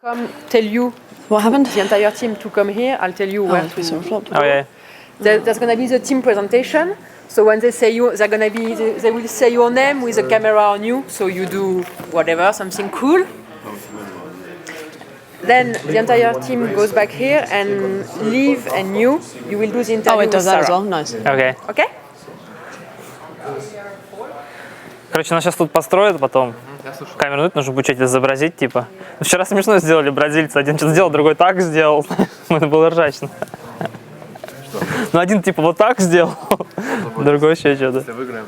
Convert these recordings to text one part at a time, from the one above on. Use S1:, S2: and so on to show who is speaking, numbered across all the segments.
S1: Come tell you
S2: what happened.
S1: The entire team to come here. I'll tell you where to.
S3: Oh yeah.
S1: There's gonna be the team presentation. So when they say you, they will say your name with a camera on you. So you do whatever, something cool. Then the entire team goes back here and Liv and you will do the interview.
S2: Oh, it does
S1: with
S2: that
S1: Sarah.
S2: as well. Nice.
S3: Okay.
S1: Okay.
S3: Короче, нас сейчас тут построят, потом камеру нужно будет что-то изобразить, типа. Вчера смешно сделали бразильцы. Один что-то сделал, другой так сделал. Это было ржачно. Ну, один типа вот так сделал, другой еще что-то.
S4: Если выиграем,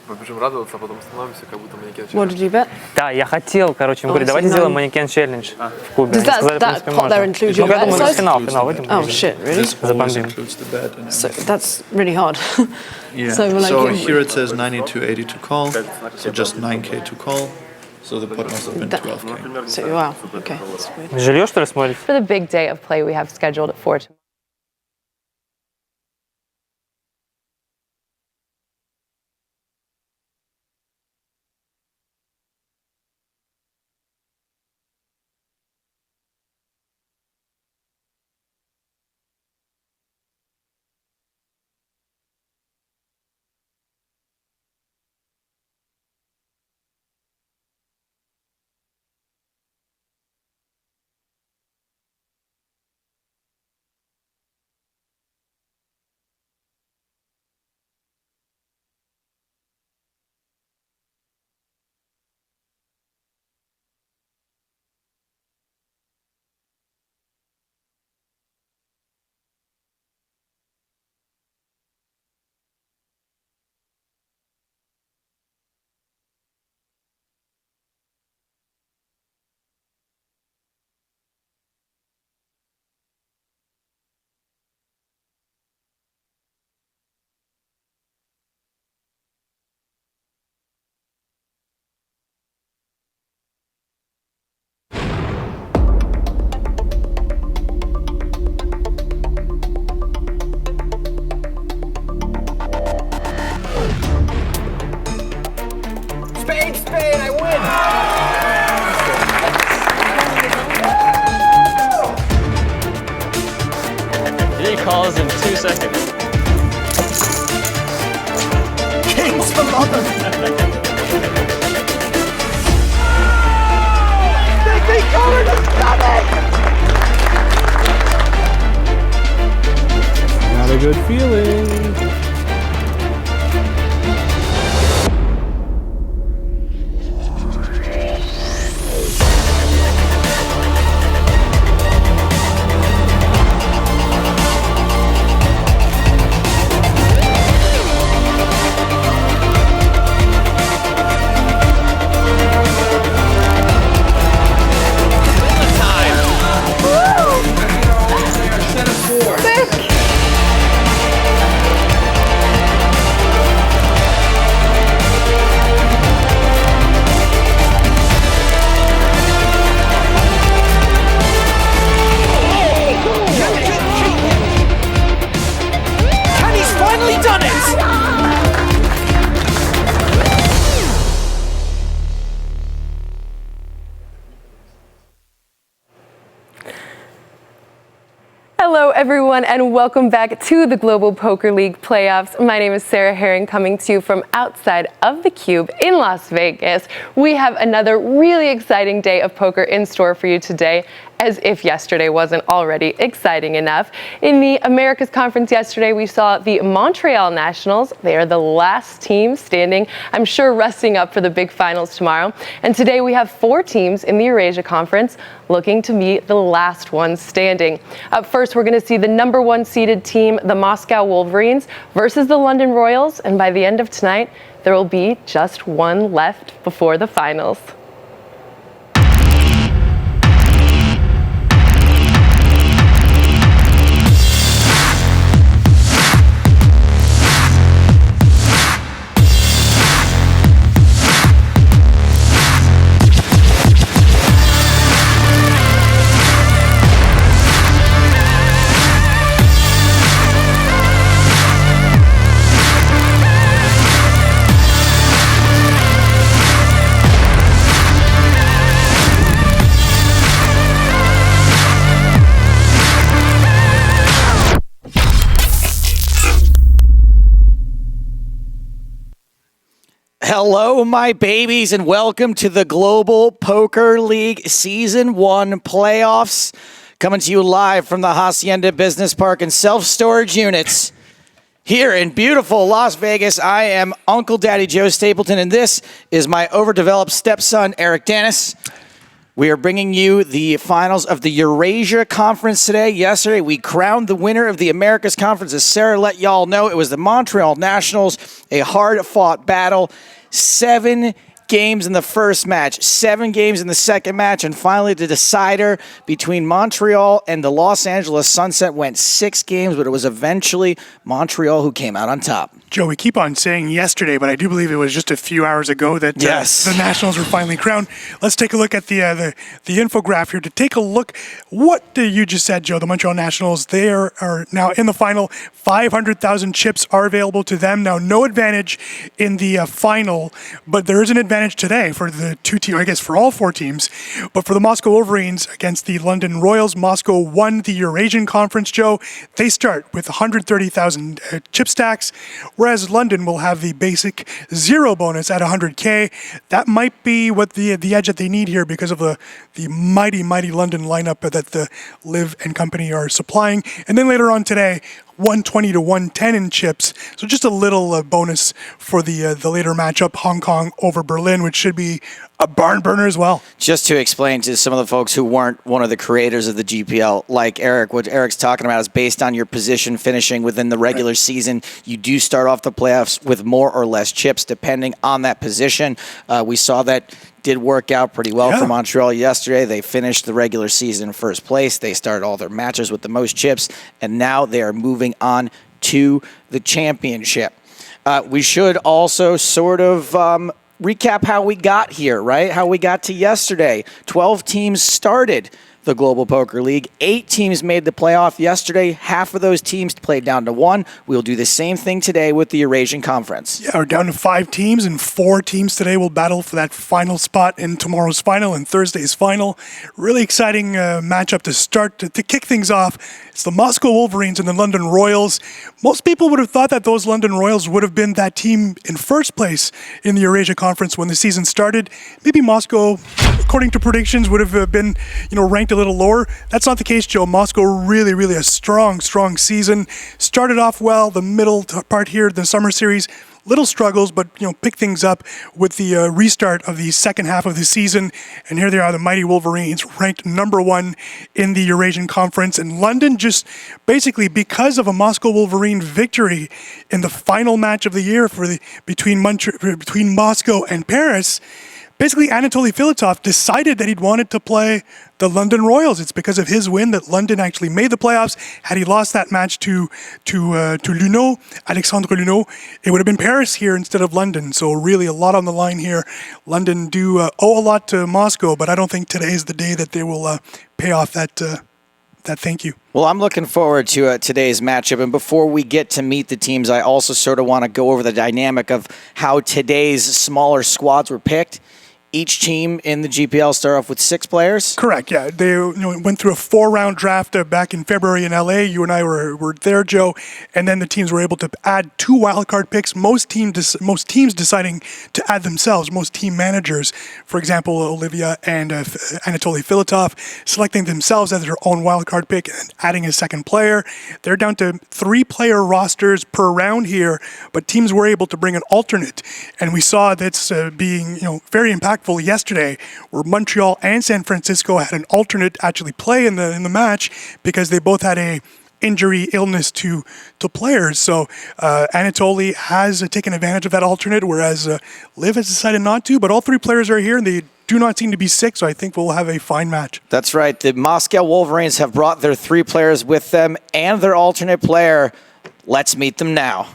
S4: побежим радоваться, а потом остановимся, как будто манекен
S2: What did you bet?
S3: Да, я хотел, короче, мы говорили, давайте сделаем манекен челлендж в Кубе.
S2: Does that pot there include your
S3: Ну, я думаю,
S2: bet?
S3: финал выйдем.
S2: Oh shit, really?
S3: Забомбим.
S2: So that's really hard.
S5: Yeah.
S2: So, like,
S5: So here it says 90 to 80 to call, so just 9k to call. So the pot must have been 12k.
S2: So wow, okay, that's weird.
S3: Жилье, что ли, смотрите?
S6: For the big day of play we have scheduled at 4 tomorrow.
S7: I win!
S8: 3 calls in 2 seconds.
S7: Kings for mother! They covered his stomach!
S9: Got a good feeling.
S6: Hello everyone and welcome back to the Global Poker League playoffs. My name is Sarah Herring coming to you from outside of the Cube in Las Vegas. We have another really exciting day of poker in store for you today, as if yesterday wasn't already exciting enough. In the Americas Conference yesterday, we saw the Montreal Nationals. They are the last team standing, I'm sure resting up for the big finals tomorrow. And today we have 4 teams in the Eurasia Conference looking to be the last ones standing. Up first, we're going to see the number 1 seeded team, the Moscow Wolverines, versus the London Royals. And by the end of tonight, there will be just 1 left before the finals.
S10: Hello, my babies, and welcome to the Global Poker League Season 1 playoffs. Coming to you live from the Hacienda Business Park and self-storage units here in beautiful Las Vegas. I am Uncle Daddy Joe Stapleton, and this is my overdeveloped stepson, Eric Dennis. We are bringing you the finals of the Eurasia Conference today. Yesterday, we crowned the winner of the Americas Conference. As Sarah let y'all know, it was the Montreal Nationals, a hard-fought battle. 7 games in the first match, 7 games in the second match, and finally the decider between Montreal and the Los Angeles Sunset went 6 games, but it was eventually Montreal who came out on top.
S11: Joe, we keep on saying yesterday, but I do believe it was just a few hours ago that the Nationals were finally crowned. Let's take a look at the infograph here to take a look. What you just said, Joe, the Montreal Nationals, they are now in the final. 500,000 chips are available to them. Now, no advantage in the final, but there is an advantage today for the 2 teams, I guess for all 4 teams. But for the Moscow Wolverines against the London Royals, Moscow won the Eurasian Conference, Joe. They start with 130,000 chip stacks, whereas London will have the basic 0 bonus at 100K. That might be what the edge that they need here because of the mighty London lineup that the Liv and company are supplying. And then later on today, 120 to 110 in chips. So just a little bonus for the later matchup, Hong Kong over Berlin, which should be a barn burner as well.
S10: Just to explain to some of the folks who weren't one of the creators of the GPL, like Eric, what Eric's talking about is based on your position finishing within the regular season. You do start off the playoffs with more or less chips depending on that position. We saw that did work out pretty well for Montreal yesterday. They finished the regular season in first place. They started all their matches with the most chips, and now they are moving on to the championship. We should also sort of recap how we got here, right? How we got to yesterday. 12 teams started the Global Poker League. 8 teams made the playoff yesterday. Half of those teams played down to 1. We'll do the same thing today with the Eurasian Conference.
S11: Yeah, we're down to 5 teams, and 4 teams today will battle for that final spot in tomorrow's final and Thursday's final. Really exciting matchup to start, to kick things off. It's the Moscow Wolverines and the London Royals. Most people would have thought that those London Royals would have been that team in first place in the Eurasia Conference when the season started. Maybe Moscow, according to predictions, would have been, ranked a little lower. That's not the case, Joe. Moscow really a strong season. Started off well. The middle part here, the summer series, little struggles, but pick things up with the restart of the second half of the season. And here they are, the mighty Wolverines, ranked number 1 in the Eurasian Conference. And London just basically, because of a Moscow Wolverine victory in the final match of the year between Moscow and Paris, basically Anatoly Filatov decided that he'd wanted to play the London Royals. It's because of his win that London actually made the playoffs. Had he lost that match to Luneau, Alexandre Luneau, it would have been Paris here instead of London. So really a lot on the line here. London do owe a lot to Moscow, but I don't think today is the day that they will pay off that thank you.
S10: Well, I'm looking forward to today's matchup. And before we get to meet the teams, I also sort of want to go over the dynamic of how today's smaller squads were picked. Each team in the GPL start off with 6 players?
S11: Correct, yeah. They went through a 4-round draft back in February in LA. You and I were there, Joe. And then the teams were able to add 2 wildcard picks. Most teams deciding to add themselves. Most team managers, for example, Olivia and Anatoly Filatov, selecting themselves as their own wildcard pick and adding a second player. They're down to 3-player rosters per round here, but teams were able to bring an alternate. And we saw that's being very impactful yesterday, where Montreal and San Francisco had an alternate actually play in the match because they both had a injury, illness to players. So Anatoly has taken advantage of that alternate, whereas Liv has decided not to. But all 3 players are here, and they do not seem to be sick, so I think we'll have a fine match.
S10: That's right. The Moscow Wolverines have brought their 3 players with them and their alternate player. Let's meet them now.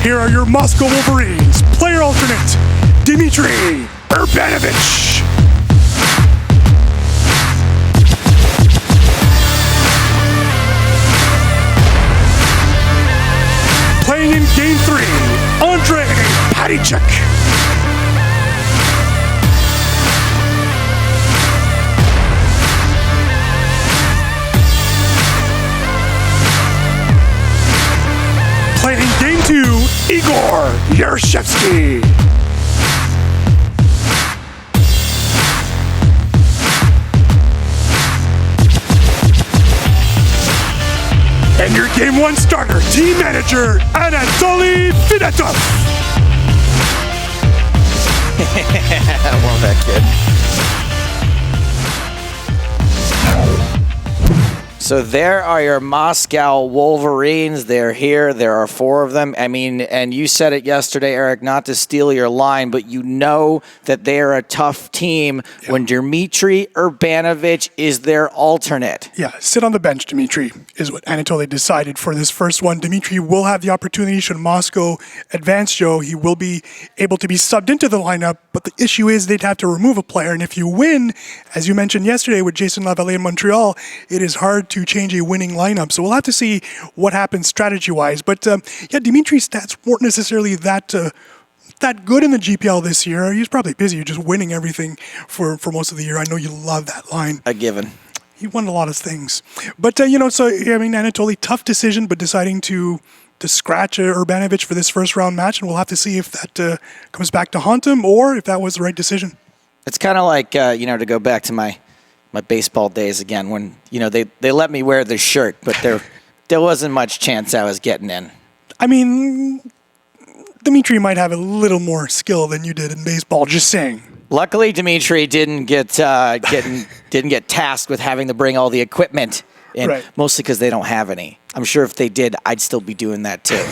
S11: Here are your Moscow Wolverines. Player alternate, Dmitry Urbanovich. Playing in Game 3, Andrei Patichuk. 2, Igor Yershevsky. And your Game 1 starter, team manager, Anatoly Filatov.
S10: I love that kid. So there are your Moscow Wolverines. They're here. There are 4 of them. I mean, and you said it yesterday, Eric, not to steal your line, but you know that they are a tough team when Dmitry Urbanovic is their alternate.
S11: Yeah, sit on the bench, Dmitry, is what Anatoly decided for this first one. Dmitry will have the opportunity should Moscow advance, Joe. He will be able to be subbed into the lineup, but the issue is they'd have to remove a player. And if you win, as you mentioned yesterday with Jason Lavallée in Montreal, it is hard to change a winning lineup. So we'll have to see what happens strategy-wise. But yeah, Dimitri's stats weren't necessarily that good in the GPL this year. He's probably busy just winning everything for most of the year. I know you love that line.
S10: A given.
S11: He won a lot of things. But, you know, so, I mean, Anatoly, tough decision, but deciding to scratch Urbanovic for this first round match, and we'll have to see if that comes back to haunt him or if that was the right decision.
S10: It's kind of like, you know, to go back to my baseball days again when, you know, they let me wear the shirt, but there wasn't much chance I was getting in.
S11: I mean, Dmitry might have a little more skill than you did in baseball, just saying.
S10: Luckily, Dmitry didn't get tasked with having to bring all the equipment in,
S11: right.
S10: Mostly because they don't have any. I'm sure if they did, I'd still be doing that too.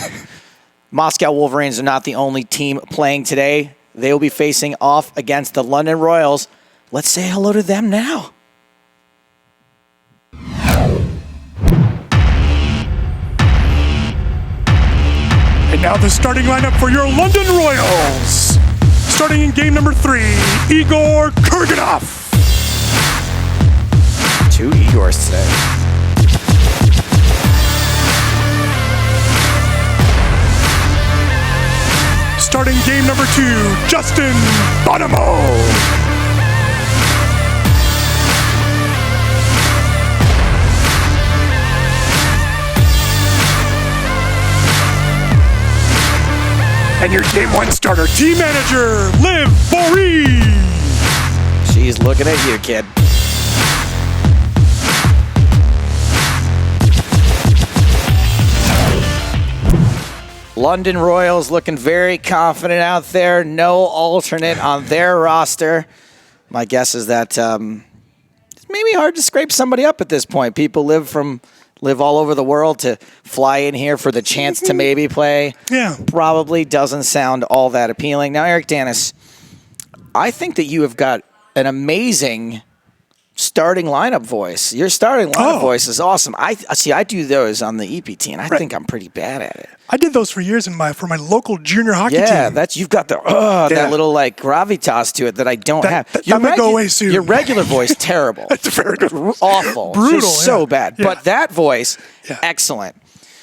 S10: Moscow Wolverines are not the only team playing today. They will be facing off against the London Royals. Let's say hello to them now.
S11: And now the starting lineup for your London Royals. Starting in game number 3, Igor Kurganov.
S10: 2 Igors today.
S11: Starting game number 2, Justin Bonomo. And your Game 1 starter, team manager, Liv Boeree.
S10: She's looking at you, kid. London Royals looking very confident out there. No alternate on their roster. My guess is that it's maybe hard to scrape somebody up at this point. People live all over the world to fly in here for the chance to maybe play.
S11: Yeah.
S10: Probably doesn't sound all that appealing. Now, Eric Danis, I think that you have got an amazing starting lineup voice. Your starting lineup voice is awesome. I do those on the EPT, and I think I'm pretty bad at it.
S11: I did those for years for my local junior hockey team.
S10: Yeah, you've got that little like gravitas to it that I don't have.
S11: That might go away soon.
S10: Your regular voice, terrible.
S11: That's very good.
S10: Awful.
S11: Brutal.
S10: Just so bad.
S11: Yeah.
S10: But that voice, excellent.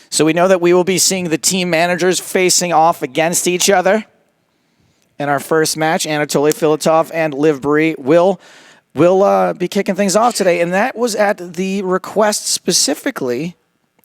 S10: So we know that we will be seeing the team managers facing off against each other. In our first match, Anatoly Filatov and Liv Boeree will be kicking things off today. And that was at the request specifically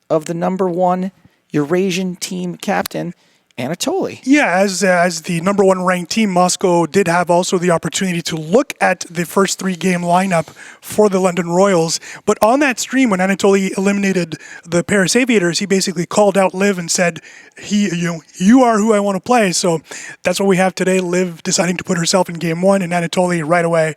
S10: of the number 1 Eurasian team captain, Anatoly.
S11: Yeah, as the number 1 ranked team, Moscow did have also the opportunity to look at the first 3-game lineup for the London Royals. But on that stream, when Anatoly eliminated the Paris Aviators, he basically called out Liv and said, you are who I want to play. So that's what we have today. Liv deciding to put herself in game 1 and Anatoly right away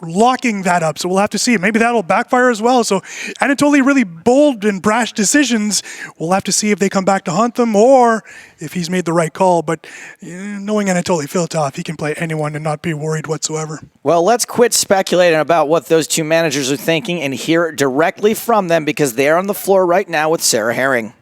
S11: locking that up. So we'll have to see. Maybe that'll backfire as well. So Anatoly really bold and brash decisions. We'll have to see if they come back to haunt them or if he's made the right call. But knowing Anatoly Filatov, he can play anyone and not be worried whatsoever.
S10: Well, let's quit speculating about what those 2 managers are thinking and hear it directly from them because they're on the floor right now with Sarah Herring.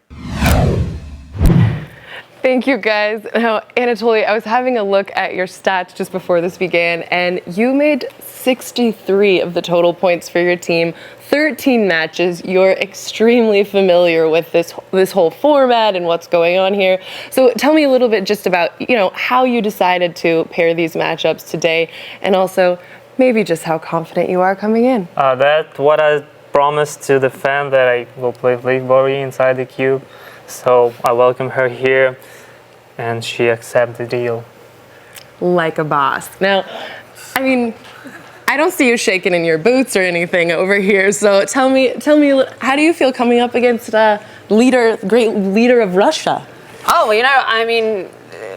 S6: Thank you, guys. Now, Anatoly, I was having a look at your stats just before this began, and you made 63 of the total points for your team, 13 matches. You're extremely familiar with this whole format and what's going on here. So tell me a little bit just about, how you decided to pair these matchups today, and also maybe just how confident you are coming in.
S3: That's what I promised to the fan, that I will play Liv Boeree inside the cube. So I welcome her here. and she accepted the deal.
S6: Like a boss. Now, I mean, I don't see you shaking in your boots or anything over here. So tell me, how do you feel coming up against great leader of Russia?
S2: Oh, you know, I mean,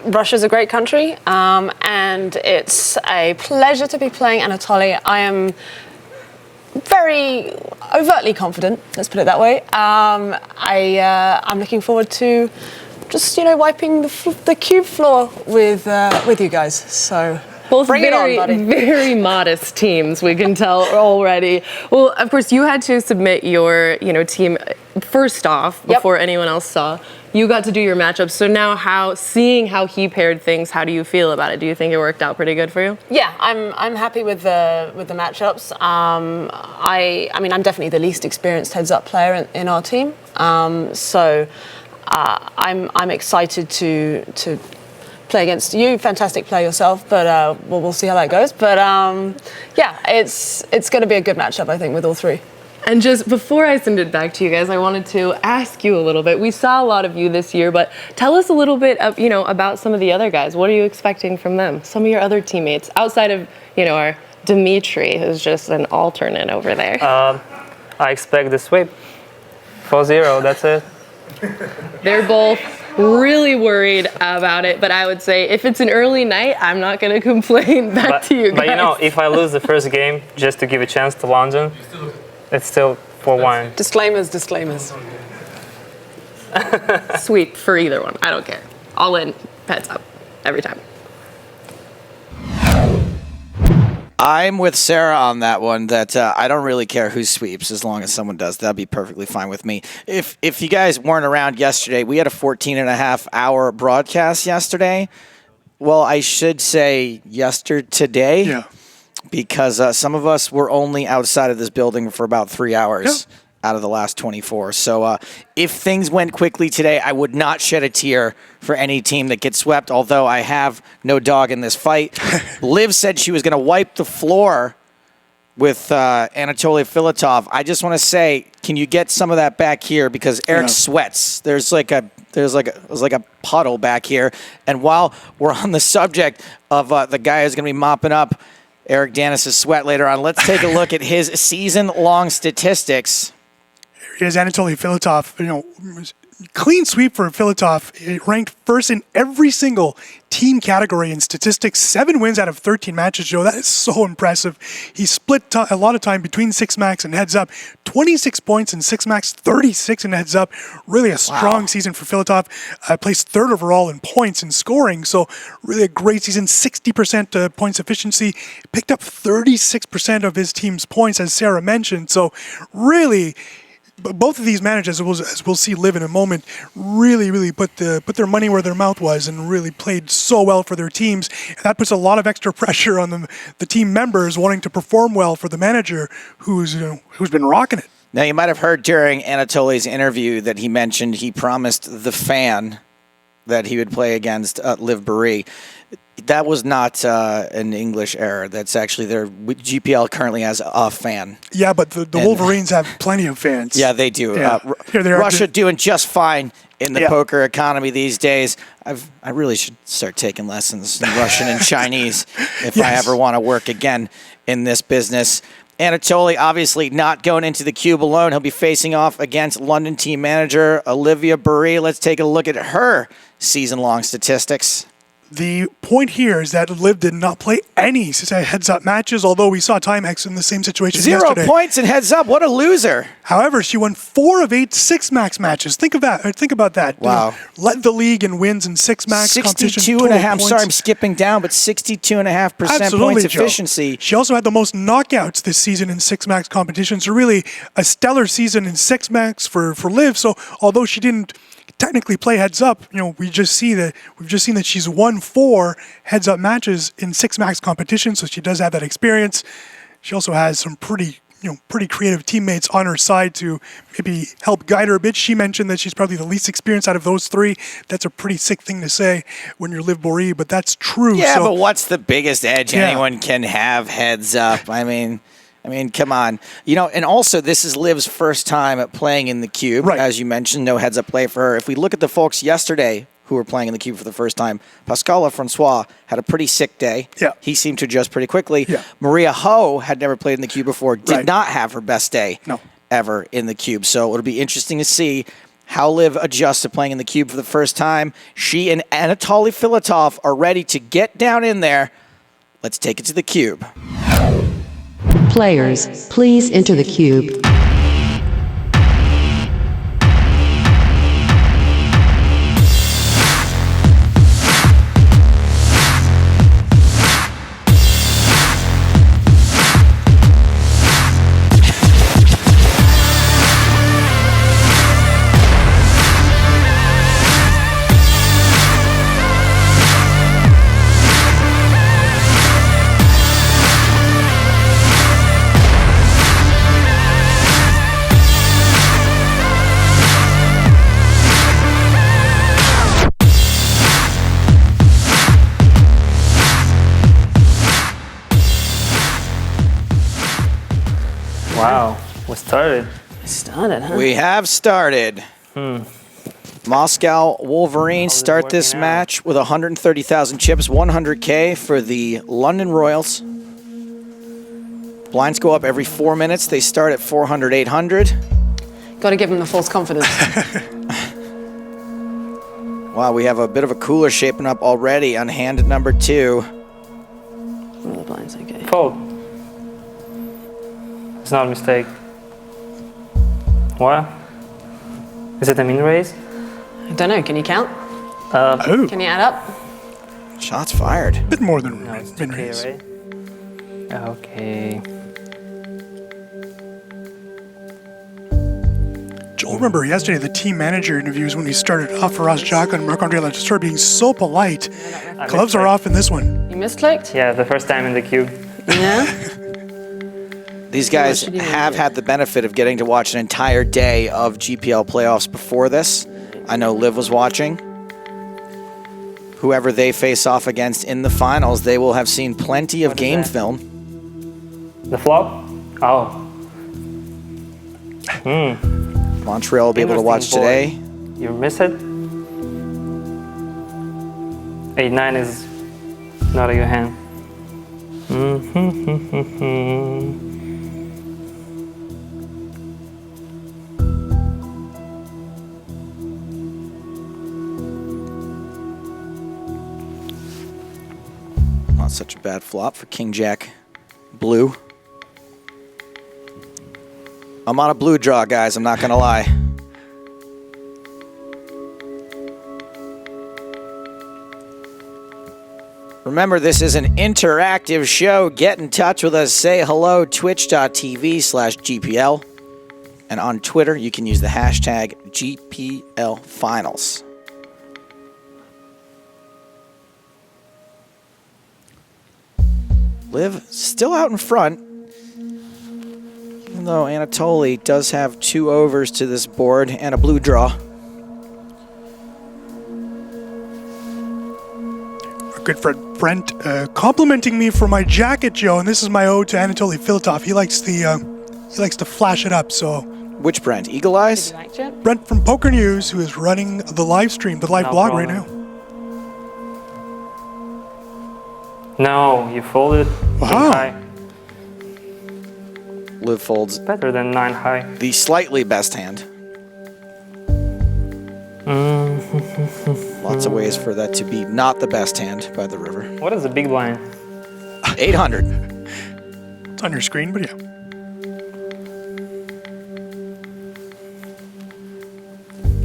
S2: Russia's a great country, and it's a pleasure to be playing Anatoly. I am very overtly confident, let's put it that way. I'm looking forward to just, you know, wiping the cube floor with you guys. So
S6: both
S2: bring it on, buddy.
S6: Very modest teams, we can tell already. Well, of course, you had to submit your, team first off before anyone else saw. You got to do your matchups. So now, seeing how he paired things, how do you feel about it? Do you think it worked out pretty good for you?
S2: Yeah, I'm happy with the matchups. I mean, I'm definitely the least experienced heads-up player in our team. So I'm excited to play against you. Fantastic player yourself, but we'll see how that goes. But yeah, it's going to be a good matchup, I think, with all three.
S6: And just before I send it back to you guys, I wanted to ask you a little bit. We saw a lot of you this year, but tell us a little bit of, about some of the other guys. What are you expecting from them? Some of your other teammates outside of, our Dmitry, who's just an alternate over there.
S3: I expect the sweep. 4-0, that's it.
S6: They're both really worried about it, but I would say if it's an early night, I'm not going to complain back to you guys.
S3: But if I lose the first game just to give a chance to London, it's still 4-1.
S2: Disclaimers.
S6: Sweep for either one. I don't care. All in, heads up, every time.
S10: I'm with Sarah on that one, that I don't really care who sweeps as long as someone does. That'd be perfectly fine with me. If you guys weren't around yesterday, we had a 14.5-hour broadcast yesterday. Well, I should say today.
S11: Yeah.
S10: Because some of us were only outside of this building for about 3 hours out of the last 24. So if things went quickly today, I would not shed a tear for any team that gets swept, although I have no dog in this fight. Liv said she was going to wipe the floor with Anatoly Filatov. I just want to say, can you get some of that back here? Because Eric sweats. There's like a puddle back here. And while we're on the subject of the guy who's going to be mopping up Eric Danis' sweat later on, let's take a look at his season-long statistics.
S11: Here's Anatoly Filatov. Clean sweep for Filatov. He ranked first in every single team category in statistics. 7 wins out of 13 matches, Joe. That is so impressive. He split a lot of time between 6-max and heads up. 26 points in 6-max, 36 in heads up. Really a strong season for Filatov. Placed third overall in points and scoring. So really a great season. 60% points efficiency. Picked up 36% of his team's points, as Sarah mentioned. So really, both of these managers, as we'll see Liv in a moment, really put their money where their mouth was and really played so well for their teams. And that puts a lot of extra pressure on the team members wanting to perform well for the manager who's been rocking it.
S10: Now, you might have heard during Anatoly's interview that he mentioned he promised the fan that he would play against Liv Boeree. That was not an English error. That's actually their GPL currently has a fan.
S11: Yeah, but the Wolverines have plenty of fans.
S10: Yeah, they do.
S11: Yeah.
S10: Russia doing just fine in the poker economy these days. I really should start taking lessons in Russian and Chinese if I ever want to work again in this business. Anatoly obviously not going into the cube alone. He'll be facing off against London team manager Olivia Boeree. Let's take a look at her season-long statistics.
S11: The point here is that Liv did not play any heads-up matches, although we saw Timex in the same situation yesterday.
S10: 0 points in heads-up. What a loser.
S11: However, she won 4 of 8 6-max matches. Think about that.
S10: Wow.
S11: Led the league in wins in 6-max competition.
S10: 62.5. Sorry, I'm skipping down, but 62.5% points efficiency.
S11: She also had the most knockouts this season in 6-max competitions. So really a stellar season in 6-max for Liv. So although she didn't technically play heads up, we've just seen that she's won 4 heads up matches in 6-max competition, so she does have that experience. She also has some pretty creative teammates on her side to maybe help guide her a bit. She mentioned that she's probably the least experienced out of those 3. That's a pretty sick thing to say when you're Liv Boeree, but that's true.
S10: Yeah, but what's the biggest edge anyone can have heads up? I mean, come on. And also this is Liv's first time playing in the cube. Right. As you mentioned, no heads-up play for her. If we look at the folks yesterday who were playing in the cube for the first time. Pascal Lafrancois had a pretty sick day.
S11: Yeah.
S10: He seemed to adjust pretty quickly.
S11: Yeah.
S10: Maria Ho had never played in the cube before, did not have her best day ever in the cube. So it'll be interesting to see how Liv adjusts to playing in the cube for the first time. She and Anatoly Filatov are ready to get down in there. Let's take it to the cube.
S12: Players, please enter the cube.
S3: Wow, we started.
S10: We have started. Moscow Wolverines start this match with 130,000 chips, 100K for the London Royals. Blinds go up every 4 minutes. They start at 400, 800.
S2: Got to give them the false confidence.
S10: Wow, we have a bit of a cooler shaping up already on hand number 2.
S2: What are the blinds? Okay.
S3: Fold. It's not a mistake. What? Is it a min raise?
S2: I don't know. Can you count? Can you add up?
S10: Shots fired.
S11: A bit more than
S3: No, it's
S11: min
S3: 2K,
S11: raise.
S3: right? Okay.
S11: Joel, remember yesterday the team manager interviews when we started off for Ross Jaka and Marc-Andre Latour being so polite. Gloves are off in this one.
S2: You misclicked?
S3: Yeah, the first time in the cube.
S2: Yeah.
S10: These guys have had the benefit of getting to watch an entire day of GPL playoffs before this. I know Liv was watching. Whoever they face off against in the finals, they will have seen plenty of game film.
S3: The flop? Oh.
S10: Montreal will be able to watch today.
S3: You miss it? 8-9 is not a good hand.
S10: Not such a bad flop for King Jack Blue. I'm on a blue draw, guys. I'm not going to lie. Remember, this is an interactive show. Get in touch with us. Say hello, twitch.tv/GPL. And on Twitter, you can use the hashtag GPLFinals. Liv still out in front. Even though Anatoly does have 2 overs to this board and a blue draw.
S11: Our good friend Brent complimenting me for my jacket, Joe, and this is my ode to Anatoly Filatov. He likes to flash it up. So,
S10: which Brent? Eagle Eyes?
S11: Brent from Poker News, who is running the live stream, the live blog right now.
S3: No, you folded.
S11: Wow.
S3: High.
S10: Liv folds.
S3: Better than 9 high.
S10: The slightly best hand. Lots of ways for that to be not the best hand by the river.
S3: What is the big blind?
S10: 800.
S11: It's on your screen, but yeah.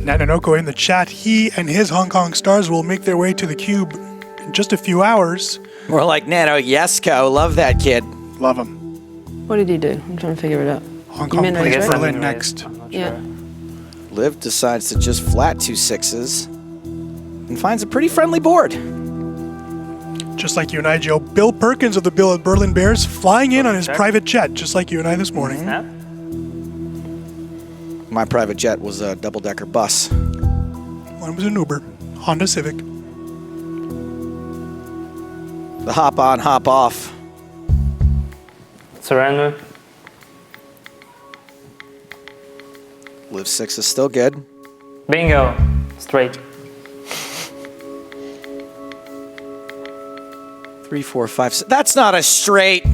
S11: Nanonoko in the chat, he and his Hong Kong Stars will make their way to the cube in just a few hours.
S10: More like Nano Yesko. Love that kid.
S11: Love him.
S2: What did he do? I'm trying to figure it out.
S11: Hong Kong plays Berlin next.
S2: Yeah.
S10: Liv decides to just flat 2 6s and finds a pretty friendly board.
S11: Just like you and I, Joe. Bill Perkins of the Berlin Bears flying in on his private jet, just like you and I this morning.
S10: My private jet was a double-decker bus.
S11: One was an Uber, Honda Civic.
S10: The hop on, hop off.
S3: Surrender.
S10: Liv 6 is still good.
S3: Bingo. Straight.
S10: 3, 4, 5, 6. That's not a straight. I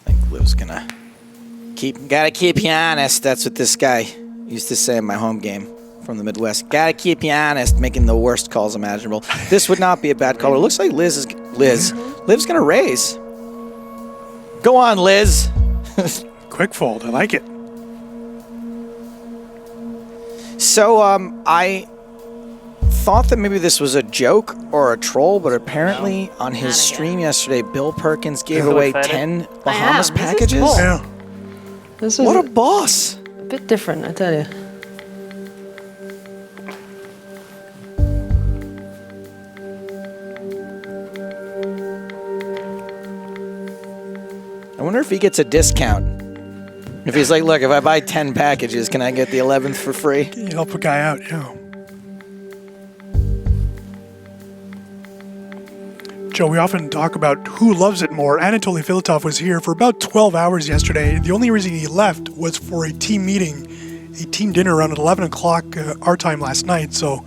S10: think Liv's gonna gotta keep you honest. That's what this guy used to say in my home game from the Midwest. Gotta keep you honest, making the worst calls imaginable. This would not be a bad call. It looks like Liv's gonna raise. Go on, Liz.
S11: Quick fold. I like it.
S10: So I thought that maybe this was a joke or a troll, but apparently on his stream yesterday, Bill Perkins gave away 10 Bahamas packages.
S2: Cool.
S11: Yeah.
S2: This is
S10: What a boss.
S2: a bit different, I tell you.
S10: I wonder if he gets a discount. If he's like, look, if I buy 10 packages, can I get the 11th for free?
S11: Can you help a guy out? Yeah. Joe, we often talk about who loves it more. Anatoly Filatov was here for about 12 hours yesterday. The only reason he left was for a team meeting, a team dinner around 11 o'clock our time last night. So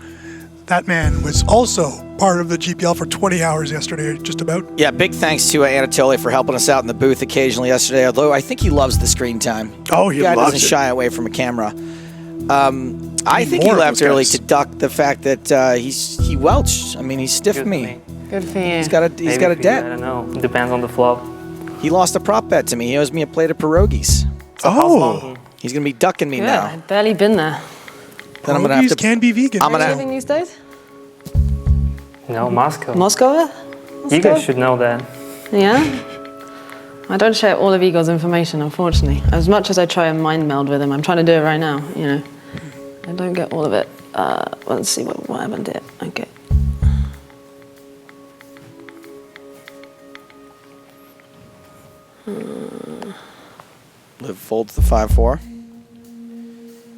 S11: that man was also part of the GPL for 20 hours yesterday, just about.
S10: Yeah, big thanks to Anatoly for helping us out in the booth occasionally yesterday, although I think he loves the screen time.
S11: Oh, he
S10: the guy
S11: loves
S10: doesn't
S11: it.
S10: shy away from a camera. I think he
S11: more of
S10: left
S11: those
S10: early
S11: guys.
S10: to duck the fact that he welched. I mean, he stiffed me.
S2: Good for you.
S10: He's got a
S3: Maybe
S10: debt.
S3: I don't know. It depends on the flop.
S10: He lost a prop bet to me. He owes me a plate of pierogies.
S11: Oh,
S10: He's gonna be ducking me
S2: Yeah,
S10: now.
S2: I've barely been there.
S10: Then I'm gonna have
S11: pierogies
S10: to.
S11: can be vegan.
S10: I'm
S2: Where are you
S10: gonna.
S2: living these days?
S3: No, Moscow.
S2: Moscow?
S3: You guys should know that.
S2: Yeah? I don't share all of Igor's information, unfortunately. As much as I try and mind meld with him, I'm trying to do it right now, you know. I don't get all of it. Let's see what happened here. Okay.
S10: Liv folds the 5-4.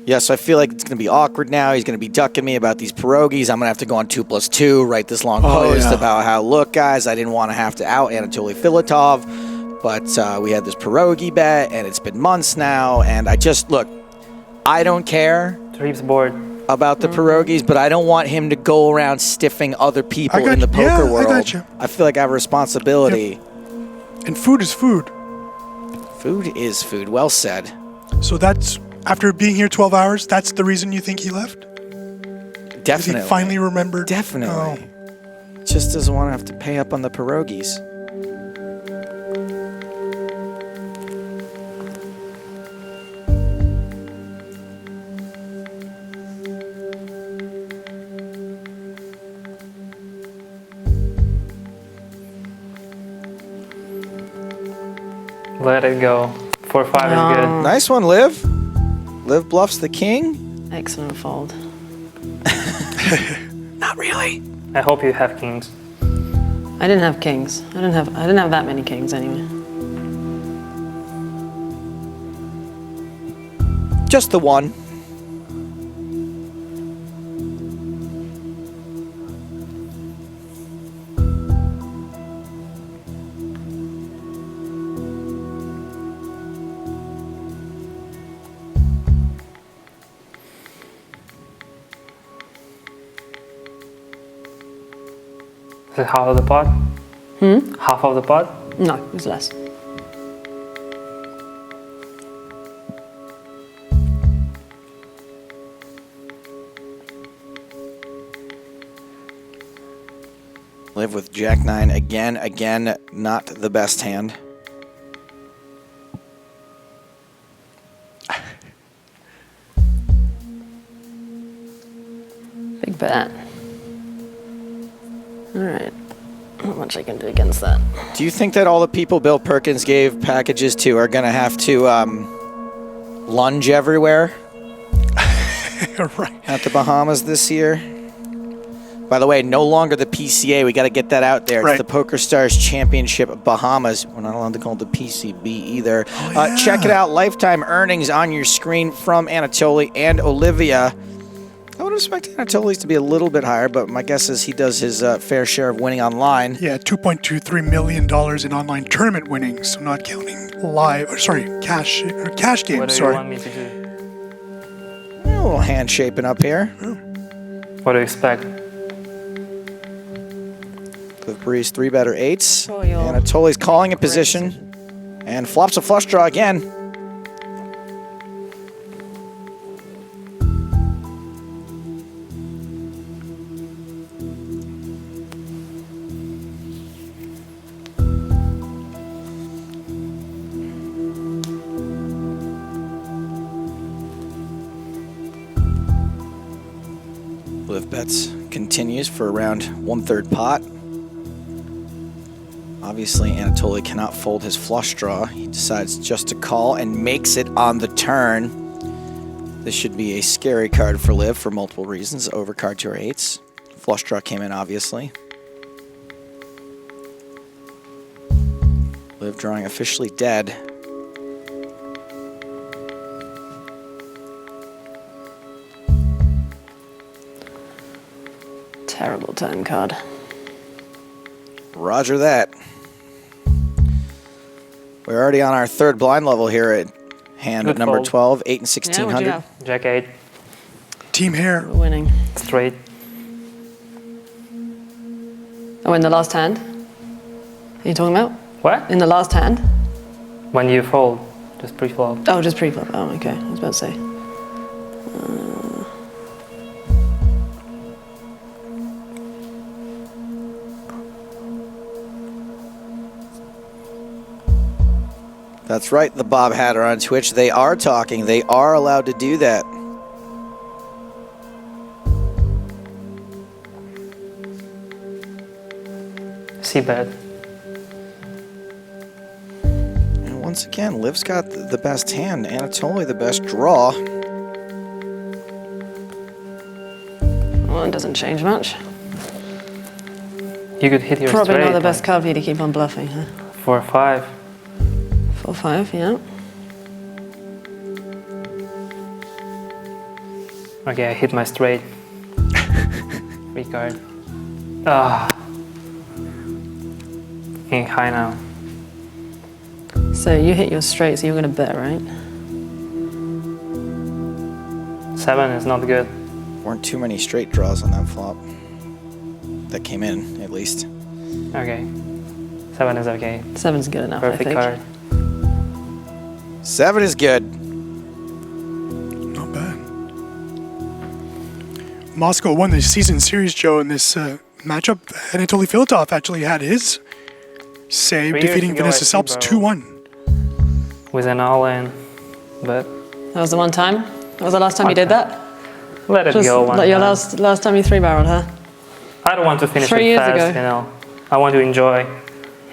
S10: Yes, I feel like it's going to be awkward now. He's going to be ducking me about these pierogies. I'm going to have to go on 2+2, write this long post about how, look, guys, I didn't want to have to out Anatoly Filatov, but we had this pierogi bet, and it's been months now, and I just, look, I don't care
S3: Reeves board.
S10: about the pierogies, but I don't want him to go around stiffing other people
S11: got
S10: in the
S11: you.
S10: poker
S11: Yeah, I
S10: world.
S11: got you.
S10: I feel like I have a responsibility.
S11: And food is food.
S10: Food is food. Well said.
S11: So that's, after being here 12 hours, that's the reason you think he left? Because he
S10: Definitely.
S11: finally remembered?
S10: Definitely.
S11: Oh.
S10: Just doesn't want to have to pay up on the pierogies.
S3: Let it go. 4-5 is good.
S10: Nice one, Liv. Liv bluffs the king.
S2: Excellent fold.
S10: Not really.
S3: I hope you have kings.
S2: I didn't have kings. I didn't have that many kings anyway.
S10: Just the one.
S3: Is it half of the pot? Half of the pot?
S2: No, it was less.
S10: Live with Jack 9 again, not the best hand.
S2: Big bet. All right. Not much I can do against that.
S10: Do you think that all the people Bill Perkins gave packages to are going to have to lunge everywhere
S11: Right.
S10: at the Bahamas this year? By the way, no longer the PCA. We got to get that out there.
S11: Right.
S10: It's the Poker Stars Championship Bahamas. We're not allowed to call it the PCB either. Check it out. Lifetime earnings on your screen from Anatoly and Olivia. I would expect Anatoly's to be a little bit higher, but my guess is he does his fair share of winning online.
S11: Yeah, $2.23 million in online tournament winnings, so not counting cash games.
S3: What do you want me to do?
S10: A little hand shaping up here.
S3: What do you expect?
S10: With Boeree's 3-better 8s.
S2: Oh, you're
S10: Anatoly's calling a position and flops a flush draw again. Live bets continues for around 1/3 pot. Obviously, Anatoly cannot fold his flush draw. He decides just to call and makes it on the turn. This should be a scary card for Liv for multiple reasons. Overcard to our 8s. Flush draw came in, obviously. Liv drawing officially dead.
S2: terrible turn card.
S10: Roger that. We're already on our third blind level here at hand
S3: Good
S10: number
S3: fold.
S10: 12, 8 and
S2: Yeah, what'd you
S10: 1600.
S2: have?
S3: Jack 8.
S11: Team hair.
S2: We're winning.
S3: Straight.
S2: Oh, in the last hand? Are you talking about?
S3: What?
S2: In the last hand?
S3: When you fold, just pre-flop.
S2: Oh, just pre-flop. Oh, okay. I was about to say.
S10: That's right, the Bob Hatter on Twitch. They are talking. They are allowed to do that.
S3: C-bet.
S10: And once again, Liv's got the best hand. Anatoly the best draw.
S2: Well, it doesn't change much.
S3: You could hit your
S2: Probably
S3: straight.
S2: not the best card for you to keep on bluffing, huh?
S3: 4-5.
S2: 4-5, yeah.
S3: Okay, I hit my straight. Free card. Ah. King high now.
S2: So you hit your straight, so you're going to bet, right?
S3: 7 is not good.
S10: Weren't too many straight draws on that flop. That came in, at least.
S3: Okay. 7 is okay.
S2: 7's good enough, I
S3: Perfect
S2: think.
S3: card.
S10: 7 is good.
S11: Not bad. Moscow won the season series, Joe, in this matchup. Anatoly Filatov actually had his save,
S3: 3 years
S11: defeating
S3: ago,
S11: Vanessa
S3: I think,
S11: Selps
S3: bro.
S11: 2-1.
S3: With an all-in. But
S2: That was the one time? That was the last time you did that?
S3: let it
S2: Just
S3: go one
S2: like your
S3: time.
S2: last time you three-barreled, huh?
S3: I don't want to finish
S2: 3
S3: it
S2: years
S3: fast,
S2: ago.
S3: you know. I want to enjoy.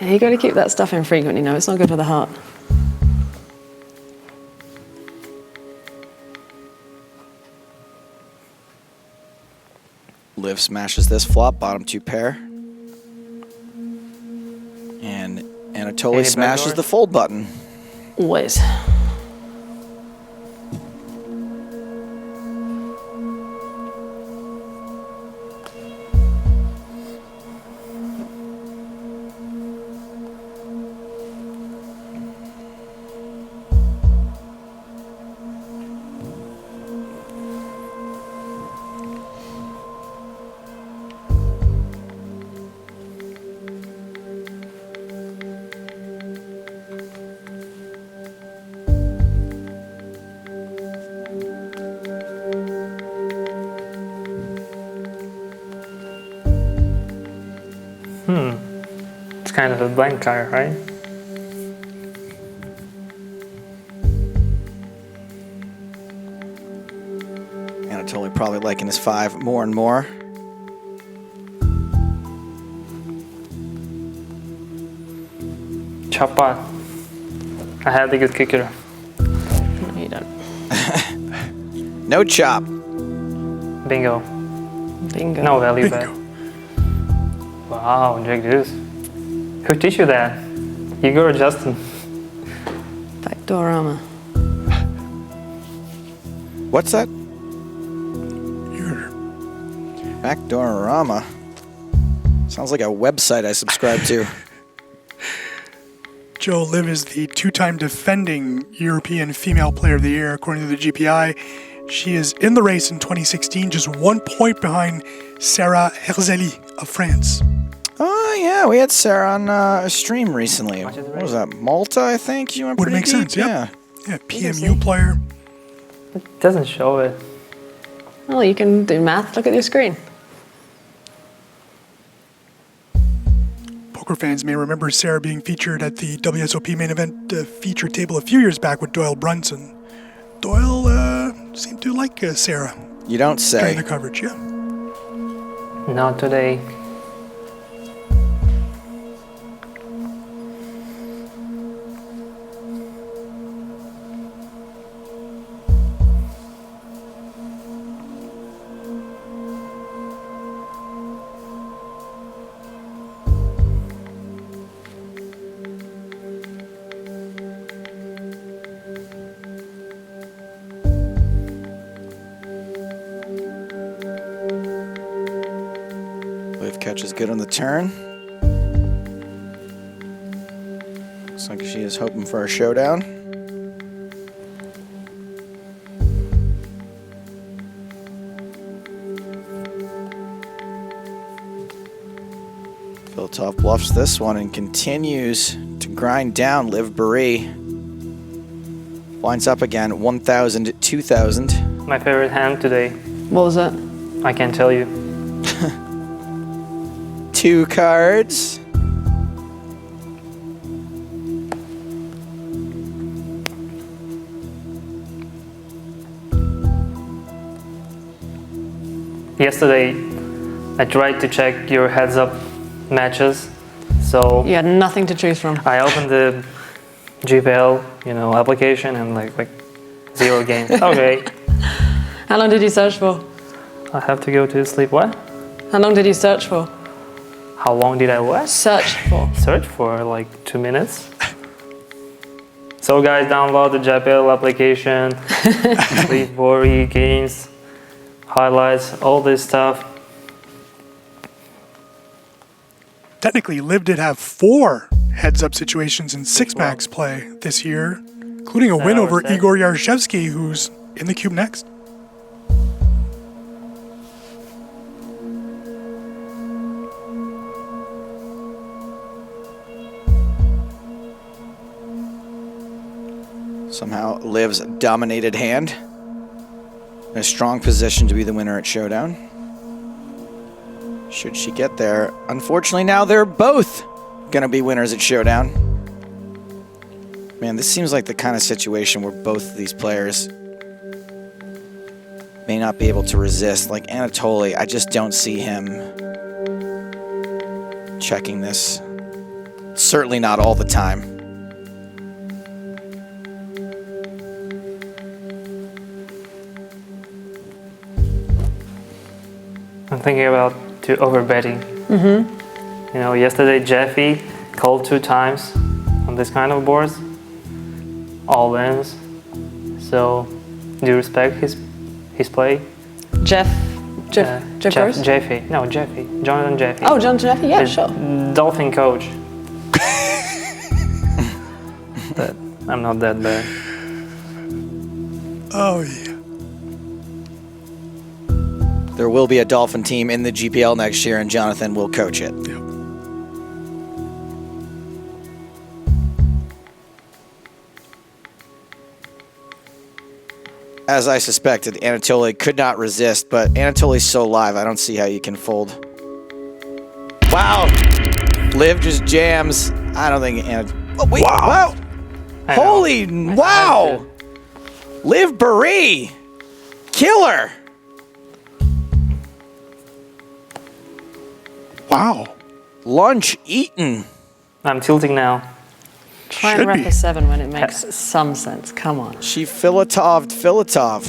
S2: Yeah, you got to keep that stuff infrequent, you know. It's not good for the heart.
S10: Liv smashes this flop, bottom 2 pair. And Anatoly
S3: Any
S10: smashes
S3: backdoors?
S10: the fold button.
S2: Always.
S3: It's kind of a blank card, right?
S10: Anatoly probably liking his 5 more and more.
S3: Chop pot. I had a good kicker.
S2: No, you don't.
S10: No chop.
S3: Bingo.
S2: Bingo.
S3: No value bet. Wow, Jack Deuce. Who teach you that? Igor or Justin?
S2: Backdoor armor.
S10: What's that?
S11: You're
S10: Backdoorama. Sounds like a website I subscribe to.
S11: Joe Liv is the two-time defending European Female Player of the Year, according to the GPI. She is in the race in 2016, just 1 point behind Sarah Herzeli of France.
S10: Oh, yeah, we had Sarah on a stream recently. What was that, Malta, I think? You went
S11: Would
S10: pretty
S11: make sense,
S10: deep?
S11: yeah. Yeah, PMU player.
S3: It doesn't show it.
S2: Well, you can do math. Look at your screen.
S11: Poker fans may remember Sarah being featured at the WSOP main event feature table a few years back with Doyle Brunson. Doyle seemed to like Sarah.
S10: You don't say.
S11: During the coverage, yeah.
S3: Not today.
S10: Catch is good on the turn. Looks like she is hoping for a showdown. Filatov bluffs this one and continues to grind down Liv Boeree. Winds up again, 1,000, 2,000.
S3: My favorite hand today.
S2: What was it?
S3: I can't tell you.
S10: 2 cards.
S3: Yesterday, I tried to check your heads-up matches, so
S2: You had nothing to choose from.
S3: I opened the GPL, application and like 0 games. Okay.
S2: How long did you search for?
S3: I have to go to sleep. What?
S2: How long did you search for?
S3: How long did I what?
S2: Search for.
S3: Search for like 2 minutes. So guys, download the GPL application, leave Boeree games, highlights, all this stuff.
S11: Technically, Liv did have 4 heads-up situations in 6-max play this year, including a win over Igor Yarshevsky, who's in the cube next.
S10: Somehow Liv's dominated hand. In a strong position to be the winner at Showdown. Should she get there. Unfortunately, now they're both going to be winners at Showdown. Man, this seems like the kind of situation where both of these players may not be able to resist. Like Anatoly, I just don't see him checking this. Certainly not all the time.
S3: I'm thinking about overbetting.
S2: Mm-hmm.
S3: Yesterday Jeffy called 2 times on this kind of boards. All ends. So, do you respect his play?
S2: Jeff Gross?
S3: Jeffy. No, Jeffy. Jonathan Jeffy.
S2: Oh, Jonathan Jeffy? Yeah,
S3: His
S2: sure.
S3: Dolphin coach. But I'm not that bad.
S11: Oh, yeah.
S10: There will be a Dolphin team in the GPL next year, and Jonathan will coach it.
S11: Yep.
S10: As I suspected, Anatoly could not resist, but Anatoly's so live, I don't see how you can fold. Wow! Liv just jams. I don't think Anatoly... Oh, wait, wow! Holy, wow! Liv Boeree! Killer!
S11: Wow.
S10: Lunch eaten.
S3: I'm tilting now.
S2: Try and rep a 7 when it makes some sense. Come on.
S10: She Filatov.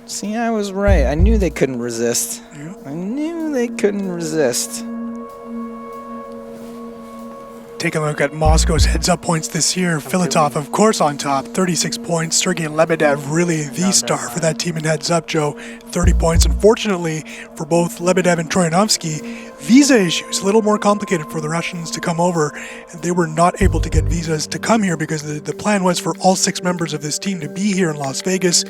S10: See, I was right. I knew they couldn't resist. I knew they couldn't resist.
S11: Taking a look at Moscow's heads-up points this year, Filatov, of course, on top, 36 points. Sergei Lebedev, really the star for that team in heads-up, Joe, 30 points. Unfortunately, for both Lebedev and Troyanovsky, visa issues, a little more complicated for the Russians to come over. And they were not able to get visas to come here because the plan was for all 6 members of this team to be here in Las Vegas.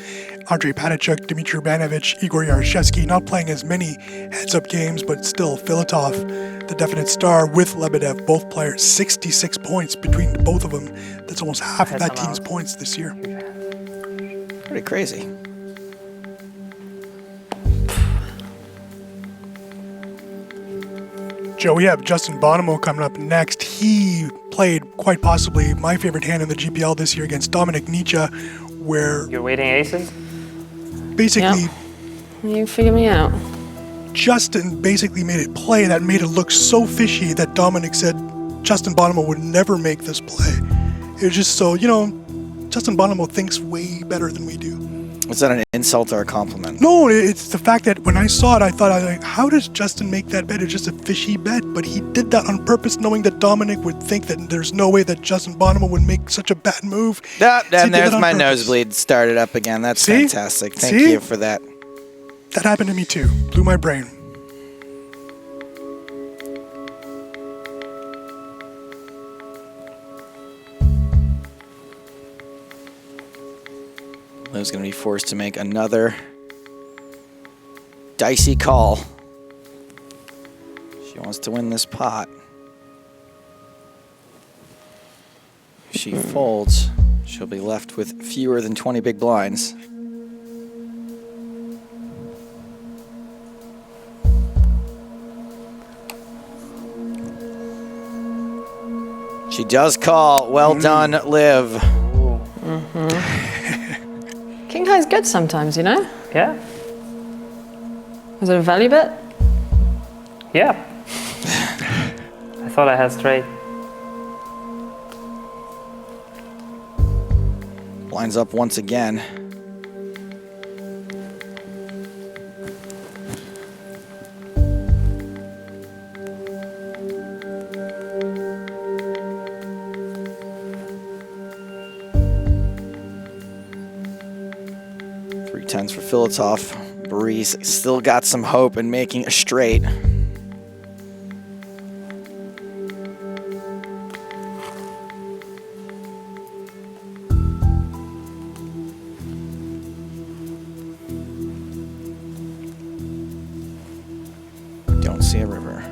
S11: Andrei Patachuk, Dmitry Urbanovich, Igor Yarashevsky, not playing as many heads-up games, but still Filatov, the definite star with Lebedev, both players, 66 points between both of them. That's almost half of that team's points this year.
S10: Pretty crazy.
S11: Joe, we have Justin Bonomo coming up next. He played quite possibly my favorite hand in the GPL this year against Dominic Nietzsche, where...
S3: You're waiting aces?
S11: Basically...
S2: Yep. You figure me out.
S11: Justin basically made a play that made it look so fishy that Dominic said Justin Bonomo would never make this play. It was just so, Justin Bonomo thinks way better than we do.
S10: Was that an insult or a compliment?
S11: No, it's the fact that when I saw it, I thought, like, how does Justin make that bet? It's just a fishy bet. But he did that on purpose, knowing that Dominic would think that there's no way that Justin Bonomo would make such a bad move.
S10: And there's my nosebleed started up again. That's fantastic. Thank you for that.
S11: That happened to me too. Blew my brain.
S10: Liv's going to be forced to make another dicey call. She wants to win this pot. If she folds, she'll be left with fewer than 20 big blinds. She does call. Well done, Liv.
S2: King high's good sometimes,
S3: Yeah.
S2: Was it a value bet?
S3: Yeah. I thought I had straight.
S10: Blinds up once again. Tens for Filatov. Boeree's still got some hope in making a straight. Don't see a river.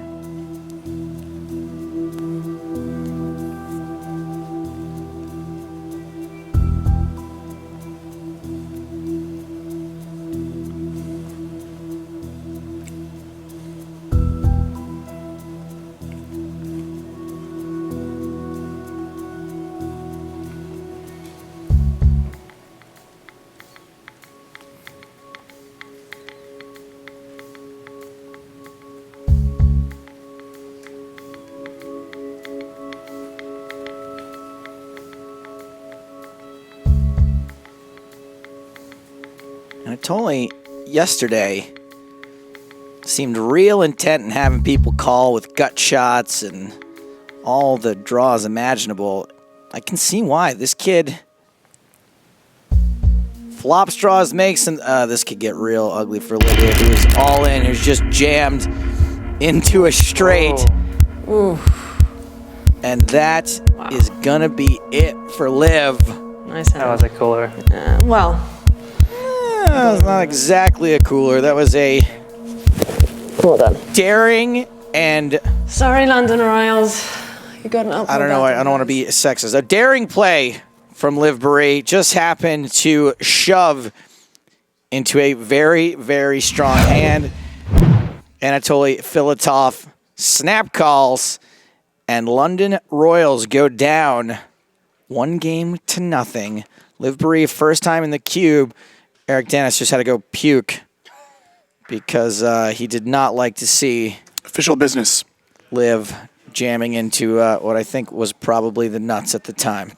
S10: Anatoly yesterday seemed real intent in having people call with gut shots and all the draws imaginable. I can see why. This kid flops draws, makes him. This could get real ugly for Lydia, who is all in, who's just jammed into a straight.
S2: Ooh.
S10: And that is gonna be it for Liv.
S2: Nice hand.
S3: That was a cooler.
S10: That was not exactly a cooler. That was a daring and...
S2: Sorry, London Royals. You got an uphill
S10: I don't know. I don't want to be sexist. A daring play from Liv Boeree just happened to shove into a very, very strong hand. Anatoly Filatov snap calls, and London Royals go down 1-0. Liv Boeree, first time in the cube. Eric Dennis just had to go puke because he did not like to see
S11: official business.
S10: Liv jamming into what I think was probably the nuts at the time.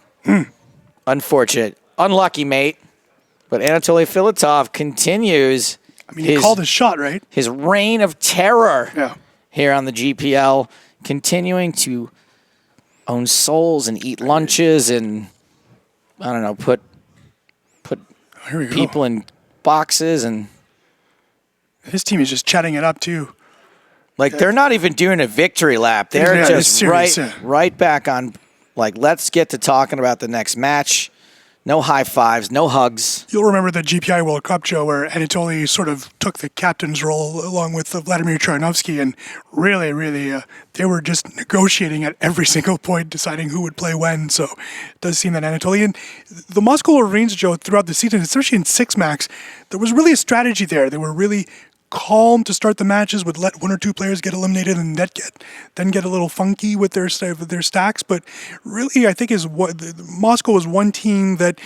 S10: Unfortunate. Unlucky, mate. But Anatoly Filatov continues.
S11: I mean, he called his shot, right?
S10: His reign of terror here on the GPL, continuing to own souls and eat lunches and, I don't know, put people in boxes. And
S11: his team is just chatting it up, too.
S10: Like, they're not even doing a victory lap. They're just right back on, like, let's get to talking about the next match. No high fives, no hugs.
S11: You'll remember the GPI World Cup, Joe, where Anatoly sort of took the captain's role along with Vladimir Charanovsky, and really, they were just negotiating at every single point, deciding who would play when. So it does seem that Anatoly and the Moscow Wolverines, Joe, throughout the season, especially in 6-max, there was really a strategy there. They were really calm to start the matches, would let one or two players get eliminated and then get a little funky with their stacks. But really, I think Moscow was one team that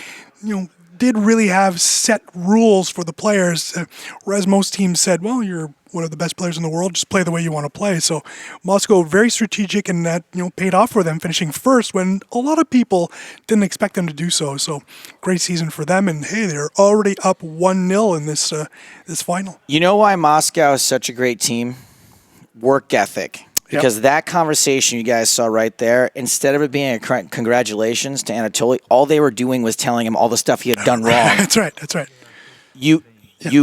S11: did really have set rules for the players, whereas most teams said, well, you're one of the best players in the world, just play the way you want to play. So Moscow, very strategic, and that paid off for them, finishing first when a lot of people didn't expect them to do so. So great season for them, and hey, they're already up 1-0 in this final.
S10: You know why Moscow is such a great team? Work ethic. Because that conversation you guys saw right there, instead of it being a congratulations to Anatoly, all they were doing was telling him all the stuff he had done wrong.
S11: That's right.
S10: You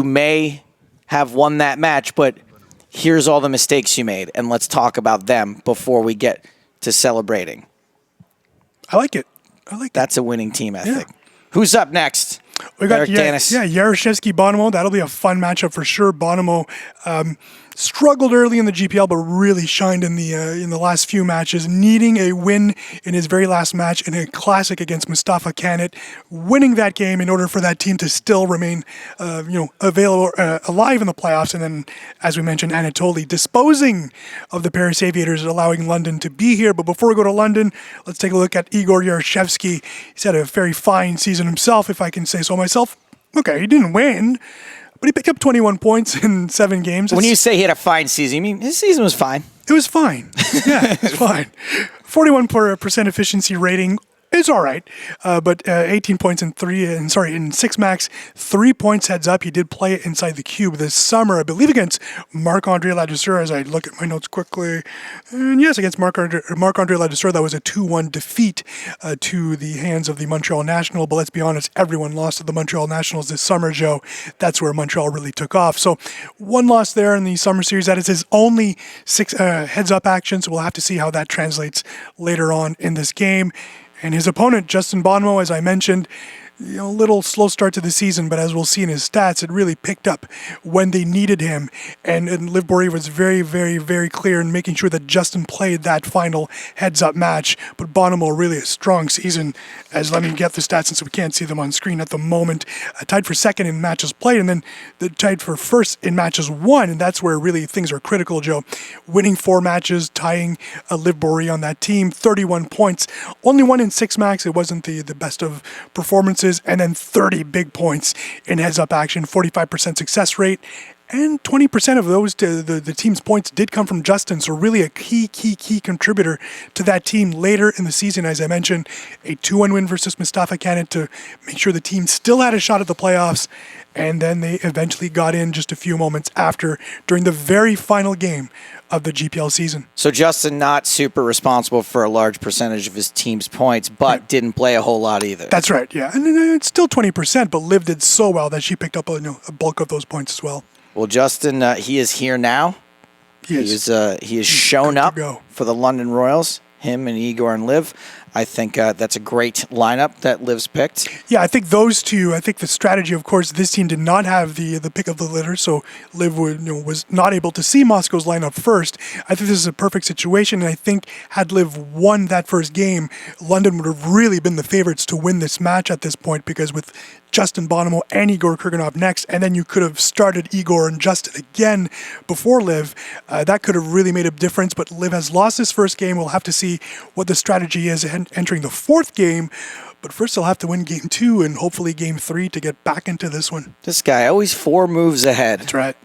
S10: may have won that match, but here's all the mistakes you made, and let's talk about them before we get to celebrating.
S11: I like it.
S10: That's a winning team ethic. Yeah. Who's up next?
S11: We got
S10: Eric Danis.
S11: Yaroshevsky-Bonomo. That'll be a fun matchup for sure. Bonomo struggled early in the GPL, but really shined in the last few matches, needing a win in his very last match in a classic against Mustafa Kanat, winning that game in order for that team to still remain, available, alive in the playoffs. And then, as we mentioned, Anatoly disposing of the Paris Aviators, allowing London to be here. But before we go to London, let's take a look at Igor Yaroshevsky. He's had a very fine season himself, if I can say so myself. Okay, he didn't win, but he picked up 21 points in 7 games.
S10: When you say he had a fine season, you mean his season was fine?
S11: It was fine. Yeah, it was fine. 41% efficiency rating. It's all right, but 18 points in 6-max, 3 points heads up. He did play inside the cube this summer, I believe, against Marc-Andre Ladouceur, as I look at my notes quickly. And yes, against Marc-Andre Ladouceur, that was a 2-1 defeat to the hands of the Montreal National. But let's be honest, everyone lost to the Montreal Nationals this summer, Joe. That's where Montreal really took off. So one loss there in the summer series. That is his only heads-up action, so we'll have to see how that translates later on in this game. And his opponent, Justin Bonomo, as I mentioned, a little slow start to the season, but as we'll see in his stats, it really picked up when they needed him. And Liv Boeree was very, very, very clear in making sure that Justin played that final heads-up match. But Bonomo, really a strong season, as let me get the stats since we can't see them on screen at the moment. Tied for second in matches played, and then tied for first in matches won, and that's where really things are critical, Joe. Winning 4 matches, tying Liv Boeree on that team, 31 points. Only won in 6-max. It wasn't the best of performances. And then 30 big points in heads-up action, 45% success rate, and 20% of those the team's points did come from Justin, so really a key contributor to that team later in the season. As I mentioned, a 2-1 win versus Mustafa Kanat to make sure the team still had a shot at the playoffs, and then they eventually got in just a few moments after during the very final game of the GPL season.
S10: So Justin not super responsible for a large percentage of his team's points, but didn't play a whole lot either.
S11: That's right, yeah. And it's still 20%, but Liv did so well that she picked up a bulk of those points as well.
S10: Well, Justin, he is here now. He has shown up for the London Royals, him and Igor and Liv. I think that's a great lineup that Liv's picked.
S11: Yeah, I think those two, I think the strategy, of course, this team did not have the pick of the litter, so Liv was not able to see Moscow's lineup first. I think this is a perfect situation, and I think had Liv won that first game, London would have really been the favorites to win this match at this point, because with Justin Bonomo and Igor Kurganov next, and then you could have started Igor and Justin again before Liv. That could have really made a difference, but Liv has lost his first game. We'll have to see what the strategy is entering the fourth game, but first they'll have to win game 2 and hopefully game 3 to get back into this one.
S10: This guy always 4 moves ahead.
S11: That's right.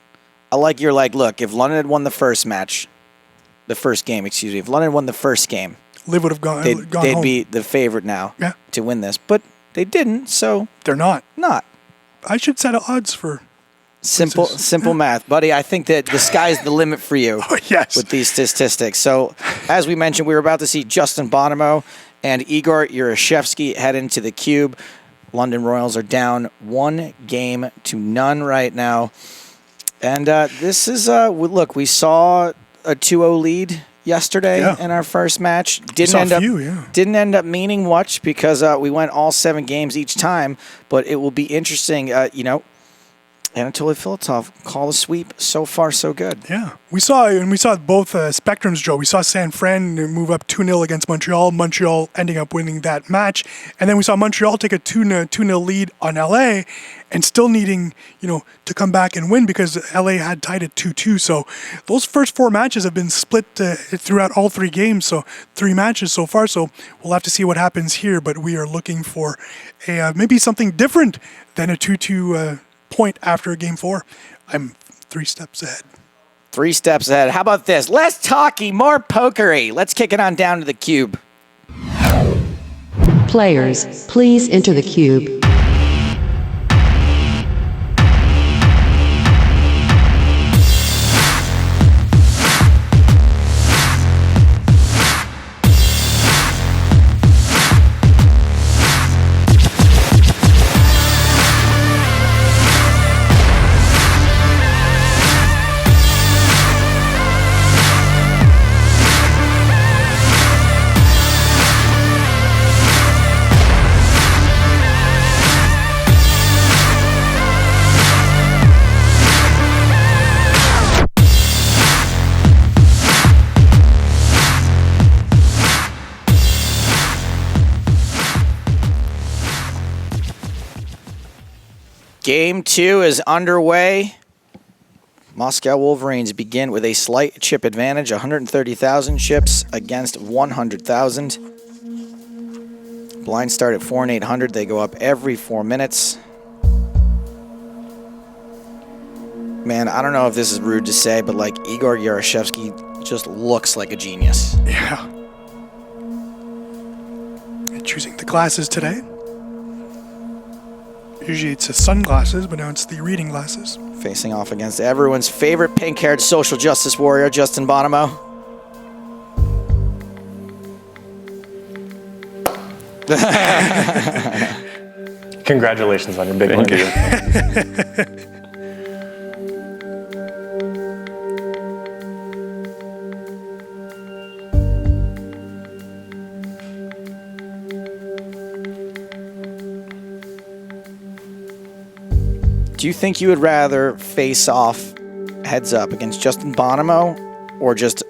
S10: You're like, look, if London had won the first game, if London won the first game,
S11: Liv would have gone
S10: they'd
S11: home.
S10: Be the favorite now to win this, but they didn't, so
S11: they're not.
S10: Not.
S11: I should set odds for
S10: Simple math. Buddy, I think that the sky's the limit for you with these statistics. So, as we mentioned, we were about to see Justin Bonomo and Igor Yurashevsky head into the cube. London Royals are down 1-0 right now. And this is, look, we saw a 2-0 lead yesterday in our first match. Didn't end up meaning much because we went all 7 games each time, but it will be interesting, Anatoly Filatov call a sweep. So far, so good.
S11: Yeah. We saw both spectrums, Joe. We saw San Fran move up 2-0 against Montreal. Montreal ending up winning that match. And then we saw Montreal take a 2-0 lead on LA and still needing, to come back and win because LA had tied at 2-2. So those first 4 matches have been split throughout all 3 games. So 3 matches so far. So we'll have to see what happens here. But we are looking for maybe something different than a 2-2 point after game 4. I'm 3 steps ahead.
S10: 3 steps ahead. How about this? Less talky, more pokery. Let's kick it on down to the cube.
S12: Players, please enter the cube.
S10: Game 2 is underway. Moscow Wolverines begin with a slight chip advantage, 130,000 chips against 100,000. Blind start at 4 and 800. They go up every 4 minutes. Man, I don't know if this is rude to say, but like Igor Yurashevsky just looks like a genius.
S11: Yeah. Choosing the glasses today. Usually it's the sunglasses, but now it's the reading glasses.
S10: Facing off against everyone's favorite pink-haired social justice warrior, Justin Bonomo.
S13: Congratulations on your big win. Thank you.
S10: Do you think you would rather face off heads up against Justin Bonomo or just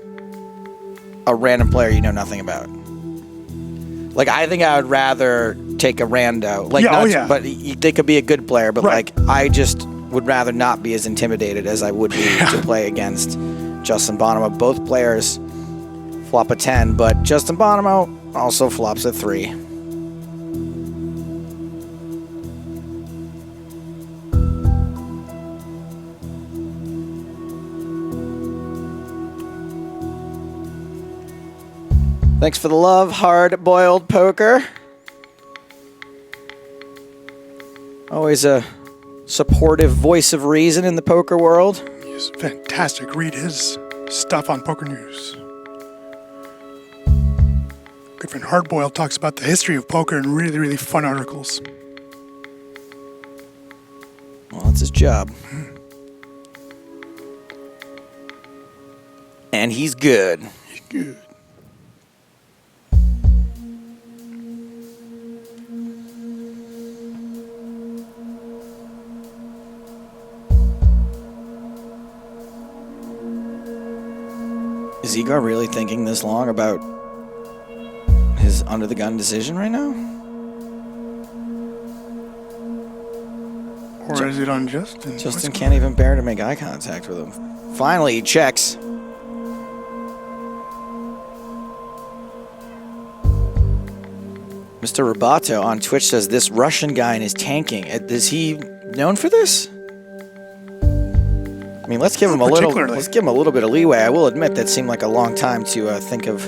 S10: a random player you know nothing about? Like, I think I would rather take a rando. Like, but they could be a good player, but like, I just would rather not be as intimidated as I would be to play against Justin Bonomo. Both players flop a 10, but Justin Bonomo also flops a 3. Thanks for the love, hard-boiled poker. Always a supportive voice of reason in the poker world.
S11: He's fantastic. Read his stuff on Poker News. Good friend Hardboiled talks about the history of poker in really, really fun articles.
S10: Well, that's his job. And he's good.
S11: He's good.
S10: Is Igor really thinking this long about his under-the-gun decision right now?
S11: Or is it on Justin?
S10: Justin can't even bear to make eye contact with him. Finally, he checks. Mr. Roboto on Twitch says this Russian guy is tanking. Is he known for this? I mean, let's give him a little bit of leeway. I will admit that seemed like a long time to think of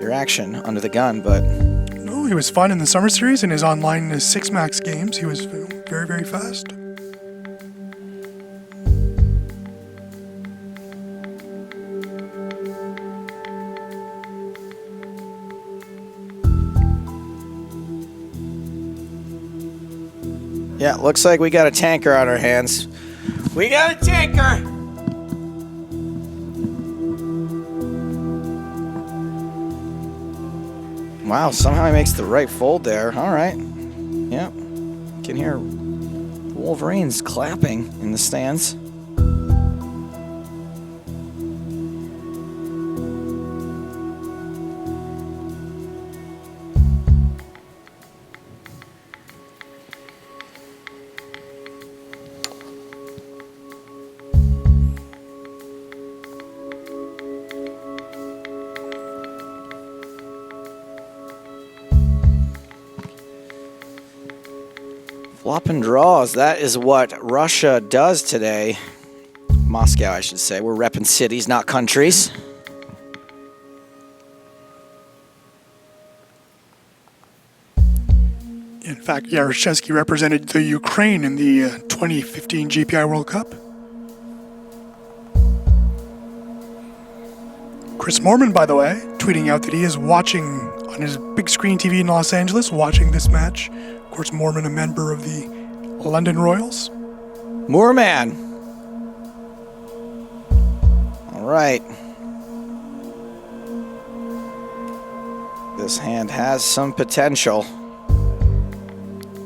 S10: your action under the gun, but
S11: no, he was fun in the summer series in his online 6 max games. He was very, very fast.
S10: Yeah, looks like we got a tanker on our hands. We got a tanker! Wow, somehow he makes the right fold there. All right. Yep. Can hear Wolverines clapping in the stands. Flop and draws. That is what Russia does today. Moscow, I should say. We're repping cities, not countries.
S11: In fact, Yaroshevsky represented the Ukraine in the 2015 GPL World Cup. Chris Moorman, by the way, tweeting out that he is watching on his big screen TV in Los Angeles, watching this match. Of course, Moorman, a member of the London Royals.
S10: Moorman. All right. This hand has some potential.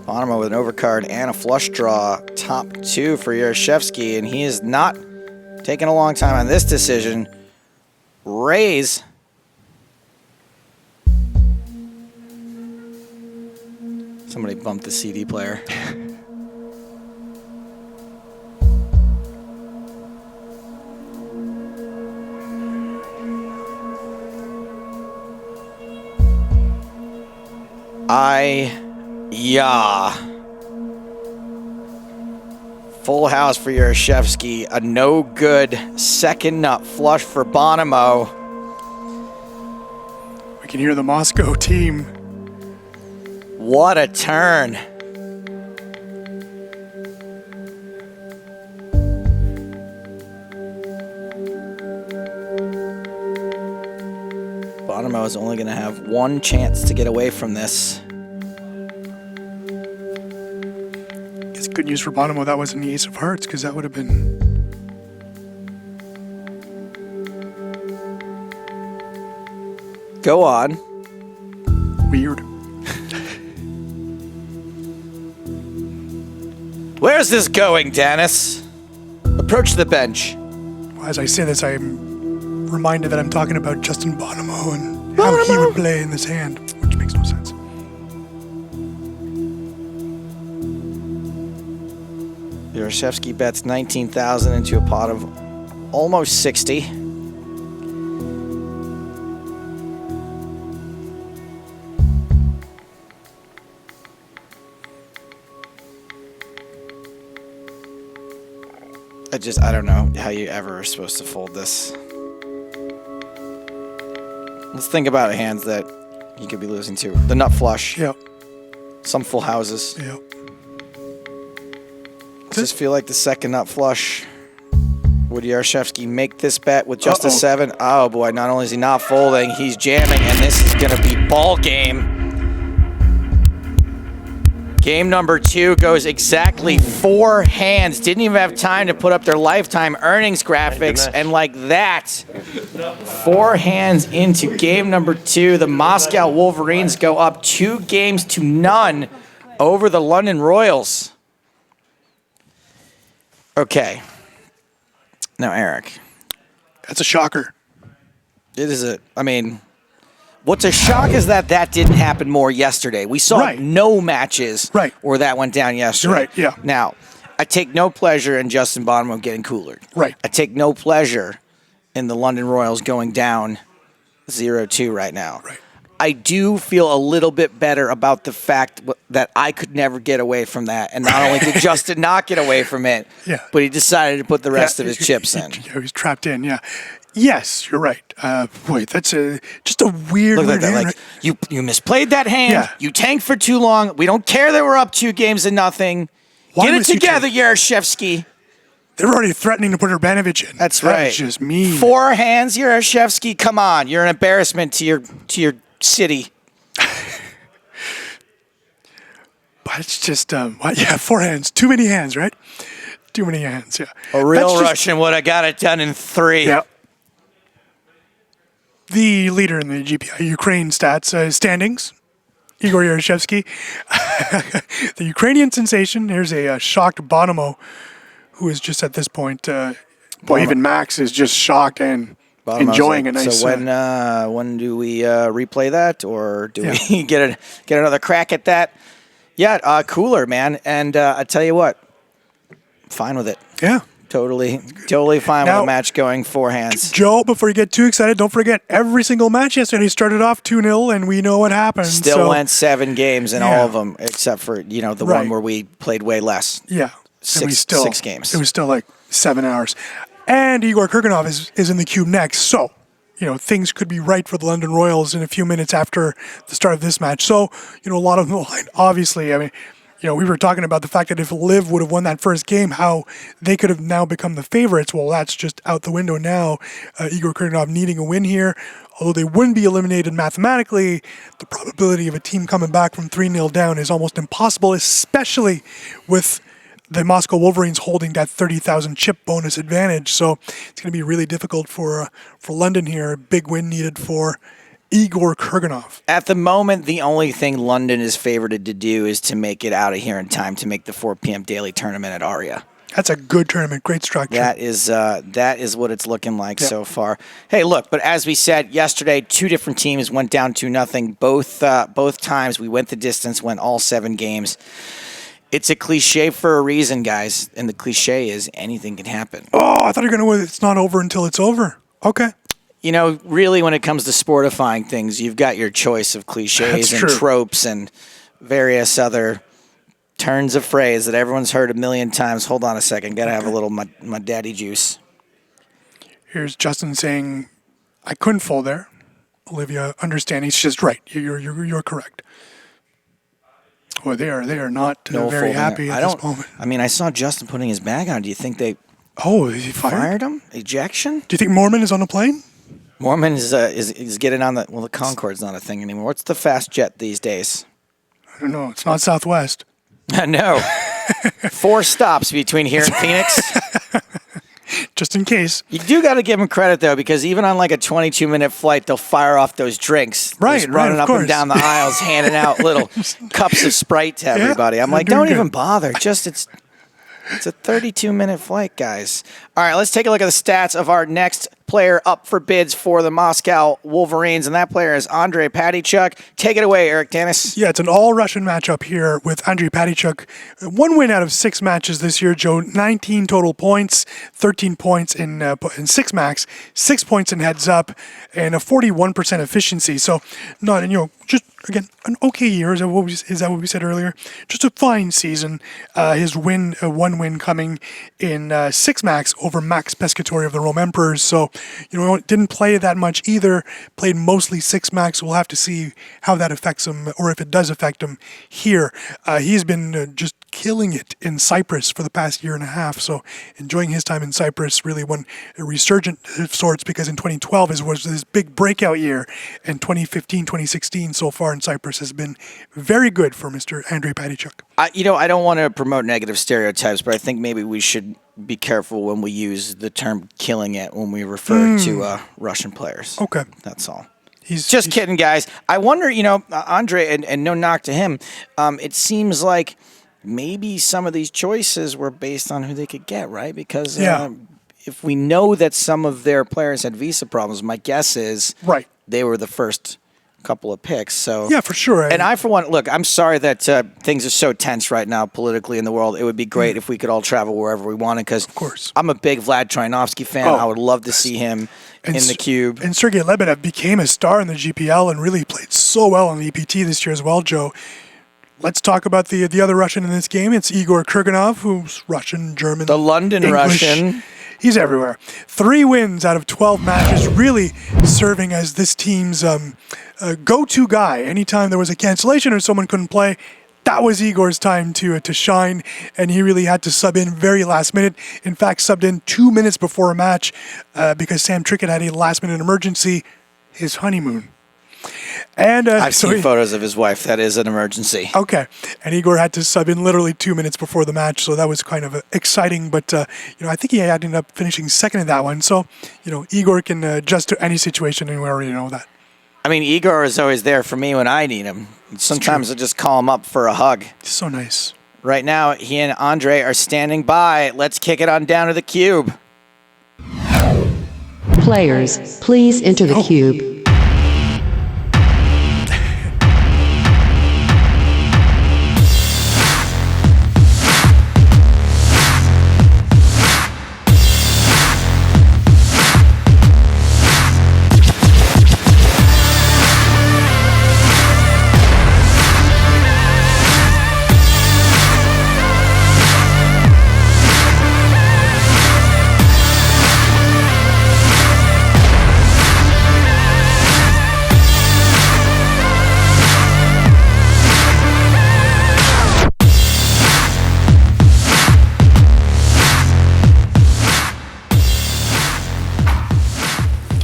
S10: Boeree with an overcard and a flush draw. Top two for Yaroshevsky, and he is not taking a long time on this decision. Raise. Somebody bumped the CD player. Yeah. Full house for Yaroshevsky. A no good second nut flush for Boeree.
S11: We can hear the Moscow team.
S10: What a turn. Boeree is only going to have one chance to get away from this.
S11: It's good news for Boeree that wasn't the ace of hearts, because that would have been...
S10: Go on.
S11: Weird.
S10: Where's this going, Dennis? Approach the bench.
S11: As I say this, I'm reminded that I'm talking about Justin Boeree and how he would play in this hand, which makes no sense.
S10: Yaroshevsky bets 19,000 into a pot of almost 60. I don't know how you ever are supposed to fold this. Let's think about hands that you could be losing to. The nut flush.
S11: Yep.
S10: Some full houses.
S11: Yep.
S10: I just feel like the second nut flush. Would Yaroshevsky make this bet with just a 7? Oh boy, not only is he not folding, he's jamming, and this is going to be ball game. Game number 2 goes exactly 4 hands. Didn't even have time to put up their lifetime earnings graphics. And like that, 4 hands into game number 2. The Moscow Wolverines go up 2-0 over the London Royals. Okay. Now, Eric.
S11: That's a shocker.
S10: It is what's a shock is that didn't happen more yesterday. We saw no matches where that went down yesterday.
S11: Right, yeah.
S10: Now, I take no pleasure in Justin Boeree getting coolered.
S11: Right.
S10: I take no pleasure in the London Royals going down 0-2 right now.
S11: Right.
S10: I do feel a little bit better about the fact that I could never get away from that. And not only did Justin not get away from it, but he decided to put the rest of his chips in.
S11: He was trapped in, yeah. Yes, you're right. Boy, that's just a weird
S10: Look at that.
S11: hand.
S10: Like, you misplayed that hand.
S11: Yeah.
S10: You tanked for too long. We don't care that we're up 2-0.
S11: Why
S10: Get it
S11: was you
S10: together, Yaroshevsky.
S11: They were already threatening to put Urbanovich in.
S10: That's right.
S11: That's just mean.
S10: 4 hands, Yaroshevsky. Come on, you're an embarrassment to your city.
S11: But it's just, yeah, 4 hands. Too many hands, right? Too many hands, yeah.
S10: A real Russian would have got it done in 3.
S11: Yeah. The leader in the GPL Ukraine stats standings, Igor Yarashevsky. The Ukrainian sensation, here's a shocked Bonomo, who is just at this point, even Max is just shocked and enjoying a nice...
S10: So when do we replay that, or do we get another crack at that? Yeah, cooler, man. And I tell you what, fine with it.
S11: Yeah.
S10: Totally fine with a match going 4 hands.
S11: Joe, before you get too excited, don't forget, every single match yesterday started off 2-0, and we know what happened.
S10: Still went 7 games in all of them, except for, the one where we played way less.
S11: Yeah.
S10: 6 games.
S11: It was still like 7 hours. And Igor Kurganov is in the cube next, so, things could be right for the London Royals in a few minutes after the start of this match. So, a lot on the line. Obviously, I mean, we were talking about the fact that if Liv would have won that first game, how they could have now become the favorites. Well, that's just out the window now. Igor Kurganov needing a win here. Although they wouldn't be eliminated mathematically, the probability of a team coming back from 3-0 down is almost impossible, especially with the Moscow Wolverines holding that 30,000 chip bonus advantage. So it's going to be really difficult for London here. A big win needed for Igor Kurganov.
S10: At the moment, the only thing London is favored to do is to make it out of here in time to make the 4 p.m. daily tournament at Aria.
S11: That's a good tournament, great structure.
S10: That is what it's looking like so far. Hey, look, but as we said yesterday, 2 different teams went down 2-0. Both times we went the distance, went all 7 games. It's a cliche for a reason, guys, and the cliche is anything can happen.
S11: Oh, I thought you were going to it's not over until it's over. Okay.
S10: Really, when it comes to sportifying things, you've got your choice of cliches and tropes and various other turns of phrase that everyone's heard a million times. Hold on a second. Got to have a little my daddy juice.
S11: Here's Justin saying, I couldn't fold there. Olivia understanding. She's just right. You're correct. Well, they are not very happy at this moment.
S10: I mean, I saw Justin putting his bag on. Do you think they
S11: he fired
S10: him? Ejection?
S11: Do you think Mormon is on the plane?
S10: Mormon is getting on the Concorde's not a thing anymore. What's the fast jet these days?
S11: I don't know. It's not Southwest.
S10: No. 4 stops between here and Phoenix.
S11: Just in case.
S10: You do got to give them credit, though, because even on like a 22-minute flight, they'll fire off those drinks.
S11: Right,
S10: running up and down the aisles, handing out little cups of Sprite to everybody. I'm like, don't even bother. Just it's a 32-minute flight, guys. All right, let's take a look at the stats of our next player up for bids for the Moscow Wolverines, and that player is Andrei Patichuk. Take it away, Eric Dennis.
S11: Yeah, it's an all-Russian matchup here with Andrei Patichuk. 1 win out of 6 matches this year, Joe. 19 total points, 13 points in 6 max, 6 points in heads up, and a 41% efficiency. So, just again an okay year. Is that what we said earlier? Just a fine season. His win, 1 win coming in 6 max over Max Pescatori of the Rome Emperors. So, didn't play that much either. Played mostly 6 max. We'll have to see how that affects him, or if it does affect him here. He's been just killing it in Cyprus for the past year and a half. So enjoying his time in Cyprus, really one resurgent of sorts, because in 2012 was this big breakout year, and 2015, 2016 so far in Cyprus has been very good for Mr. Andrei Patichuk.
S10: I don't want to promote negative stereotypes, but I think maybe we should be careful when we use the term killing it when we refer to Russian players.
S11: Okay.
S10: That's all. He's kidding, guys. I wonder, Andre, and no knock to him, it seems like maybe some of these choices were based on who they could get, right? Because if we know that some of their players had visa problems, my guess is they were the first couple of picks. So
S11: yeah, for sure.
S10: And I, for one, look, I'm sorry that things are so tense right now politically in the world. It would be great if we could all travel wherever we wanted, because I'm a big Vlad Trinovsky fan. I would love to see him in the cube.
S11: And Sergei Lebedev became a star in the GPL and really played so well in the EPT this year as well, Joe. Let's talk about the other Russian in this game. It's Igor Kurganov, who's Russian, German,
S10: the London
S11: English.
S10: Russian.
S11: He's everywhere. 3 wins out of 12 matches, really serving as this team's go-to guy. Anytime there was a cancellation or someone couldn't play, that was Igor's time to shine, and he really had to sub in very last minute. In fact, subbed in 2 minutes before a match because Sam Trickett had a last-minute emergency, his honeymoon. And
S10: I've
S11: so
S10: seen photos of his wife. That is an emergency.
S11: Okay, and Igor had to sub in literally 2 minutes before the match, so that was kind of exciting. But I think he ended up finishing second in that one. So Igor can adjust to any situation, and we already know that.
S10: I mean, Igor is always there for me when I need him. Sometimes I just call him up for a hug.
S11: So nice.
S10: Right now, he and Andre are standing by. Let's kick it on down to the cube.
S12: Players, please enter the cube.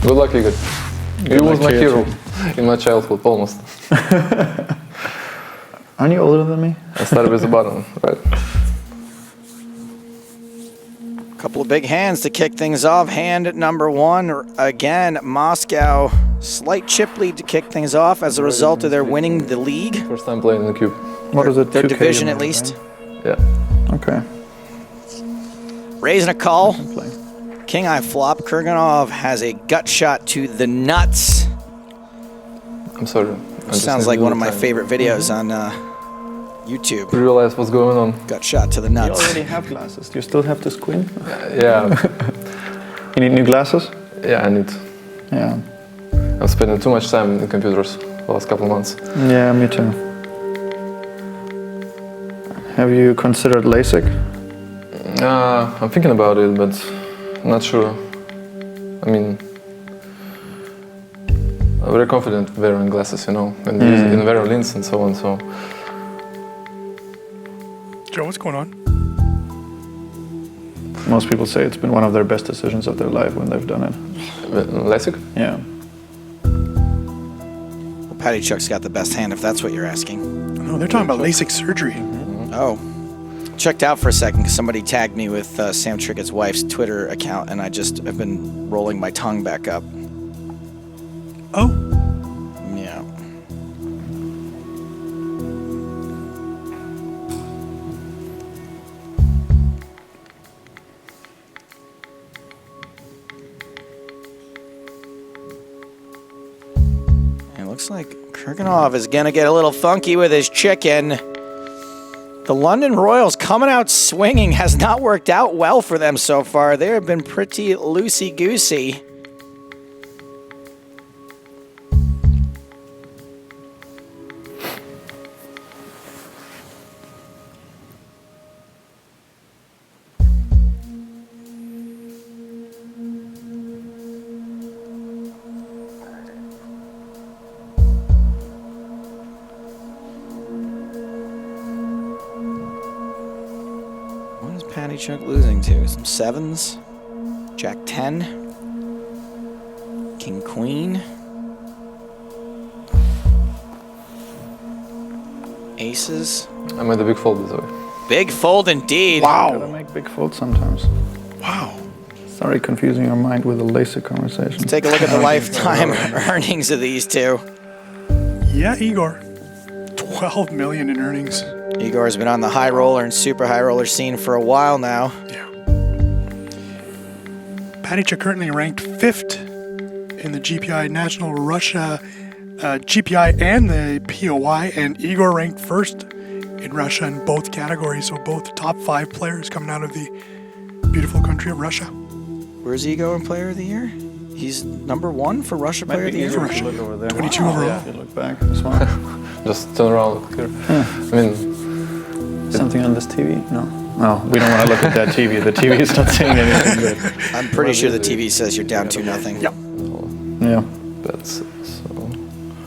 S4: Good luck, Igor. You was my hero in my childhood, almost.
S13: Aren't you older than me?
S4: I started with the bottom, right?
S10: Couple of big hands to kick things off. Hand number one, again, Moscow. Slight chip lead to kick things off as a result of their winning the league.
S4: First time playing in the cube.
S13: What is it?
S10: Their
S13: 2K
S10: division
S13: you
S10: at
S13: meant,
S10: least.
S13: right?
S4: Yeah.
S13: Okay.
S10: Raising a call. King Eye flop. Kurganov has a gut shot to the nuts.
S4: I'm sorry.
S10: Sounds like one of my favorite videos on YouTube.
S4: Realize what's going on.
S10: Gut shot to the nuts.
S13: You already have glasses. Do you still have to squint?
S4: Yeah.
S13: You need new glasses?
S4: Yeah, I need.
S13: Yeah.
S4: I'm spending too much time in computers the last couple of months.
S13: Yeah, me too. Have you considered LASIK?
S4: I'm thinking about it, but not sure. I mean, I'm very confident wearing glasses, and using in wearing lenses and so on. So.
S11: Joe, what's going on?
S13: Most people say it's been one of their best decisions of their life when they've done it.
S4: LASIK?
S13: Yeah.
S10: Well, Patty Chuck's got the best hand, if that's what you're asking.
S11: No, they're talking about LASIK surgery.
S10: Oh. Checked out for a second because somebody tagged me with Sam Trickett's wife's Twitter account, and I've been rolling my tongue back up.
S11: Oh.
S10: Yeah. It looks like Kurganov is going to get a little funky with his chicken. The London Royals coming out swinging has not worked out well for them so far. They have been pretty loosey-goosey. Patty Chuck losing to? Some sevens, Jack 10, King Queen, aces.
S4: I made a big fold this way.
S10: Big fold indeed.
S13: Wow. Gotta make big folds sometimes.
S11: Wow.
S13: Sorry, confusing your mind with a LASIK conversation.
S10: Let's take a look at the lifetime earnings of these two.
S11: Yeah, Igor. 12 million in earnings.
S10: Igor's been on the high roller and super high roller scene for a while now.
S11: Yeah. Patycha currently ranked 5th in the GPI National Russia GPI and the POI, and Igor ranked 1st in Russia in both categories, so both top 5 players coming out of the beautiful country of Russia.
S10: Where's Igor in Player of the Year? He's #1 for Russia Player of the Year.
S11: For Russia.
S13: Look over there.
S11: 22 overall.
S13: Yeah, if you look back, this one.
S4: Just turn around, look here. I mean,
S13: something on this TV? No. No, we don't want to look at that TV. The TV is not saying anything good.
S10: I'm pretty sure the TV says you're down 2-0.
S11: Yep.
S13: Yeah.
S4: That's so.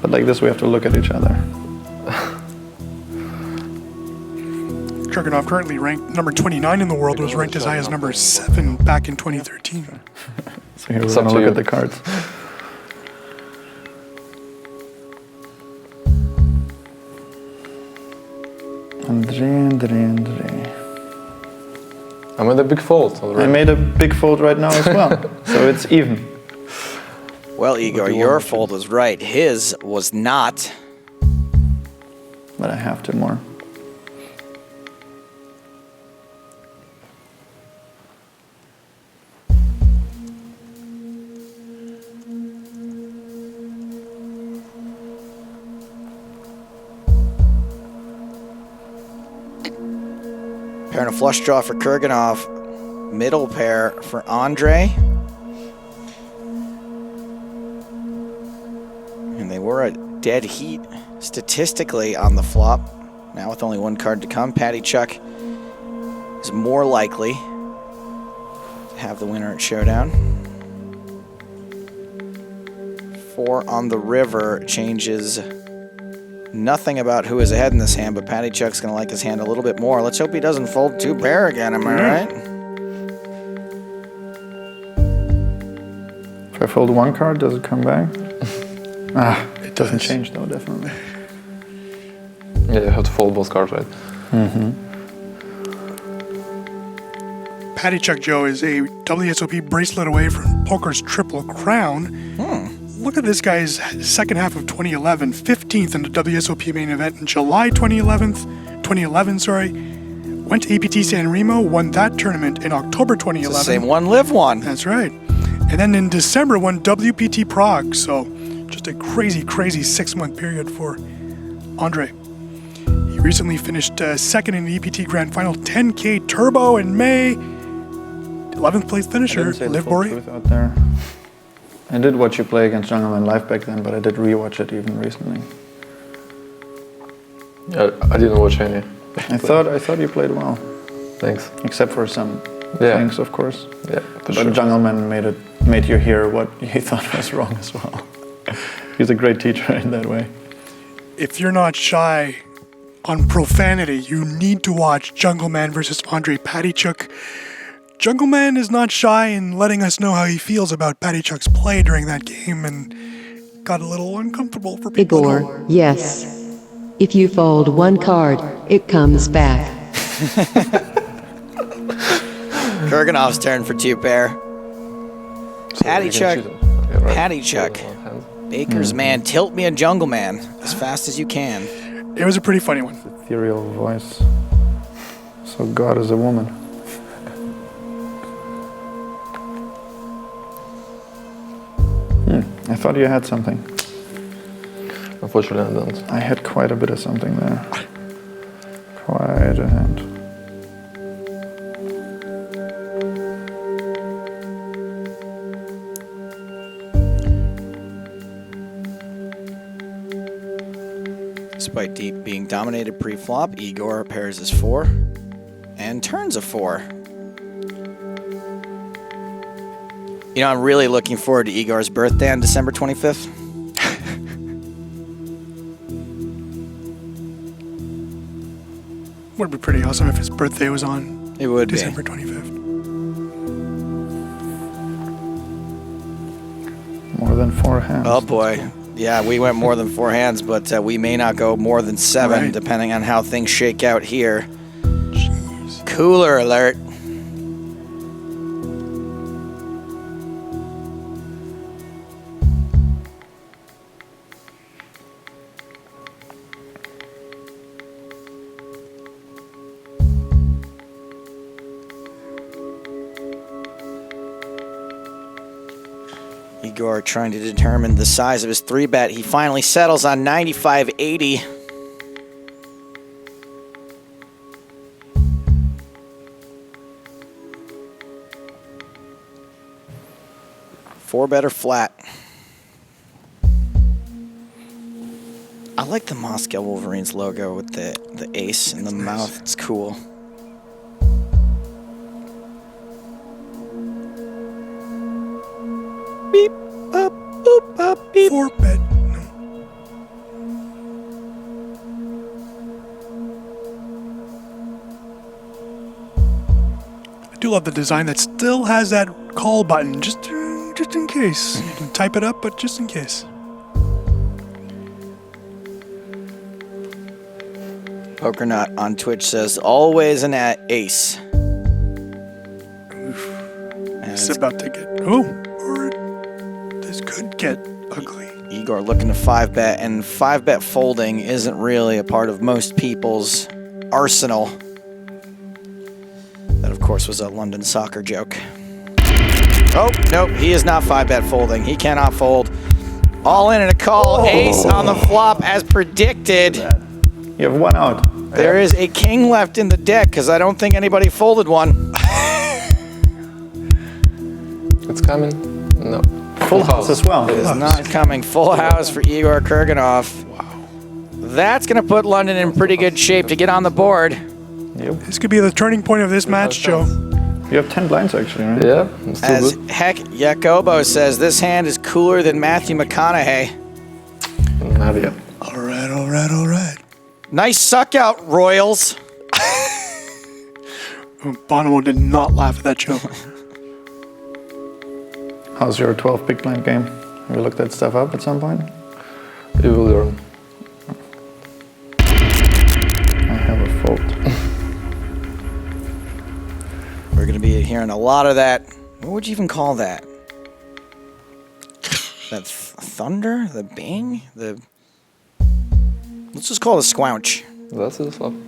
S13: But like this, we have to look at each other.
S11: Kurganov currently ranked number 29 in the world, was ranked as high as number 7 back in 2013.
S13: So here we're going to look at the cards. Andre.
S4: I made a big fault already.
S13: I made a big fold right now as well, so it's even.
S10: Well, Igor, your fold was right. His was not.
S13: But I have 2 more.
S10: Pair and a flush draw for Kurganov. Middle pair for Andre. And they were a dead heat statistically on the flop. Now with only 1 card to come, Patty Chuck is more likely to have the winner at Showdown. 4 on the river changes nothing about who is ahead in this hand, but Patty Chuck's going to like his hand a little bit more. Let's hope he doesn't fold 2 pair again, am I right?
S13: If I fold 1 card, does it come back? It doesn't change though, definitely.
S4: Yeah, you have to fold both cards, right?
S11: Patty Chuck Joe is a WSOP bracelet away from poker's Triple Crown. Look at this guy's second half of 2011, 15th in the WSOP main event in July 2011. Went to APT San Remo, won that tournament in October 2011.
S10: It's the same one, live one.
S11: That's right. And then in December, won WPT Prague. So just a crazy, crazy 6-month period for Andre. He recently finished second in the EPT Grand Final, 10K Turbo in May. 11th place finisher, Liv Boeree.
S13: Out there. I did watch you play against Jungleman live back then, but I did rewatch it even recently.
S4: Yeah, I didn't watch any.
S13: I thought you played well.
S4: Thanks.
S13: Except for some things, of course.
S4: Yeah,
S13: but Jungleman made you hear what he thought was wrong as well. He's a great teacher in that way.
S11: If you're not shy on profanity, you need to watch Jungleman versus Andre Patty Chuck. Jungleman is not shy in letting us know how he feels about Patty Chuck's play during that game and got a little uncomfortable for people.
S12: Igor, yes. If you fold 1 card, it comes back.
S10: Kurganov's turn for 2 pair. Patty Chuck. Patty Chuck. Baker's man, tilt me a Jungleman as fast as you can.
S11: It was a pretty funny one.
S13: Ethereal voice. So God is a woman. I thought you had something.
S4: Unfortunately, I don't.
S13: I had quite a bit of something there. Quite a hand.
S10: Despite deep being dominated pre-flop, Igor pairs his 4 and turns a 4. You know, I'm really looking forward to Igor's birthday on December 25th.
S11: Would be pretty awesome if his birthday was on December 25th.
S13: More than 4 hands.
S10: Oh boy. Yeah, we went more than 4 hands, but we may not go more than 7, depending on how things shake out here. Jeez. Cooler alert. Igor trying to determine the size of his 3-bet. He finally settles on 95.80. Four-better flat. I like the Moscow Wolverines logo with the ace in the mouth. It's cool. Beep, up, boop, up, beep.
S11: 4-bet. I do love the design that still has that call button, just in case. You can type it up, but just in case.
S10: Pokernut on Twitch says, always an ace.
S11: It's about to get... Oh, or this could get ugly.
S10: Igor looking to 5-bet, and 5-bet folding isn't really a part of most people's arsenal. That, of course, was a London soccer joke. Oh, nope, he is not 5-bet folding. He cannot fold. All in and a call. Oh. Ace on the flop as predicted.
S13: You have one out.
S10: There is a king left in the deck because I don't think anybody folded one.
S4: It's coming. No.
S13: Full house as well.
S10: It is not coming. Full house for Igor Kurganov. Wow. That's going to put London in pretty good shape to get on the board.
S13: Yep.
S11: This could be the turning point of this match, Joe.
S13: You have 10 blinds actually, right?
S4: Yeah, still
S10: As
S4: good.
S10: heck, Jacobo says, this hand is cooler than Matthew McConaughey.
S4: Not yet.
S11: All right.
S10: Nice suck out, Royals.
S11: Bonomo did not laugh at that joke.
S13: How's your 12 big blind game? Have you looked that stuff up at some point?
S4: You will learn.
S13: I have a fold.
S10: We're going to be hearing a lot of that. What would you even call that? That thunder? The bang? The... Let's just call it a squelch.
S4: That's it, flop.
S10: I'm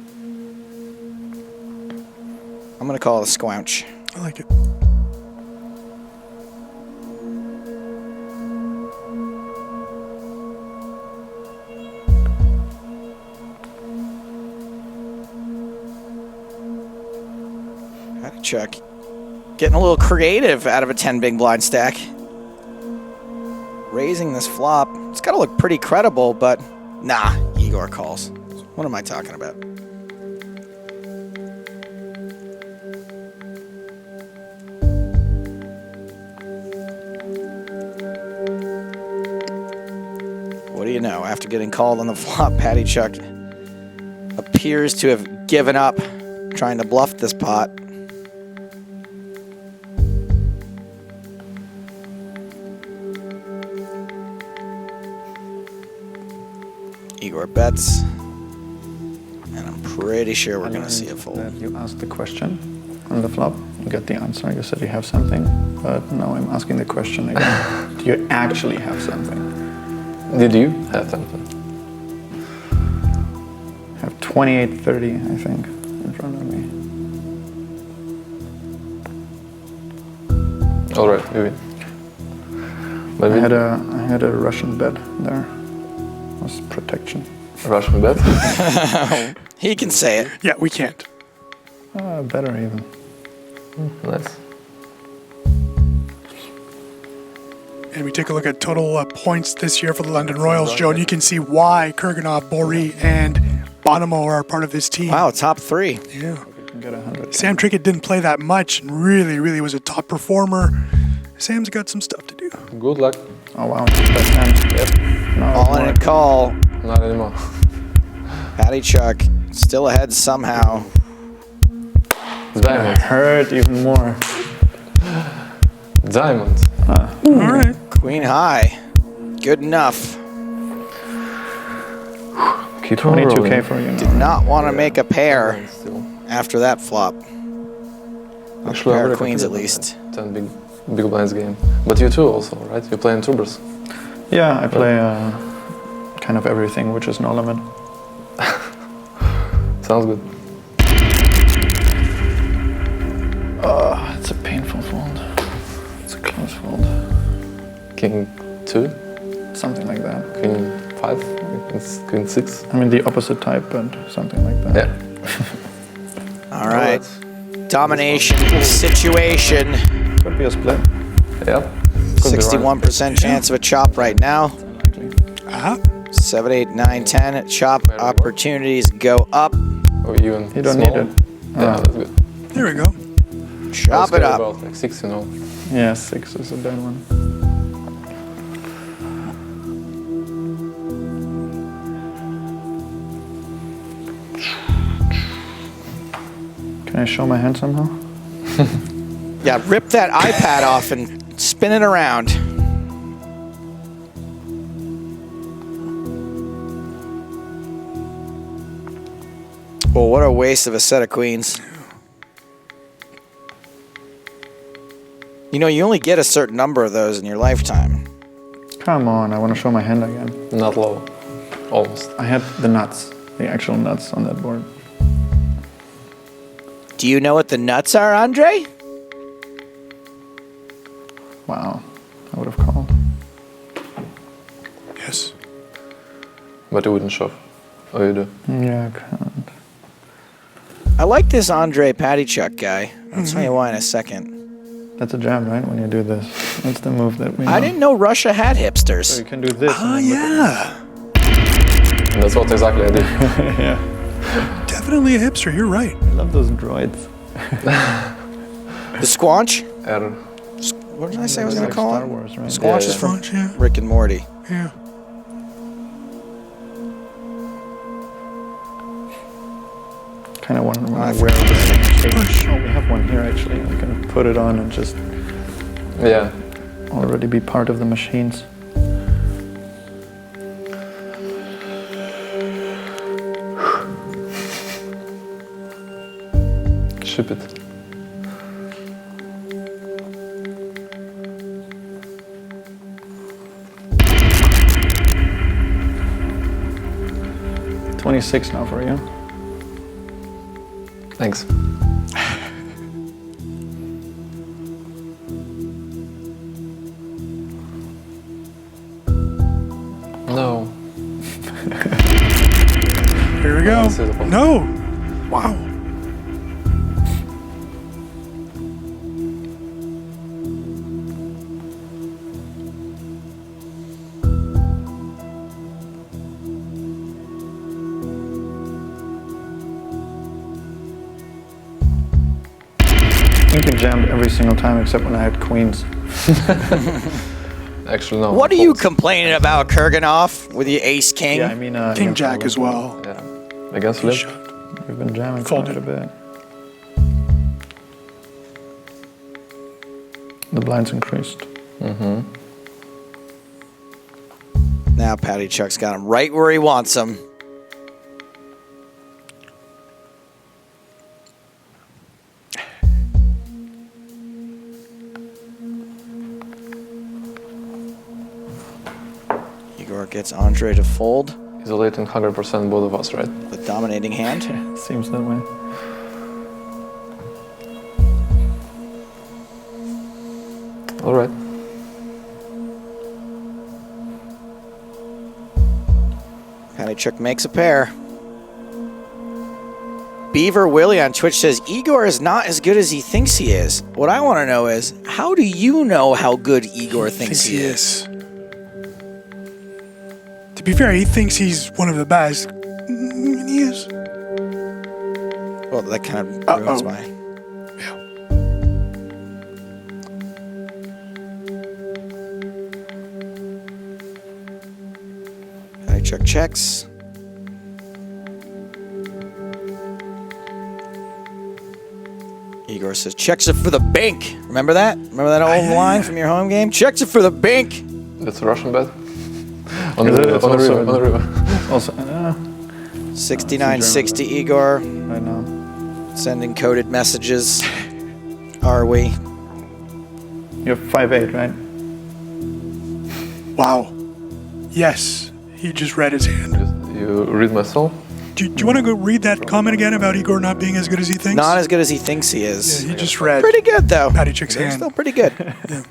S10: going to call it a squelch.
S11: I like it.
S10: Chuck, getting a little creative out of a 10 big blind stack. Raising this flop. It's got to look pretty credible, but nah, Igor calls. What am I talking about? What do you know? After getting called on the flop, Patty Chuck appears to have given up trying to bluff this pot. Igor bets, and I'm pretty sure we're going to see a fold.
S13: You asked the question on the flop, you got the answer, you said you have something, but now I'm asking the question again. Do you actually have something?
S4: Did you have something?
S13: I have 28-30, I think, in front of me.
S4: All right, we win. But
S13: I had a Russian bet there. It was protection.
S4: Russian bet?
S10: He can say it.
S11: Yeah, we can't.
S13: Better even.
S4: Nice.
S11: And we take a look at total points this year for the London Royals, Joe, and you can see why Kurganov, Boeree, and Bonomo are part of this team.
S10: Wow, top three.
S11: Yeah.
S13: Get 100.
S11: Sam Trickett didn't play that much and really was a top performer. Sam's got some stuff to do.
S4: Good luck.
S13: Oh wow, best hand. Yep. No,
S10: All in a call.
S4: Not anymore.
S10: Patty Chuck still ahead somehow.
S4: It's diamond.
S13: Hurt even more.
S4: Diamond.
S11: All right.
S10: Queen high. Good enough.
S4: Keep
S13: 22K for you now.
S10: Did not want to make a pair after that flop.
S4: Actually,
S10: pair
S4: I'm
S10: of queens at least.
S4: 10 big blinds game. But you too also, right? You play in tubers.
S13: Yeah, I play kind of everything, which is no limit.
S4: Sounds good.
S13: It's a painful fold. It's a close fold.
S4: King 2?
S13: Something like that.
S4: Queen 5? Queen 6?
S13: I mean the opposite type, but something like that.
S4: Yeah.
S10: All right. Domination situation.
S13: Could be a split.
S4: Yeah.
S10: 61% chance of a chop right now. 7, 8, 9, 10. Chop opportunities go up.
S4: Or even
S13: You don't
S4: small.
S13: need it.
S4: Yeah, that's good.
S11: There we go.
S10: Chop it up.
S4: About like 6, you know.
S13: Yeah, 6 is a dead one. Can I show my hand somehow?
S10: Yeah, rip that iPad off and spin it around. Well, what a waste of a set of queens. You know, you only get a certain number of those in your lifetime.
S13: Come on, I want to show my hand again.
S4: Not low. Almost.
S13: I had the nuts, the actual nuts on that board.
S10: Do you know what the nuts are, Andre?
S13: Wow, I would have called.
S11: Yes.
S4: But you wouldn't shove. Oh, you do?
S13: Yeah, I can't.
S10: I like this Andre Patychuk guy. I'll tell you why in a second.
S13: That's a jam, right? When you do this. That's the move that we know.
S10: I didn't know Russia had hipsters.
S13: So you can do this.
S11: Oh, yeah.
S4: And that's what exactly I did.
S13: Yeah.
S11: Definitely a hipster, you're right.
S13: I love those droids.
S10: The Squanch?
S4: R.
S10: What did I say I was going to
S13: Like
S10: call
S13: Star
S10: it?
S13: Wars, right?
S10: Squanch
S4: Yeah,
S10: is from
S11: Squanch, yeah.
S10: Rick and Morty.
S11: Yeah.
S13: Kind of want to
S10: I
S13: wear
S10: forgot
S13: this. Oh, we have one here actually. We can put it on and just
S4: Yeah.
S13: already be part of the machines.
S4: Ship it.
S13: $26 now for you.
S4: Thanks. No.
S11: Here we go. No. Wow.
S13: I think you jammed every single time except when I had queens.
S4: Actually, no.
S10: What are you complaining about, Kurganov, with your ace king?
S13: Yeah, I mean,
S11: King Jack as well.
S4: Yeah. Against flip.
S13: We've been jamming
S11: Folded.
S13: quite a bit. The blinds increased.
S4: Mm-hmm.
S10: Now Patychuk's got him right where he wants him. Igor gets Andre to fold.
S4: Isolating 100% both of us, right?
S10: The dominating hand.
S13: Seems that way.
S4: All right.
S10: Patychuk makes a pair. Beaver Willie on Twitch says, Igor is not as good as he thinks he is. What I want to know is, how do you know how good Igor thinks he is?
S11: To be fair, he thinks he's one of the best. He is.
S10: Well, that kind of ruins my... Patychuk checks. Igor says, checks it for the bank. Remember that? Remember that old line from your home game? Checks it for the bank.
S4: That's a Russian bet. On the river.
S13: Also,
S10: 69-60 Igor.
S13: Right now.
S10: Sending coded messages. Are we?
S13: You're 5'8", right?
S11: Wow. Yes. He just read his hand.
S4: You read my soul?
S11: Do you want to go read that comment again about Igor not being as good as he thinks?
S10: Not as good as he thinks he is.
S11: Yeah, he just read.
S10: Pretty good, though.
S11: Patychuk's hand.
S10: Still pretty good.
S11: Yeah.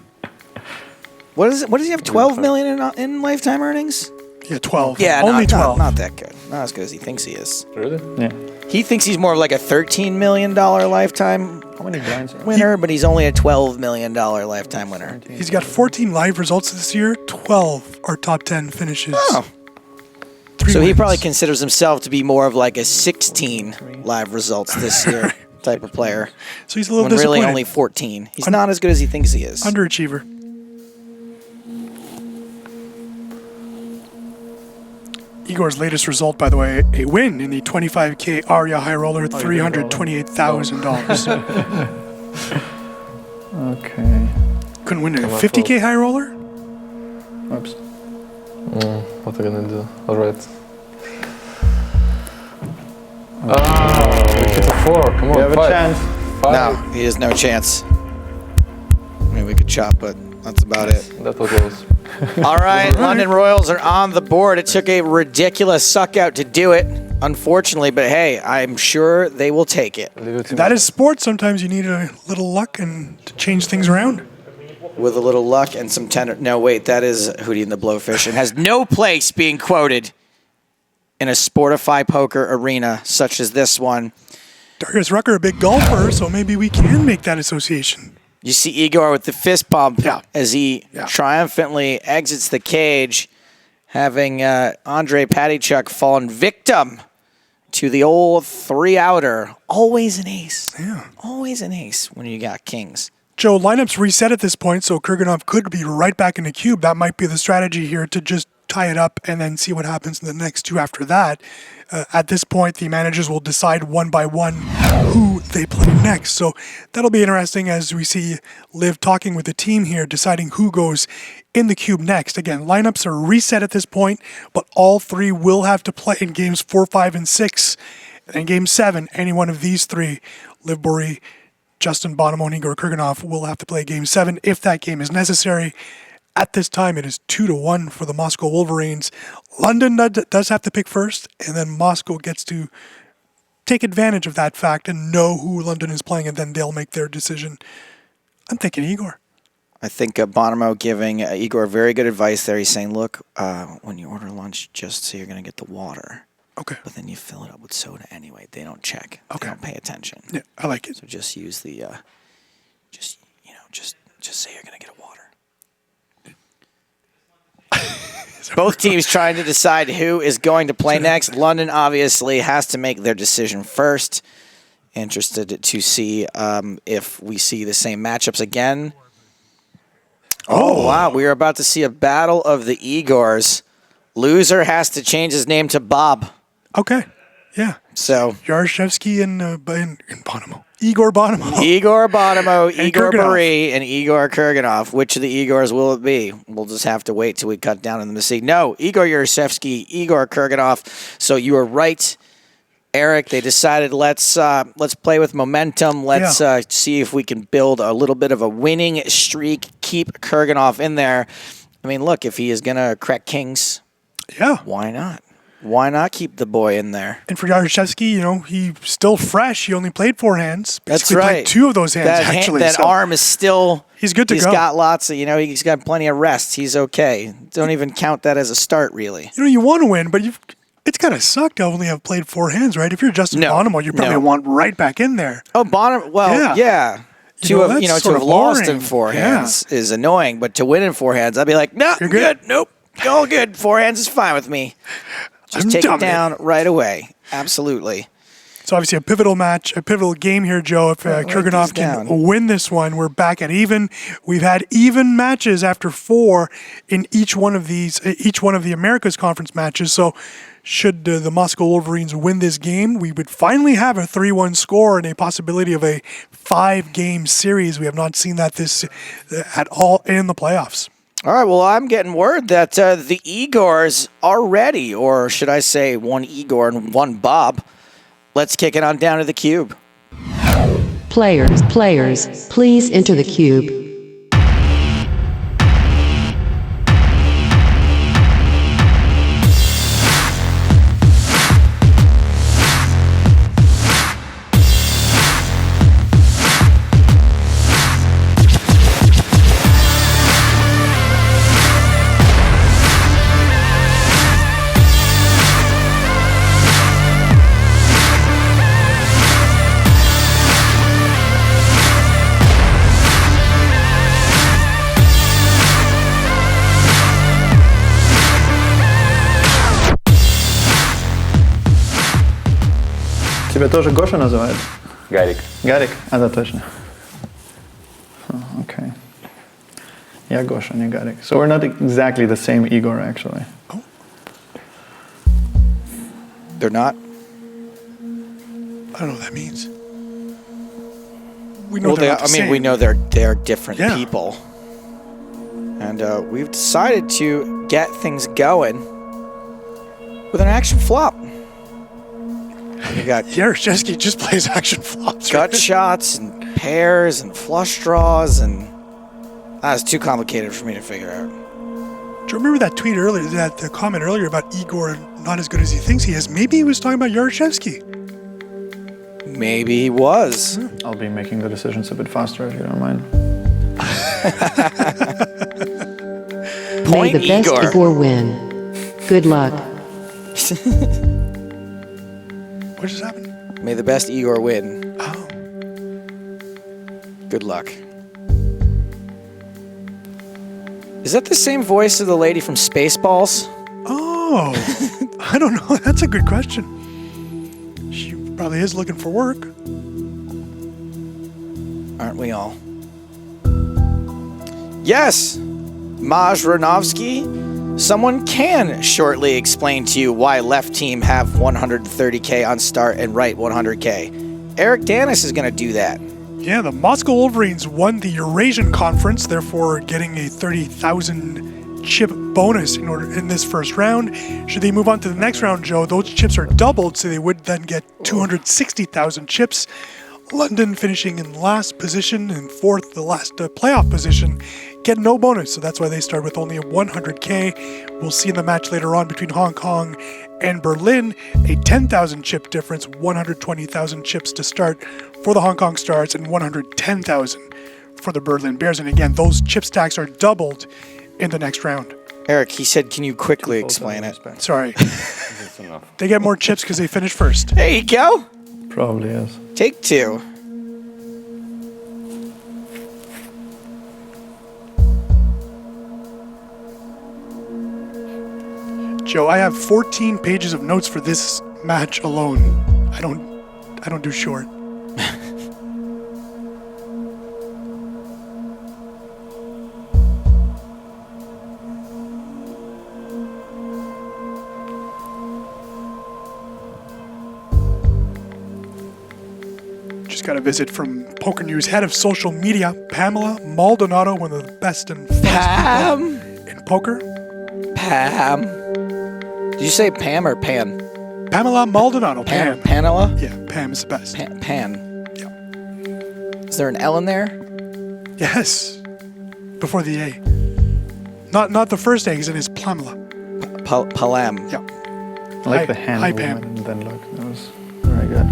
S10: What is it? What does he have? 12 million in lifetime earnings?
S11: Yeah, 12.
S10: Yeah,
S11: only
S10: not,
S11: 12.
S10: Not that good. Not as good as he thinks he is.
S4: Really?
S13: Yeah.
S10: He thinks he's more of like a $13 million lifetime
S13: How many blinds are
S10: winner, but he's only a $12 million lifetime winner.
S11: He's got 14 live results this year. 12 are top 10 finishes.
S10: Oh.
S11: 3
S10: So he
S11: wins.
S10: probably considers himself to be more of like a 16 live results this year type of player.
S11: So he's a little
S10: when really
S11: disappointed.
S10: only 14. He's not as good as he thinks he is.
S11: Underachiever. Igor's latest result, by the way, a win in the 25K Arya High Roller, $328,000.
S13: Okay.
S11: Couldn't win a 50K High Roller?
S13: Oops.
S4: What are you gonna do? All right. 4. Come on,
S13: You have a
S4: 5.
S13: chance.
S4: 5.
S10: No, he has no chance. I mean, we could chop, but that's about it.
S4: That was close.
S10: All right, London Royals are on the board. It took a ridiculous suck out to do it, unfortunately, but hey, I'm sure they will take it.
S11: That is sports. Sometimes you need a little luck and to change things around.
S10: With a little luck and some tender. No, wait, that is Hootie and the Blowfish and has no place being quoted in a Sportify poker arena such as this one.
S11: Darius Rucker, a big golfer, so maybe we can make that association.
S10: You see Igor with the fist pump as he triumphantly exits the cage, having Andre Patichuk fallen victim to the old 3-outer. Always an ace.
S11: Yeah.
S10: Always an ace when you got kings.
S11: Joe, lineups reset at this point, so Kurganov could be right back in the cube. That might be the strategy here, to just tie it up and then see what happens in the next two after that. At this point, the managers will decide one by one who they play next. So that'll be interesting as we see Liv talking with the team here, deciding who goes in the cube next. Again, lineups are reset at this point, but all three will have to play in games 4, 5, and 6. And in game 7, any one of these three, Liv Boeree, Justin Bonomo, and Igor Kurganov, will have to play game 7 if that game is necessary. At this time, it is 2-1 for the Moscow Wolverines. London does have to pick first, and then Moscow gets to take advantage of that fact and know who London is playing, and then they'll make their decision. I'm thinking Igor.
S10: I think Bonomo giving Igor very good advice there. He's saying, look, when you order lunch, just so you're going to get the water.
S11: Okay.
S10: But then you fill it up with soda anyway. They don't check.
S11: Okay.
S10: They don't pay attention.
S11: Yeah, I like it.
S10: So just use the, just say you're going to get a water. Both teams trying to decide who is going to play next. London obviously has to make their decision first. Interested to see if we see the same matchups again. Oh, wow. We are about to see a battle of the Igors. Loser has to change his name to Bob.
S11: Okay. Yeah.
S10: So
S11: Yarshevsky and Bonomo. Igor Bonomo.
S10: Igor Bonomo,
S11: And
S10: Igor
S11: Kurganov.
S10: Boeree, and Igor Kurganov. Which of the Igors will it be? We'll just have to wait till we cut down in the sea. No, Igor Yarshevsky, Igor Kurganov. So you are right, Eric. They decided let's play with momentum. Let's see if we can build a little bit of a winning streak. Keep Kurganov in there. I mean, look, if he is gonna crack kings, why not? Why not keep the boy in there?
S11: And for Yarshevsky, he's still fresh. He only played 4 hands.
S10: That's
S11: Basically
S10: right.
S11: Played 2 of those hands, actually.
S10: That
S11: so
S10: arm is still...
S11: He's good to go.
S10: He's got lots of, he's got plenty of rest. He's okay. Don't even count that as a start, really.
S11: You want to win, but it's kind of sucked to only have played 4 hands, right? If you're Justin Bonomo, you probably want right back in there.
S10: Oh, Bonomo, well, yeah. To have lost in 4 hands is annoying, but to win in 4 hands, I'd be like, no, you're good. Nope, all good. 4 hands is fine with me. Just take it down right away. Absolutely.
S11: It's obviously a pivotal match, a pivotal game here, Joe. If Kurganov can win this one, we're back at even. We've had even matches after 4 in each one of the Americas Conference matches. So should the Moscow Wolverines win this game, we would finally have a 3-1 score and a possibility of a 5-game series. We have not seen that at all in the playoffs.
S10: All right, well, I'm getting word that the Igors are ready, or should I say 1 Igor and 1 Bob. Let's kick it on down to the cube.
S12: Players, please enter the cube.
S13: Тебя тоже Гоша называют?
S8: Гарик.
S13: Гарик? Да, точно. Okay. Yeah, Гоша, не Гарик. So we're not exactly the same Igor, actually.
S11: Oh.
S10: They're not?
S11: I don't know what that means. We
S10: know we know they're different people. And we've decided to get things going with an action flop. You got
S11: Yaroshevsky just plays action flops.
S10: gut shots and pairs and flush draws, and that's too complicated for me to figure out.
S11: Do you remember that tweet earlier, that comment earlier about Igor not as good as he thinks he is? Maybe he was talking about Yaroshevsky.
S10: Maybe he was.
S13: I'll be making the decisions a bit faster if you don't mind.
S12: May the best Igor win. Good luck.
S11: What just happened?
S10: May the best Igor win.
S11: Oh.
S10: Good luck. Is that the same voice of the lady from Spaceballs?
S11: Oh, I don't know. That's a good question. She probably is looking for work.
S10: Aren't we all? Yes, Maj Ranovsky. Someone can shortly explain to you why left team have 130K on start and right 100K. Eric Danis is going to do that.
S11: Yeah, the Moscow Wolverines won the Eurasian conference, therefore getting a 30,000 chip bonus in this first round. Should they move on to the next round, Joe, those chips are doubled, so they would then get 260,000 chips. London finishing in last position and fourth, the last playoff position, get no bonus. So that's why they start with only a 100K. We'll see in the match later on between Hong Kong and Berlin, a 10,000 chip difference, 120,000 chips to start for the Hong Kong Stars and 110,000 for the Berlin Bears. And again, those chip stacks are doubled in the next round.
S10: Eric, he said, can you quickly explain it?
S11: Sorry. They get more chips because they finish first.
S10: There you go.
S13: Probably is.
S10: Take two.
S11: Joe, I have 14 pages of notes for this match alone. I don't do short. Just got a visit from Poker News head of social media, Pamela Maldonado, one of the best and
S10: Pam
S11: in poker.
S10: Pam. Did you say Pam or Pan?
S11: Pamela Maldonado. Pam.
S10: Pamela?
S11: Yeah, Pam is the best.
S10: Pan.
S11: Yeah.
S10: Is there an L in there?
S11: Yes. Before the A. Not the first A, because it is Pamela.
S10: Palam.
S11: Yeah.
S13: I like the hand
S11: Hi,
S13: movement
S11: Pam.
S13: and then look. That was very good.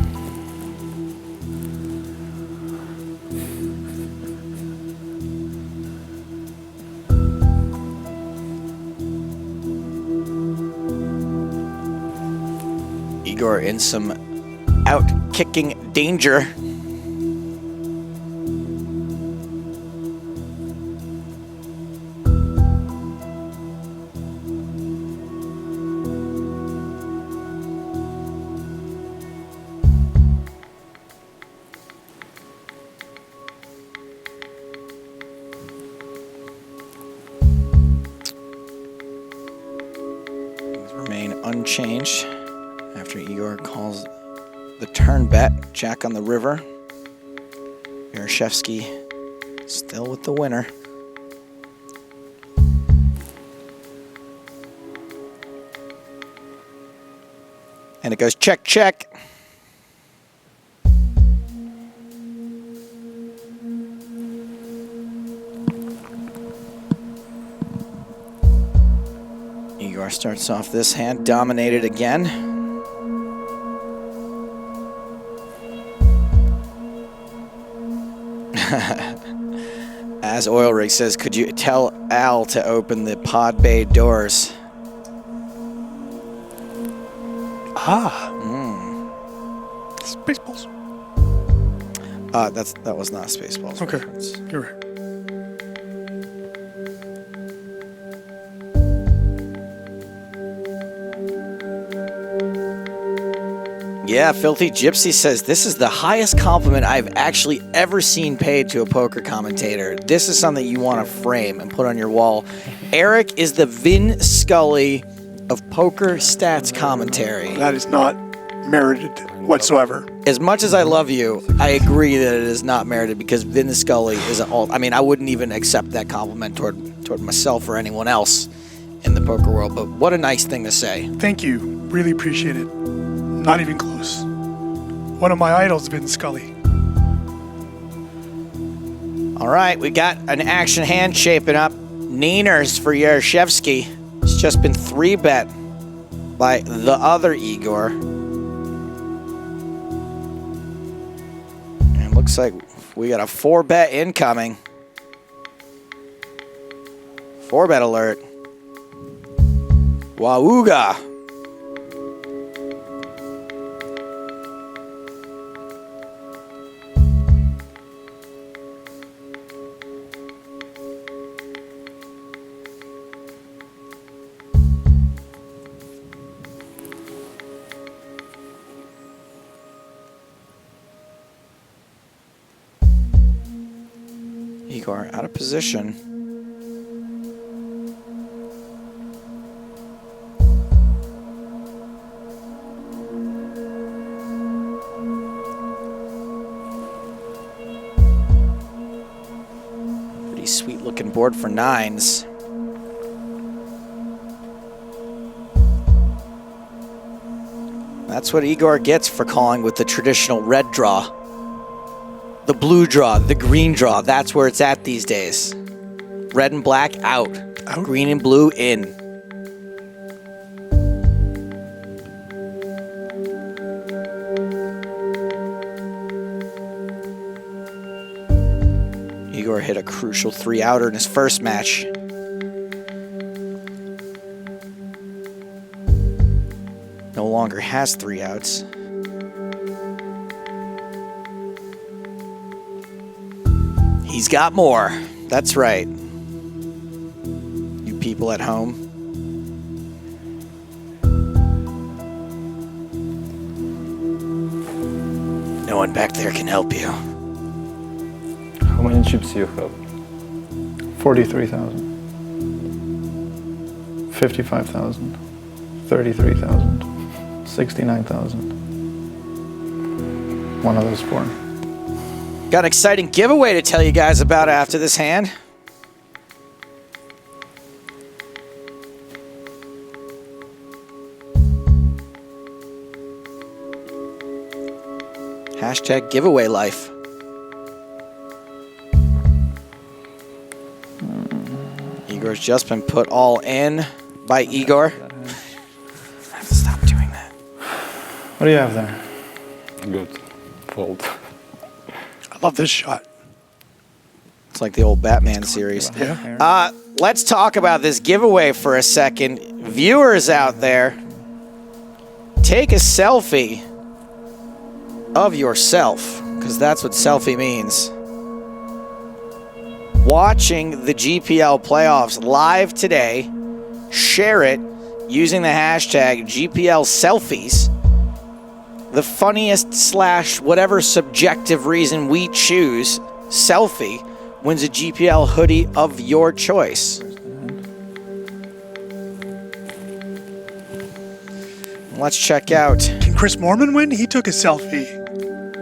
S10: Igor in some out-kicking danger. Things remain unchanged. After Igor calls the turn bet, Jack on the river. Yaroshevsky still with the winner. And it goes check, check. Igor starts off this hand, dominated again. As Oil Rig says, could you tell Al to open the pod bay doors?
S11: Ah. Spaceballs.
S10: That was not Spaceballs.
S11: Okay,
S10: reference.
S11: you're right.
S10: Yeah, Filthy Gypsy says, this is the highest compliment I've actually ever seen paid to a poker commentator. This is something you want to frame and put on your wall. Eric is the Vin Scully of poker stats commentary.
S11: That is not merited whatsoever.
S10: As much as I love you, I agree that it is not merited because Vin Scully is I mean, I wouldn't even accept that compliment toward myself or anyone else in the poker world, but what a nice thing to say.
S11: Thank you. Really appreciate it. Not even close. one of my idols, Vin Scully.
S10: All right, we got an action hand shaping up. Nieners for Yarashevsky. It's just been 3-bet by the other Igor. And looks like we got a 4-bet incoming. 4-bet alert. Wauga. Igor out of position. Pretty sweet looking board for 9s. That's what Igor gets for calling with the traditional red draw. The blue draw, the green draw, that's where it's at these days. Red and black out, green and blue in. Igor hit a crucial 3-outer in his first match. No longer has 3 outs. He's got more. That's right. You people at home. No one back there can help you.
S13: How many chips do you have? 43,000. 55,000. 33,000. 69,000. One of those 4.
S10: Got an exciting giveaway to tell you guys about after this hand. Hashtag giveaway life. Igor's just been put all in by Igor. I have to stop doing that.
S13: What do you have there?
S9: Good. Fold.
S11: I love this shot.
S10: It's like the old Batman series.
S11: Yeah.
S10: Let's talk about this giveaway for a second. Viewers out there, take a selfie of yourself, because that's what selfie means. Watching the GPL playoffs live today, share it using the hashtag GPL selfies. The funniest / whatever subjective reason we choose, selfie, wins a GPL hoodie of your choice. Let's check out.
S11: Can Chris Moorman win? He took a selfie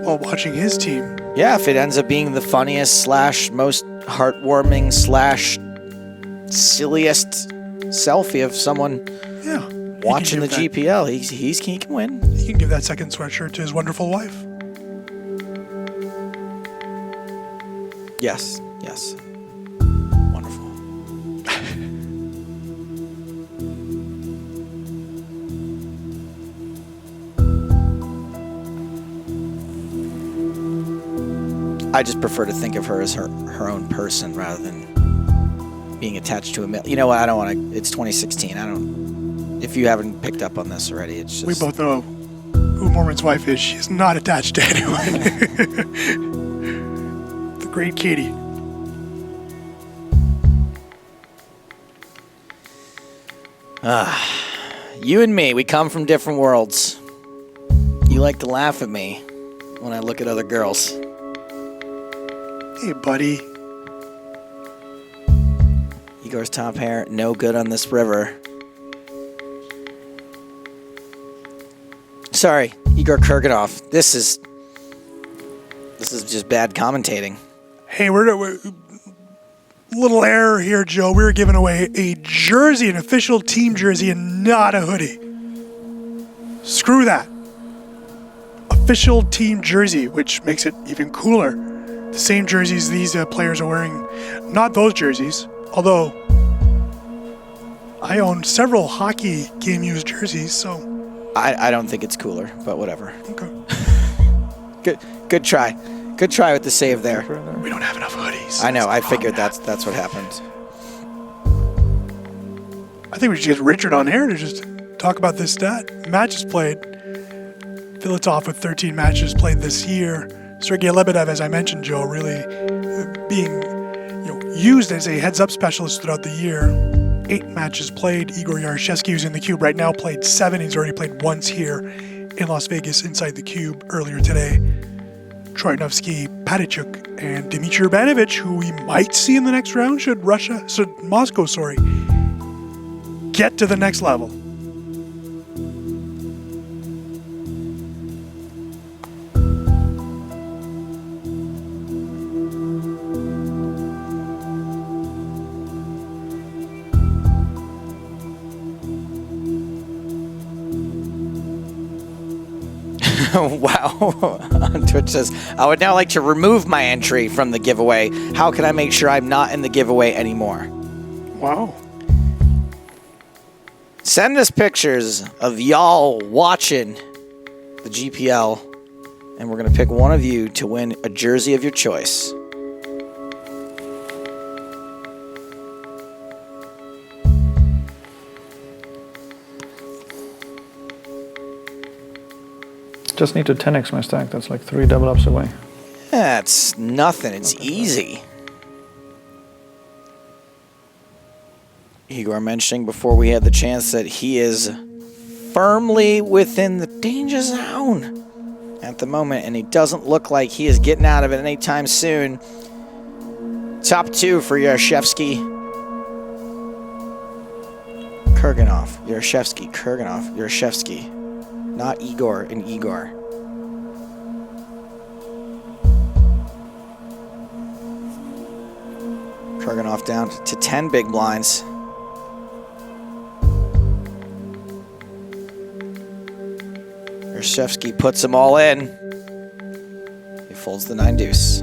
S11: while watching his team.
S10: Yeah, if it ends up being the funniest / most heartwarming / silliest selfie of someone watching the GPL, he can win.
S11: He can give that second sweatshirt to his wonderful wife.
S10: Yes, yes. Wonderful. I just prefer to think of her as her own person rather than being attached to a mill. You know what? I don't want to. It's 2016. I don't. If you haven't picked up on this already, it's just.
S11: We both know who Moorman's wife is. She's not attached to anyone. The great Katie.
S10: You and me, we come from different worlds. You like to laugh at me when I look at other girls.
S11: Hey, buddy.
S10: Igor's top pair, no good on this river. Sorry, Igor Kurganov. This is just bad commentating.
S11: Hey, we're little error here, Joe. We were giving away a jersey, an official team jersey, and not a hoodie. Screw that. official team jersey, which makes it even cooler. The same jerseys these players are wearing, not those jerseys, although I own several hockey game used jerseys, so.
S10: I don't think it's cooler, but whatever.
S11: Okay.
S10: Good try. Good try with the save there.
S11: We don't have enough hoodies.
S10: I know, I figured that's what happened.
S11: I think we should get Richard on air to just talk about this stat. Matches played. Filatov with 13 matches played this year. Sergei Lebedev, as I mentioned, Joe, really being used as a heads-up specialist throughout the year. 8 matches played. Igor Yarashevsky, who's in the cube right now, played 7. He's already played once here in Las Vegas inside the cube earlier today. Troyanovsky, Patichuk, and Dmitry Urbanovich, who we might see in the next round should Moscow, get to the next level.
S10: Wow. Twitch says, I would now like to remove my entry from the giveaway. How can I make sure I'm not in the giveaway anymore?
S11: Wow.
S10: Send us pictures of y'all watching the GPL, and we're going to pick one of you to win a jersey of your choice.
S13: Just need to 10x my stack. That's like 3 double ups away.
S10: That's nothing. It's easy. Igor mentioning before we had the chance that he is firmly within the danger zone at the moment, and he doesn't look like he is getting out of it anytime soon. Top 2 for Yarashevsky. Kurganov. Yarashevsky. Kurganov. Yarashevsky. Not Igor and Igor. Kurganov down to 10 big blinds. Yarashevsky puts them all in. He folds the 9 deuce.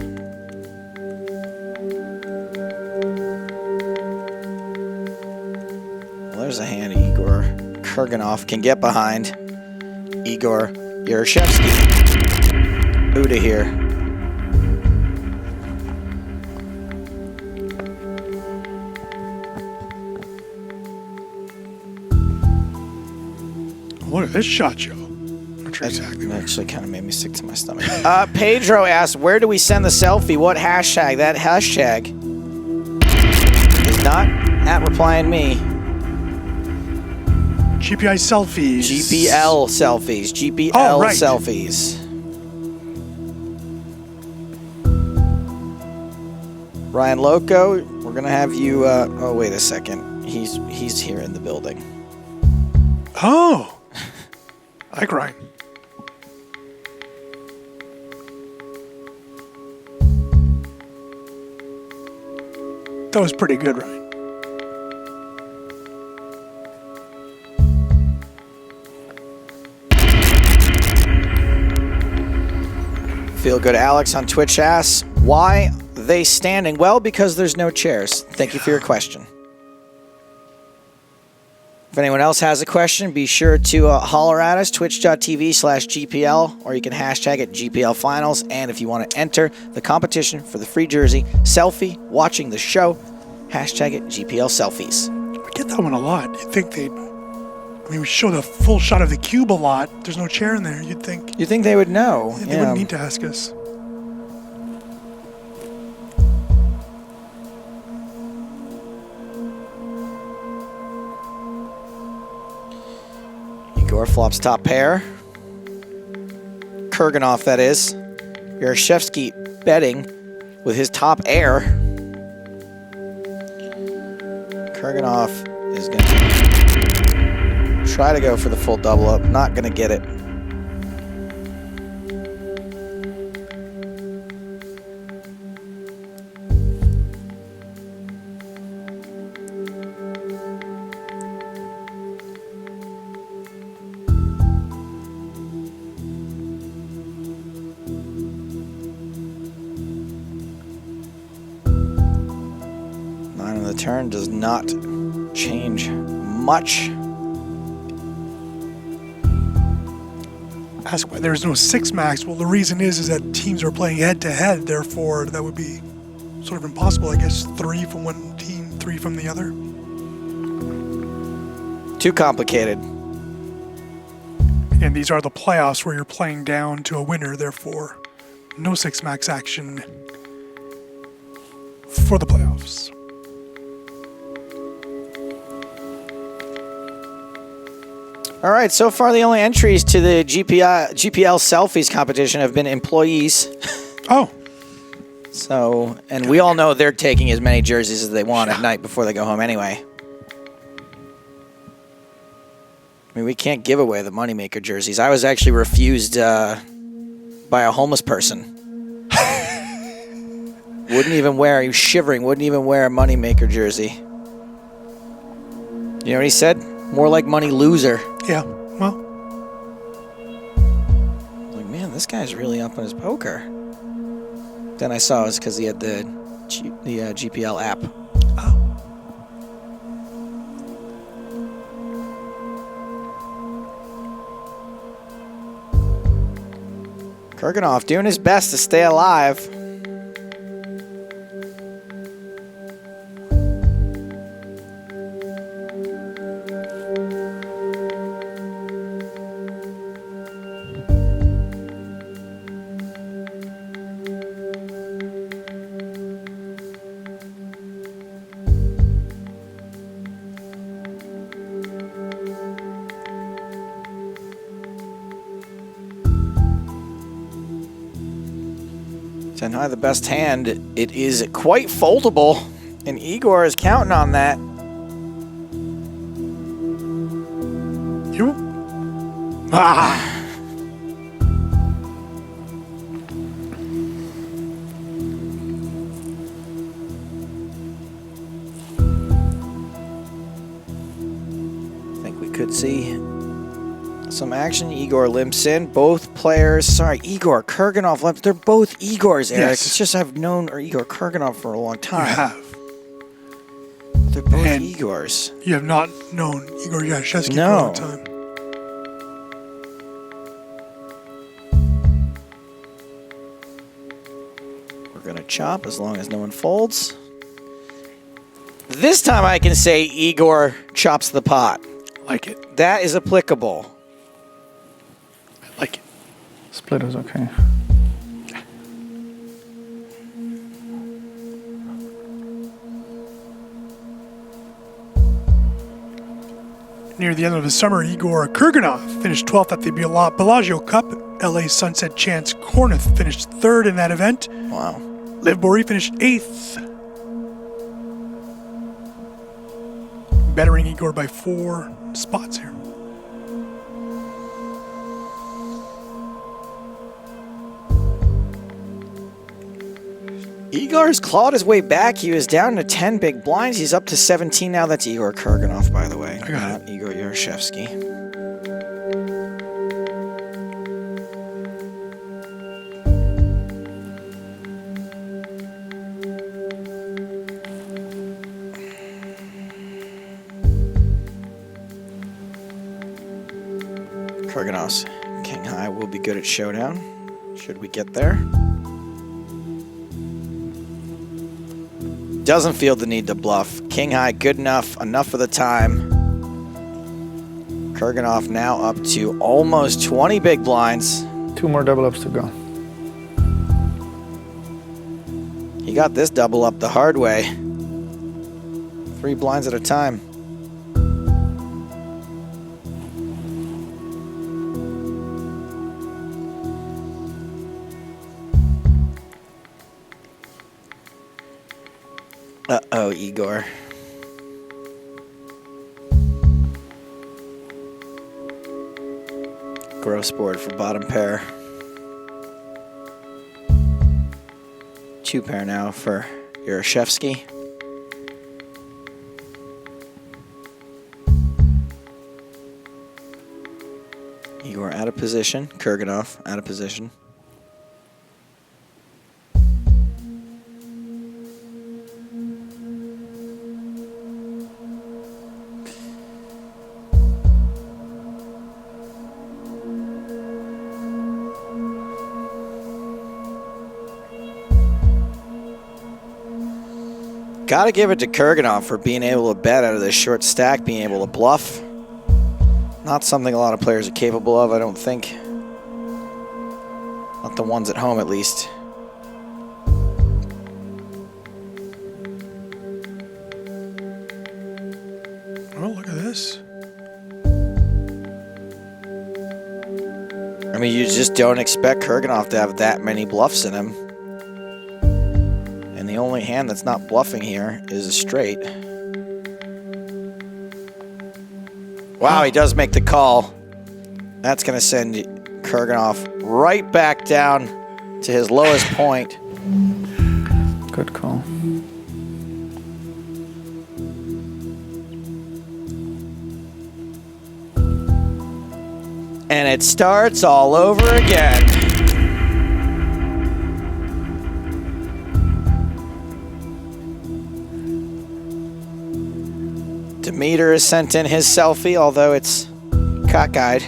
S10: Well, there's a hand Igor Kurganov can get behind. Igor Yarashevsky. Buddha here.
S11: What is this shot, Joe? Not sure exactly.
S10: That actually kind of made me sick to my stomach. Pedro asked, where do we send the selfie? What hashtag? That hashtag is not at replying me.
S11: GPI selfies.
S10: GPL selfies. GPL selfies. Ryan Loco, we're gonna have you. Oh, wait a second. He's here in the building.
S11: Oh, I like Ryan. That was pretty good, Ryan.
S10: Feel good Alex on Twitch asks, why they standing? Well, because there's no chairs. Thank you for your question. If anyone else has a question, be sure to holler at us, twitch.tv/GPL, or you can hashtag it GPL Finals. And if you want to enter the competition for the free jersey selfie watching the show, hashtag it GPL Selfies.
S11: We get that one a lot. You'd think they'd... I mean, we show the full shot of the cube a lot. There's no chair in there. You'd think...
S10: You think they would know.
S11: They wouldn't need to ask us.
S10: Igor flops top pair. Kurganov, that is. Yarashevsky betting with his top air. Kurganov is going to try to go for the full double up. Not going to get it. turn does not change much.
S11: Ask why there's no 6 max. Well, the reason is that teams are playing head-to-head. Therefore, that would be sort of impossible. I guess 3 from one team, 3 from the other.
S10: Too complicated.
S11: And these are the playoffs where you're playing down to a winner. Therefore, no 6 max action for the playoffs.
S10: All right, so far the only entries to the GPL selfies competition have been employees.
S11: Oh.
S10: So, and we all know they're taking as many jerseys as they want at night before they go home anyway. I mean, we can't give away the Moneymaker jerseys. I was actually refused by a homeless person. Wouldn't even wear, he was shivering, wouldn't even wear a Moneymaker jersey. You know what he said? More like money loser.
S11: Yeah, well.
S10: Like, man, this guy's really up on his poker. Then I saw it was because he had the GPL app.
S11: Oh.
S10: Kurganov doing his best to stay alive. Ten high, the best hand. It is quite foldable, and Igor is counting on that.
S11: You? Ah!
S10: I think we could see some action. Igor limps in. Both players. Sorry, Igor, Kurganov limps. They're both Igors, Eric.
S11: Yes.
S10: It's just I've known Igor Kurganov for a long time.
S11: You have.
S10: They're both
S11: And
S10: Igors.
S11: You have not known Igor Yashevsky for a
S10: No.
S11: long time.
S10: We're going to chop as long as no one folds. This time I can say Igor chops the pot.
S11: Like it.
S10: That is applicable.
S11: I like it.
S13: Split is okay.
S11: Near the end of the summer, Igor Kurganov finished 12th at the Bellagio Cup. LA Sunset Chance Kornuth finished 3rd in that event.
S10: Wow.
S11: Liv Boeree finished 8th. Bettering Igor by 4 spots here.
S10: Igor's clawed his way back. He was down to 10 big blinds. He's up to 17 now. That's Igor Kurganov, by the way.
S11: I got
S10: not Igor Yashevsky. Kurganov's king high will be good at showdown, should we get there. Doesn't feel the need to bluff. King high, good enough for the time. Kurganov now up to almost 20 big blinds.
S13: 2 more double ups to go.
S10: He got this double up the hard way. 3 blinds at a time. Uh-oh, Igor. Gross board for bottom pair. 2 pair now for Yashevsky. Igor out of position. Kurganov out of position. Gotta give it to Kurganov for being able to bet out of this short stack, being able to bluff. Not something a lot of players are capable of, I don't think. Not the ones at home, at least.
S11: Oh, look at this.
S10: I mean, you just don't expect Kurganov to have that many bluffs in him. And the only hand that's not bluffing here is a straight. Wow, he does make the call. That's going to send Kurganov right back down to his lowest point.
S13: Good call.
S10: And it starts all over again. Demeter has sent in his selfie, although it's cockeyed.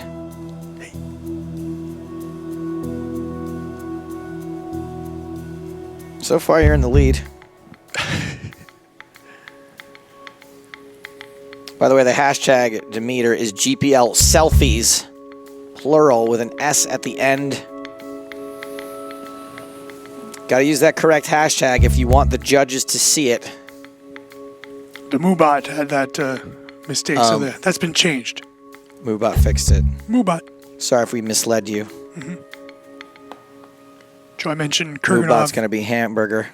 S10: So far, you're in the lead. By the way, the hashtag Demeter is GPL selfies, plural with an S at the end. Gotta use that correct hashtag if you want the judges to see it.
S11: The Moobot had that mistake, so that's been changed.
S10: Moobot fixed it.
S11: Moobot.
S10: Sorry if we misled you.
S11: Joe, I mentioned Kurganov.
S10: Moobot's going to be hamburger.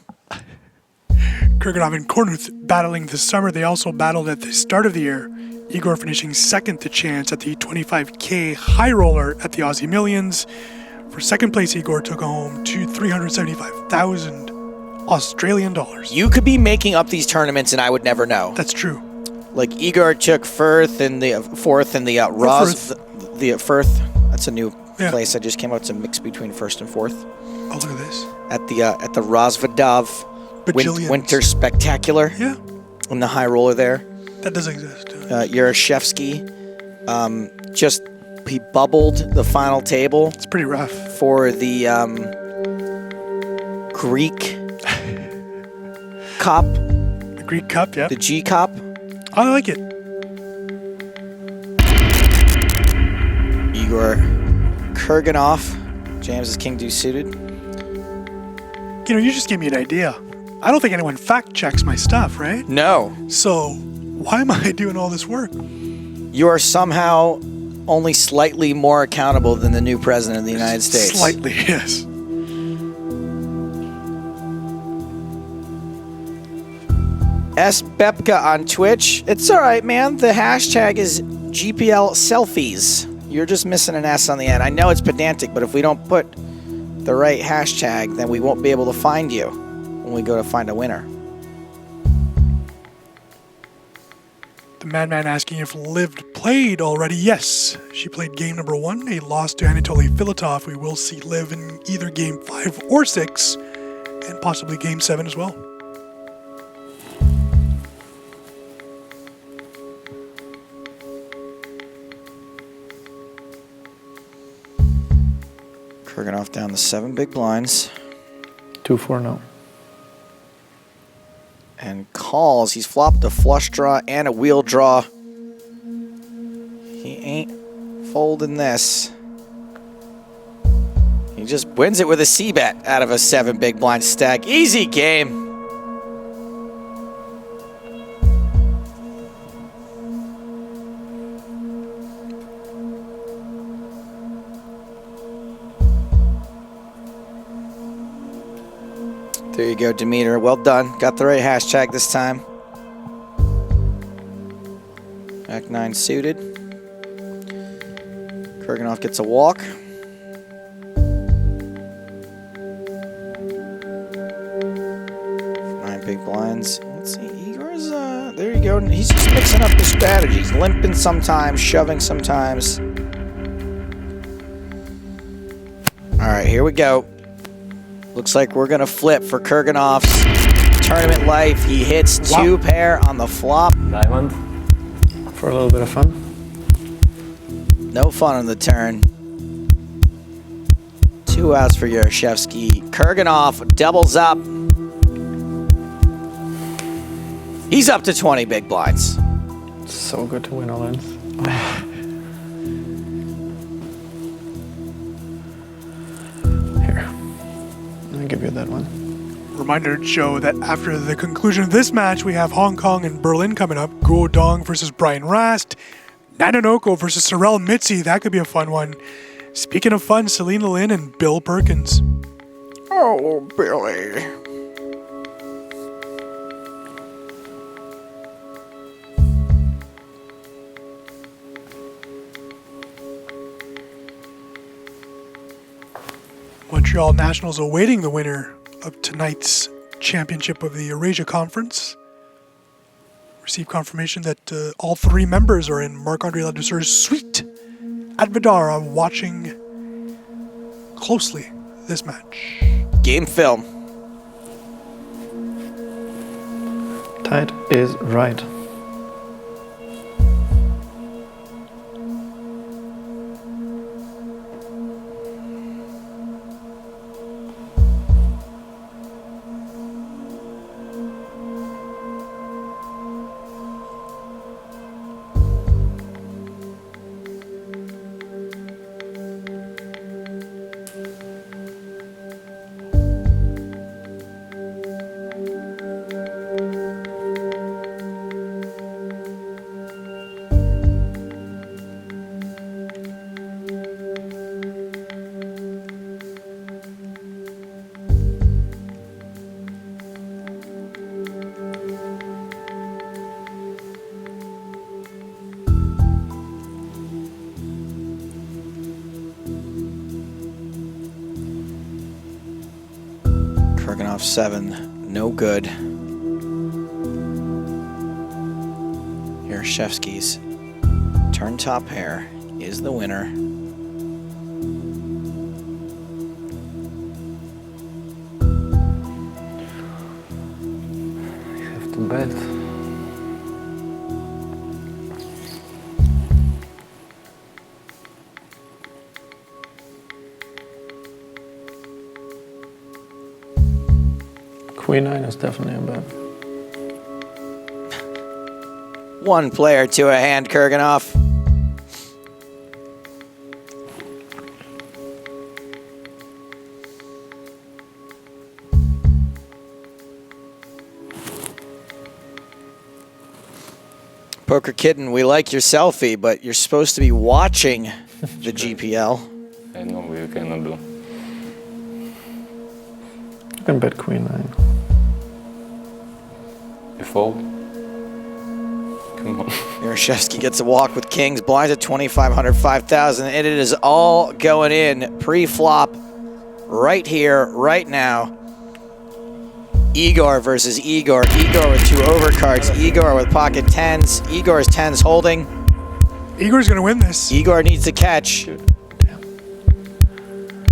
S11: Kurganov and Kornuth battling this summer. They also battled at the start of the year. Igor finishing second to Chance at the 25K high roller at the Aussie Millions. For second place, Igor took home to 375,000 Australian dollars.
S10: You could be making up these tournaments and I would never know.
S11: That's true.
S10: Like Igor took fourth in the Firth. That's a new place I just came out to mix between first and fourth.
S11: Oh, look at this.
S10: At the Rosvadov Winter Spectacular.
S11: Yeah.
S10: In the high roller there.
S11: That does exist.
S10: Yarashevsky he bubbled the final table.
S11: It's pretty rough.
S10: For the Greek Cup.
S11: The Greek Cup, yeah.
S10: The G Cup.
S11: I like it.
S10: Igor Kurganov. James is King Deuce suited.
S11: You know, you just gave me an idea. I don't think anyone fact checks my stuff, right?
S10: No.
S11: So why am I doing all this work?
S10: You are somehow only slightly more accountable than the new president of the United States.
S11: Slightly, yes.
S10: S. Bepka on Twitch. It's all right, man. The hashtag is GPL selfies. You're just missing an S on the end. I know it's pedantic, but if we don't put the right hashtag, then we won't be able to find you when we go to find a winner.
S11: The Madman asking if Liv played already. Yes, she played game number 1, a loss to Anatoly Filatov. We will see Liv in either game 5 or 6, and possibly game 7 as well.
S10: Kurganov down the 7 big blinds.
S13: 2-4 now.
S10: And calls. He's flopped a flush draw and a wheel draw. He ain't folding this. He just wins it with a C-bet out of a 7 big blind stack. Easy game. There you go, Demeter. Well done. Got the right hashtag this time. Back 9 suited. Kurganov gets a walk. 9 big blinds. Let's see. Igor's, there you go. He's just mixing up the strategies. Limping sometimes, shoving sometimes. All right, here we go. Looks like we're going to flip for Kurganov's tournament life. He hits 2 pair on the flop.
S13: Diamond. For a little bit of fun.
S10: No fun on the turn. 2 outs for Yarashevsky. Kurganov doubles up. He's up to 20 big blinds.
S13: It's so good to win all-ins. Here, I'll give you that one.
S11: Reminder, Joe, that after the conclusion of this match, we have Hong Kong and Berlin coming up. Guo Dong versus Brian Rast. Nanonoko versus Sorel Mitzi. That could be a fun one. Speaking of fun, Selena Lin and Bill Perkins.
S10: Oh, Billy.
S11: Montreal Nationals awaiting the winner of tonight's championship of the Eurasia Conference. Received confirmation that all three members are in Marc-Andre Laduseur's suite at Vdara watching closely this match.
S10: Game film.
S13: Tide is right.
S10: Kurganov 7, no good. Yarashevsky's turn top pair is the winner.
S4: You have to bet.
S13: Queen 9 is definitely a bet.
S10: One player to a hand, Kurganov. Poker Kitten, we like your selfie, but you're supposed to be watching the GPL.
S9: I know we cannot do.
S13: You can bet Queen 9.
S9: You fold? Come on.
S10: Yarashevsky gets a walk with kings, blinds at 2,500, 5,000, and it is all going in pre-flop right here, right now. Igor versus Igor. Igor with two overcards. Igor with pocket tens. Igor's tens holding.
S11: Igor's going to win this.
S10: Igor needs to catch.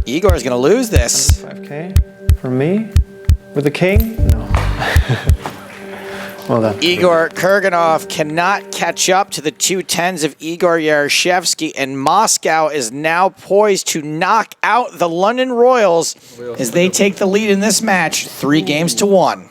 S10: Igor's going to lose this.
S13: 5K for me? With the king? No. Well done.
S10: Igor Kurganov cannot catch up to the two tens of Igor Yarashevsky, and Moscow is now poised to knock out the London Royals as they take the lead in this match, 3-1.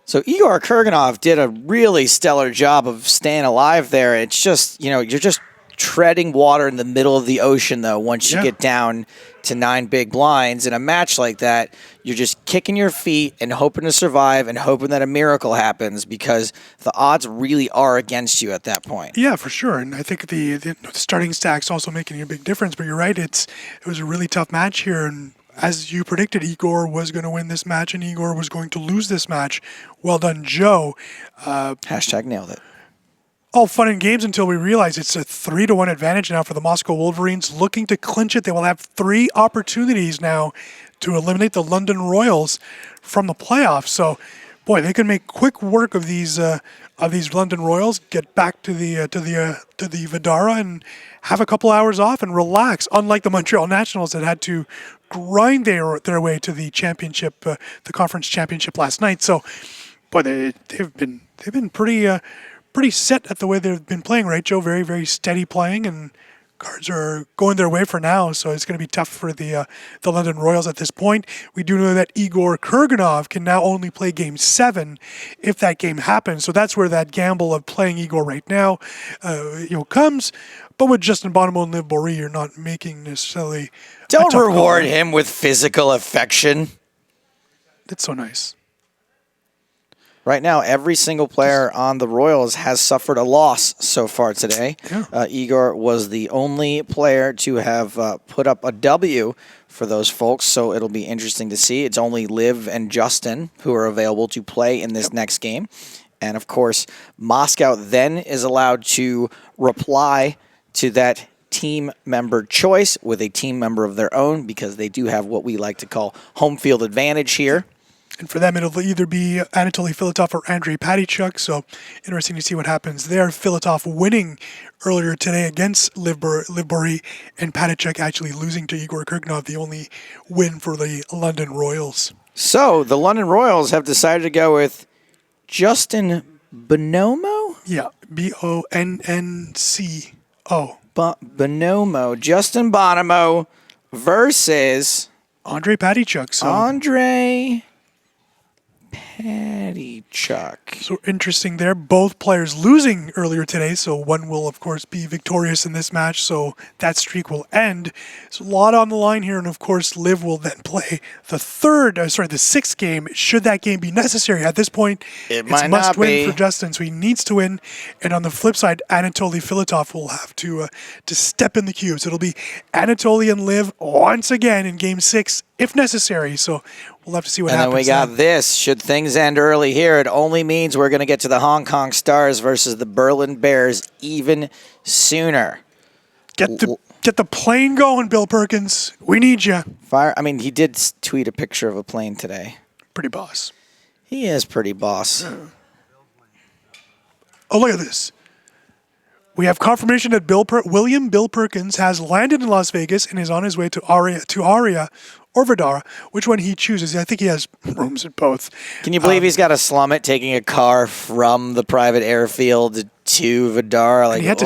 S10: So Igor Kurganov did a really stellar job of staying alive there. It's just, you know, you're just treading water in the middle of the ocean, though, once you get down to 9 big blinds. In a match like that, you're just kicking your feet and hoping to survive and hoping that a miracle happens, because the odds really are against you at that point.
S11: Yeah, for sure. And I think the starting stack's also making a big difference. But you're right, it was a really tough match here. And as you predicted, Igor was going to win this match and Igor was going to lose this match. Well done, Joe.
S10: Hashtag nailed it.
S11: All fun and games until we realize it's a 3-1 advantage now for the Moscow Wolverines, looking to clinch it. They will have 3 opportunities now to eliminate the London Royals from the playoffs. So, boy, they can make quick work of these London Royals, get back to the Vdara and have a couple hours off and relax. Unlike the Montreal Nationals that had to grind their way to the championship, the conference championship last night. So, boy, they've been pretty set at the way they've been playing, right, Joe? Very, very steady playing and cards are going their way for now, so it's going to be tough for the London Royals at this point. We do know that Igor Kurganov can now only play Game 7 if that game happens, so that's where that gamble of playing Igor right now comes. But with Justin Bonomo and Liv Boeree, you're not making necessarily...
S10: Don't reward him with physical affection.
S11: That's so nice.
S10: Right now, every single player on the Royals has suffered a loss so far today.
S11: Yeah.
S10: Igor was the only player to have put up a W for those folks, so it'll be interesting to see. It's only Liv and Justin who are available to play in this next game. And, of course, Moscow then is allowed to reply to that team member choice with a team member of their own because they do have what we like to call home field advantage here.
S11: And for them, it'll either be Anatoly Filatov or Andrei Patychuk, so interesting to see what happens there. Filatov winning earlier today against Liv Boeree, and Patychuk actually losing to Igor Kurganov, the only win for the London Royals.
S10: So the London Royals have decided to go with Justin Bonomo?
S11: Yeah, B-O-N-N-C-O.
S10: Bonomo. Justin Bonomo versus...
S11: Andrei Patychuk. So.
S10: Andrei Patychuk.
S11: So interesting there. Both players losing earlier today, so one will, of course, be victorious in this match, so that streak will end. So a lot on the line here, and of course, Liv will then play the sixth game, should that game be necessary. At this point, it's
S10: might
S11: must
S10: not
S11: win
S10: be.
S11: for Justin, so he needs to win. And on the flip side, Anatoly Filatov will have to step in the queue. So it'll be Anatoly and Liv once again in Game 6, if necessary. So we'll have to see what happens.
S10: And then we got this. Should things end early here, it only means we're going to get to the Hong Kong Stars versus the Berlin Bears even sooner.
S11: Get the plane going, Bill Perkins. We need you.
S10: I mean, he did tweet a picture of a plane today.
S11: Pretty boss.
S10: He is pretty boss.
S11: Oh, look at this. We have confirmation that William Bill Perkins has landed in Las Vegas and is on his way to Aria or Vdara, which one he chooses. I think he has rooms at both.
S10: Can you believe he's got to slum it taking a car from the private airfield to Vdara? Like,
S11: he had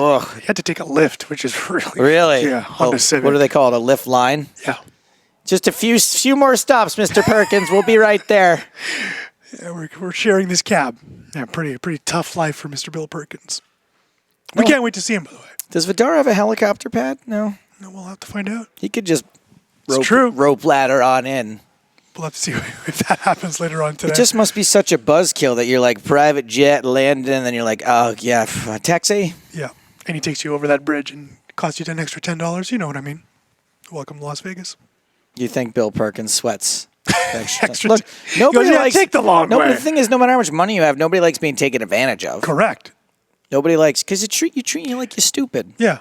S11: to take a lift, which is
S10: really?
S11: Yeah, Honda Civic.
S10: What do they call it? A lift line?
S11: Yeah.
S10: Just a few more stops, Mr. Perkins. We'll be right there.
S11: Yeah, we're sharing this cab. Yeah, pretty tough life for Mr. Bill Perkins. We can't wait to see him, by the way.
S10: Does Vdara have a helicopter pad? No.
S11: No, we'll have to find out.
S10: He could just
S11: true.
S10: rope ladder on in.
S11: We'll have to see if that happens later on today.
S10: It just must be such a buzzkill that you're like private jet landing, and then you're like, oh yeah, taxi.
S11: Yeah, and he takes you over that bridge and costs you an extra $10. You know what I mean? Welcome to Las Vegas.
S10: You think Bill Perkins sweats?
S11: Extra.
S10: Look, nobody likes
S11: take the long way.
S10: The thing is, no matter how much money you have, nobody likes being taken advantage of.
S11: Correct.
S10: Nobody likes because it treat you like you're stupid.
S11: Yeah.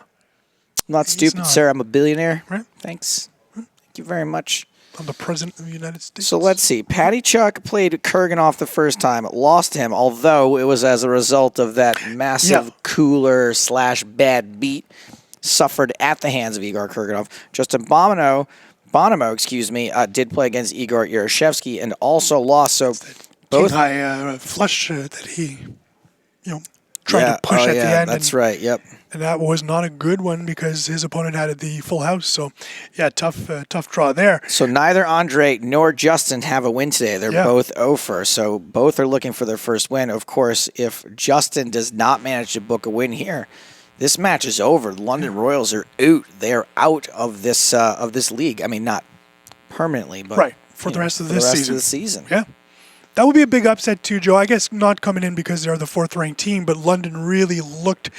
S10: I'm not stupid, sir. I'm a billionaire.
S11: Right.
S10: Thanks. Thank you very much.
S11: I'm the president of the United States.
S10: So let's see. Patychuk played Kurganov the first time, lost him, although it was as a result of that massive cooler / bad beat suffered at the hands of Igor Kurganov. Justin Bonomo, did play against Igor Eurasia and also lost. So both
S11: high flush that he, tried to push at the end.
S10: That's right. Yep.
S11: And that was not a good one because his opponent had the full house. So, yeah, tough draw there.
S10: So neither Andre nor Justin have a win today. They're both 0-for. So both are looking for their first win. Of course, if Justin does not manage to book a win here, this match is over. The London Royals are out. They are out of this league. I mean, not permanently, but
S11: for the rest of
S10: the season.
S11: Yeah. That would be a big upset too, Joe. I guess not coming in because they're the 4th-ranked team, but London really looked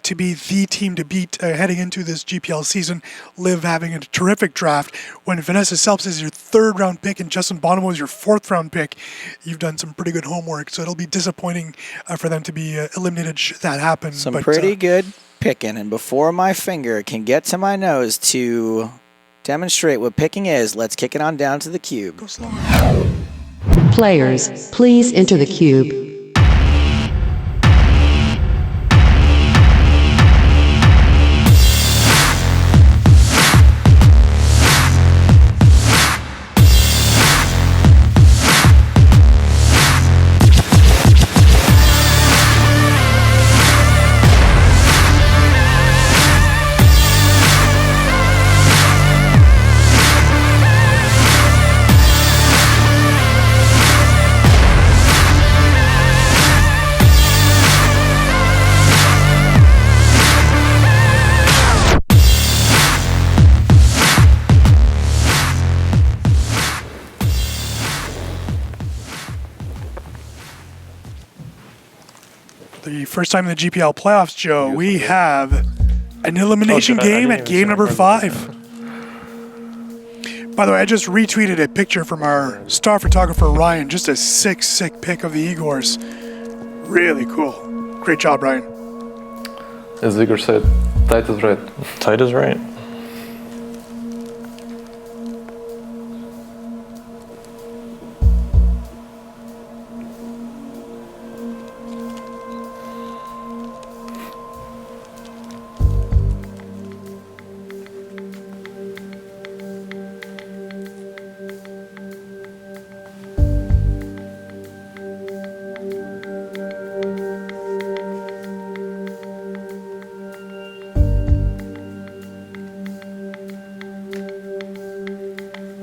S11: to be the team to beat heading into this GPL season. Liv having a terrific draft. When Vanessa Selps is your 3rd-round pick and Justin Bonomo is your 4th-round pick, you've done some pretty good homework. So it'll be disappointing for them to be eliminated should that happen.
S10: Some pretty good picking. And before my finger can get to my nose to demonstrate what picking is, let's kick it on down to the cube.
S11: Go slower.
S12: Players, please enter the cube.
S11: the first time in the GPL playoffs, Joe, we have an elimination game at game number 5. By the way, I just retweeted a picture from our star photographer, Ryan. Just a sick pic of the Igors. Really cool. Great job, Ryan.
S4: As Igor said, tight is right.
S14: Tight is right.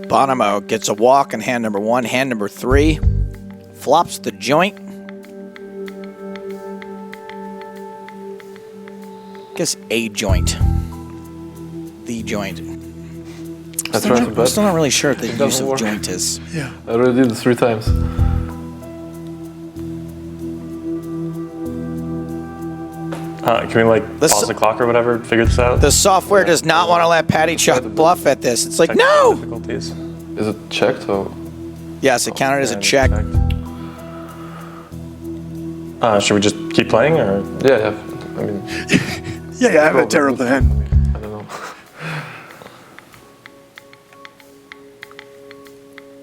S10: Bonomo gets a walk in hand number 1. Hand number 3 flops the joint. Guess a joint. The joint.
S4: I tried to bet.
S10: I'm still not really sure what the
S4: It
S10: use
S4: doesn't
S10: of
S4: work.
S10: joint is.
S11: Yeah.
S4: I already did it 3 times.
S14: Can we like pause the clock or whatever, figure this out?
S10: The software does not want to let Patty Chuck bluff at this. It's like, no!
S14: Difficulties.
S4: Is it checked or?
S10: Yes, it counted as a check.
S14: Should we just keep playing or?
S4: Yeah. I mean.
S11: Yeah, I have a terrible hand.
S4: I don't know.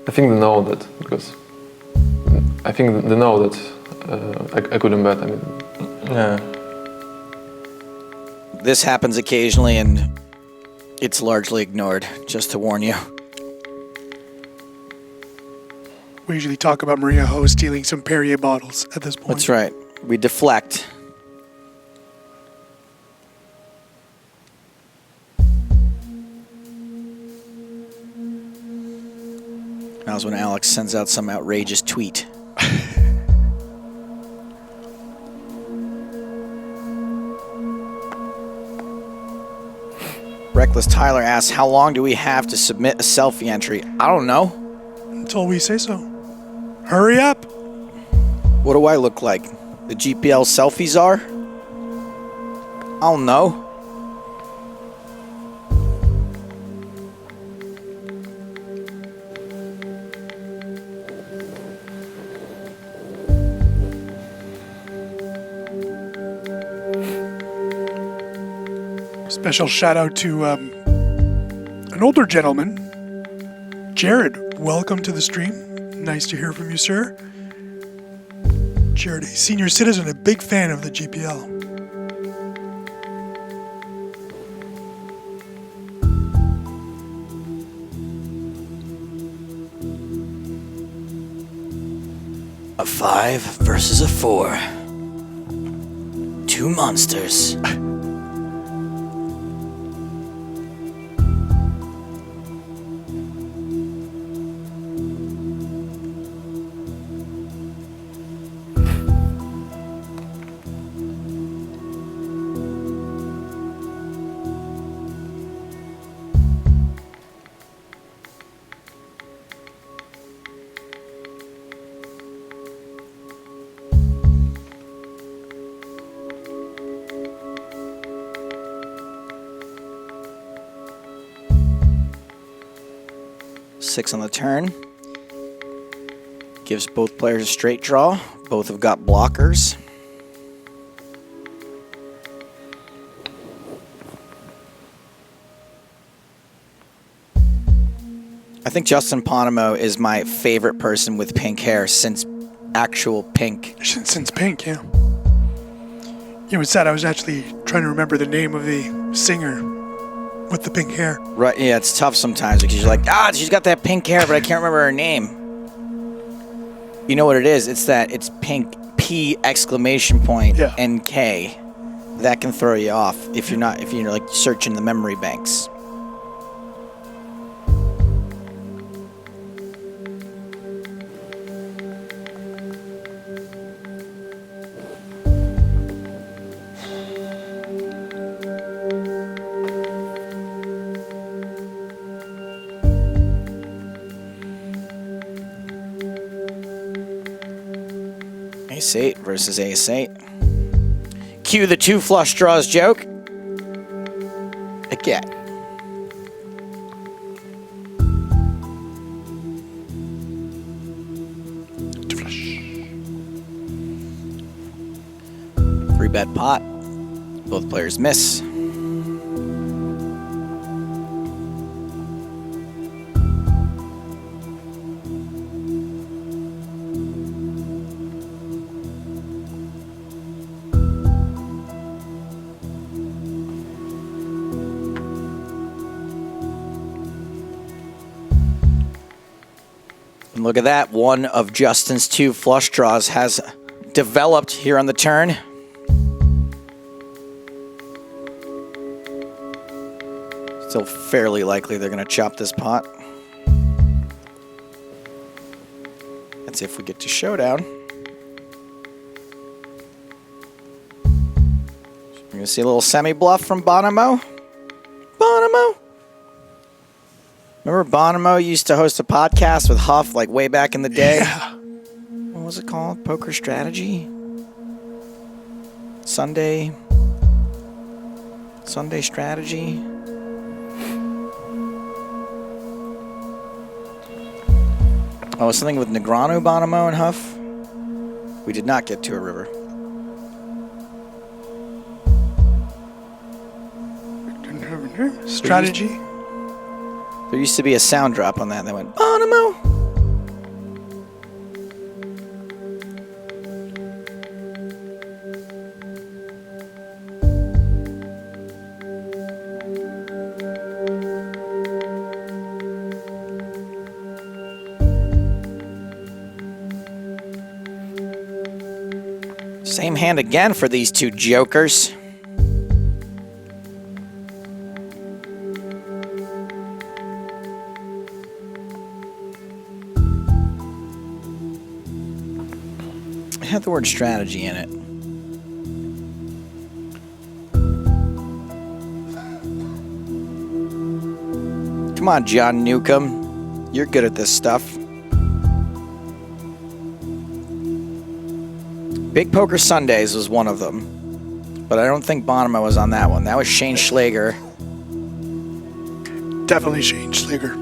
S4: I think they know that because I think they know that I couldn't bet. I mean.
S14: Yeah.
S10: This happens occasionally and it's largely ignored, just to warn you.
S11: We usually talk about Maria Ho stealing some Perrier bottles at this point.
S10: That's right. We deflect. Now's when Alex sends out some outrageous tweet. Reckless Tyler asks, how long do we have to submit a selfie entry? I don't know.
S11: Until we say so. Hurry up.
S10: What do I look like? The GPL selfies are? I don't know.
S11: Special shout out to an older gentleman, Jared. Welcome to the stream. Nice to hear from you, sir. Jared, a senior citizen, a big fan of the GPL.
S10: A 5 versus a 4. 2 monsters. Six on the turn. Gives both players a straight draw. Both have got blockers. I think Justin Ponimo is my favorite person with pink hair since actual Pink.
S11: Since Pink, yeah. You know, it's sad. I was actually trying to remember the name of the singer with the pink hair.
S10: Right, yeah, it's tough sometimes because you're like, she's got that pink hair, but I can't remember her name. You know what it is? It's Pink, P exclamation point, and K. That can throw you off if you're like searching the memory banks. Ace-8 versus Ace-8. Cue the 2 flush draws joke. Again. Three-bet pot. Both players miss. And look at that. One of Justin's 2 flush draws has developed here on the turn. Still fairly likely they're going to chop this pot. Let's see if we get to showdown. We're going to see a little semi-bluff from Bonomo. Bonomo! Remember Bonomo used to host a podcast with Huff like way back in the day?
S11: Yeah.
S10: What was it called? Poker Strategy? Sunday Strategy? Oh, something with Negrano, Bonomo, and Huff? We did not get to a river.
S11: Strategy.
S10: There used to be a sound drop on that, and they went, Bonomo! Same hand again for these 2 jokers. It had the word strategy in it. Come on, John Newcomb. You're good at this stuff. Big Poker Sundays was one of them, but I don't think Bonomo was on that one. That was Shane Schlager.
S11: Definitely Shane Schlager,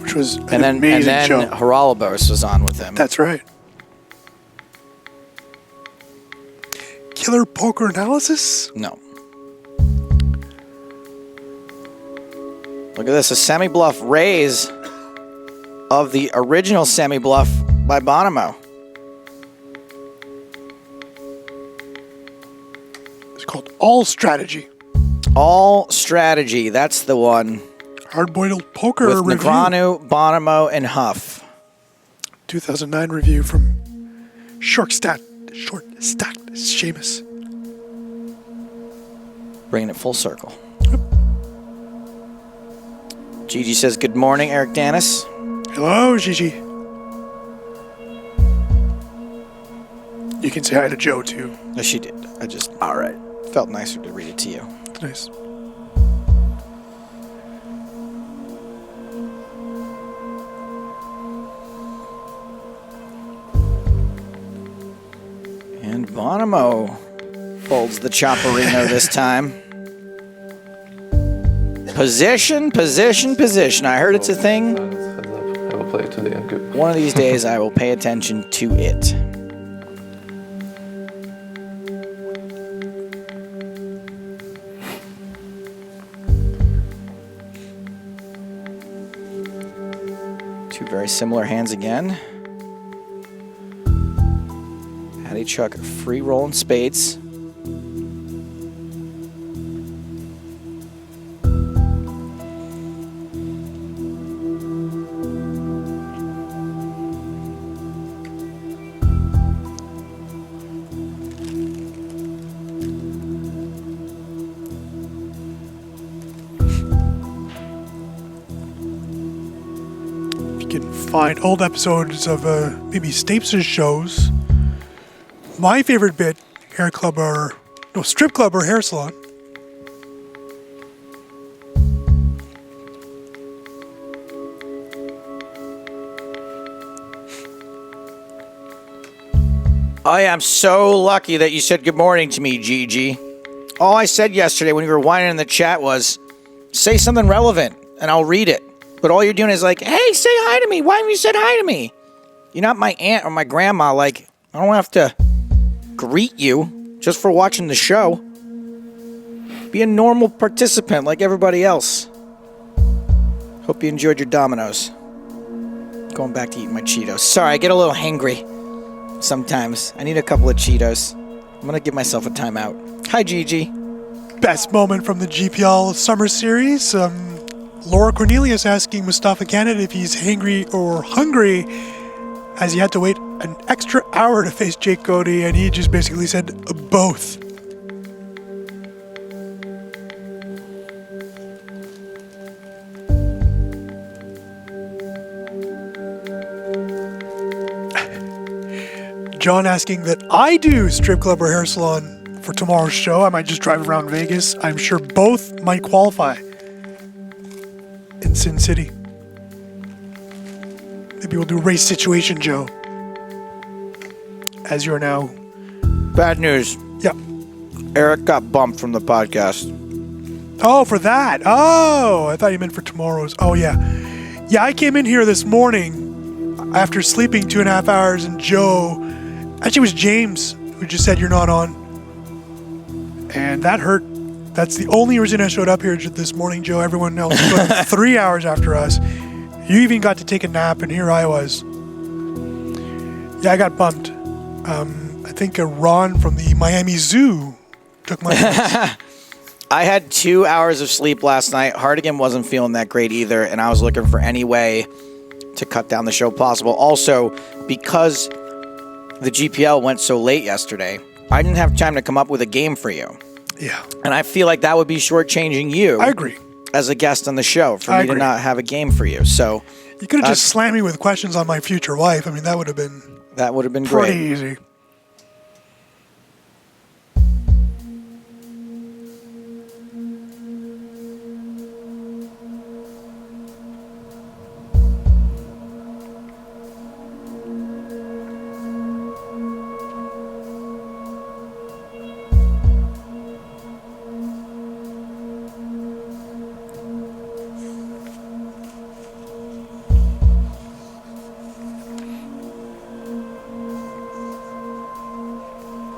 S11: which was an
S10: And
S11: amazing
S10: then
S11: show.
S10: Haralabos was on with him.
S11: That's right. Killer Poker Analysis?
S10: No. Look at this, a semi-bluff raise of the original semi-bluff by Bonomo.
S11: It's called All Strategy.
S10: All Strategy, that's the one.
S11: Hard-boiled Poker
S10: with
S11: Review.
S10: Negrano, Bonomo, and Huff.
S11: 2009 review from Short Stacked Seamus.
S10: Bringing it full circle. Gigi says, good morning, Eric Danis.
S11: Hello, Gigi. You can say hi to Joe, too.
S10: No, she did. All right. Felt nicer to read it to you.
S11: Nice.
S10: And Bonomo folds the Chopperino this time. Position, position, position. I heard it's a thing.
S4: I will play it today and good.
S10: One of these days I will pay attention to it. Two very similar hands again. Hattie Chuck free rolling spades.
S11: Find old episodes of maybe Stapes' shows. My favorite bit, strip club or hair salon.
S10: I am so lucky that you said good morning to me, Gigi. All I said yesterday when you were whining in the chat was, say something relevant, and I'll read it. But all you're doing is like, hey, say hi to me. Why haven't you said hi to me? You're not my aunt or my grandma. Like, I don't have to greet you just for watching the show. Be a normal participant like everybody else. Hope you enjoyed your Dominoes. Going back to eating my Cheetos. Sorry, I get a little hangry sometimes. I need a couple of Cheetos. I'm going to give myself a timeout. Hi, Gigi.
S11: Best moment from the GPL Summer Series. Laura Cornelius asking Mustafa Kennedy if he's hangry or hungry, as he had to wait an extra hour to face Jake Cody, and he just basically said both. John asking that I do strip club or hair salon for tomorrow's show. I might just drive around Vegas. I'm sure both might qualify in Sin City. Maybe we'll do race situation, Joe. As you're now.
S10: Bad news.
S11: Yeah.
S10: Eric got bumped from the podcast.
S11: Oh, for that. Oh, I thought you meant for tomorrow's. Oh, yeah. Yeah, I came in here this morning after sleeping 2.5 hours, and Joe, actually it was James who just said you're not on. And that hurt. That's the only reason I showed up here this morning, Joe. Everyone else showed up 3 hours after us. You even got to take a nap, and here I was. Yeah, I got bumped. I think Ron from the Miami Zoo took my place.
S10: I had 2 hours of sleep last night. Hardigan wasn't feeling that great either, and I was looking for any way to cut down the show possible. Also, because the GPL went so late yesterday, I didn't have time to come up with a game for you.
S11: Yeah.
S10: And I feel like that would be shortchanging you.
S11: I agree.
S10: As a guest on the show, for me to not have a game for you. So
S11: you could have just slammed me with questions on my future wife. I mean, that would have been
S10: great.
S11: Pretty easy.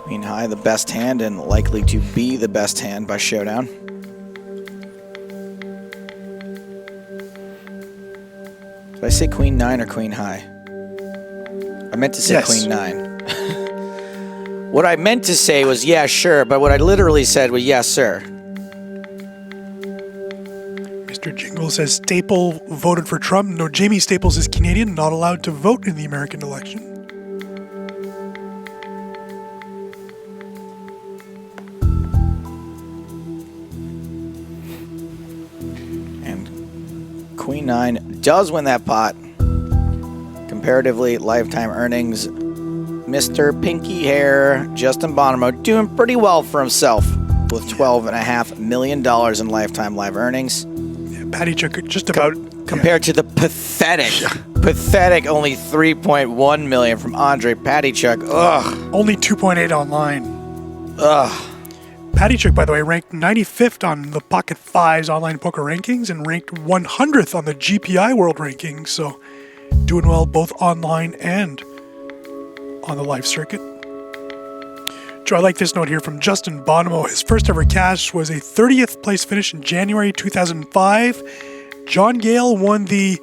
S10: Queen High, the best hand, and likely to be the best hand by Showdown. Did I say Queen 9 or Queen High? I meant to say
S11: Yes.
S10: Queen 9. What I meant to say was, yeah, sure, but what I literally said was, yes, sir.
S11: Mr. Jingle says Staple voted for Trump. No, Jamie Staples is Canadian, not allowed to vote in the American election.
S10: Queen 9 does win that pot. Comparatively, lifetime earnings, Mr. Pinky Hair, Justin Bonomo, doing pretty well for himself with $12.5 million in lifetime live earnings.
S11: Yeah, Patty took just about...
S10: Compared to the pathetic only $3.1 million from Andre Patichuk. Ugh.
S11: Only 2.8 online.
S10: Ugh.
S11: Patichuk, by the way, ranked 95th on the Pocket 5's online poker rankings and ranked 100th on the GPI World Rankings. So doing well both online and on the live circuit. Joe, I like this note here from Justin Bonomo. His first ever cash was a 30th place finish in January 2005. John Gale won the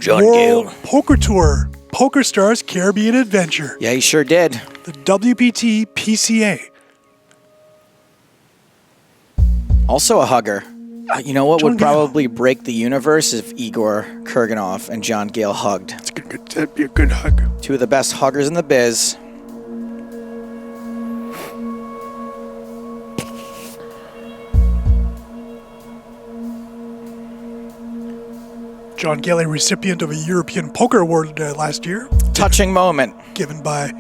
S11: World Poker Tour Poker Stars Caribbean Adventure.
S10: Yeah, he sure did.
S11: The WPT PCA.
S10: Also a hugger. You know what would probably break the universe if Igor Kurganov and John Gale hugged?
S11: That'd be a good hug.
S10: Two of the best huggers in the biz.
S11: John Gale, a recipient of a European Poker Award last year.
S10: Touching moment.
S11: Given by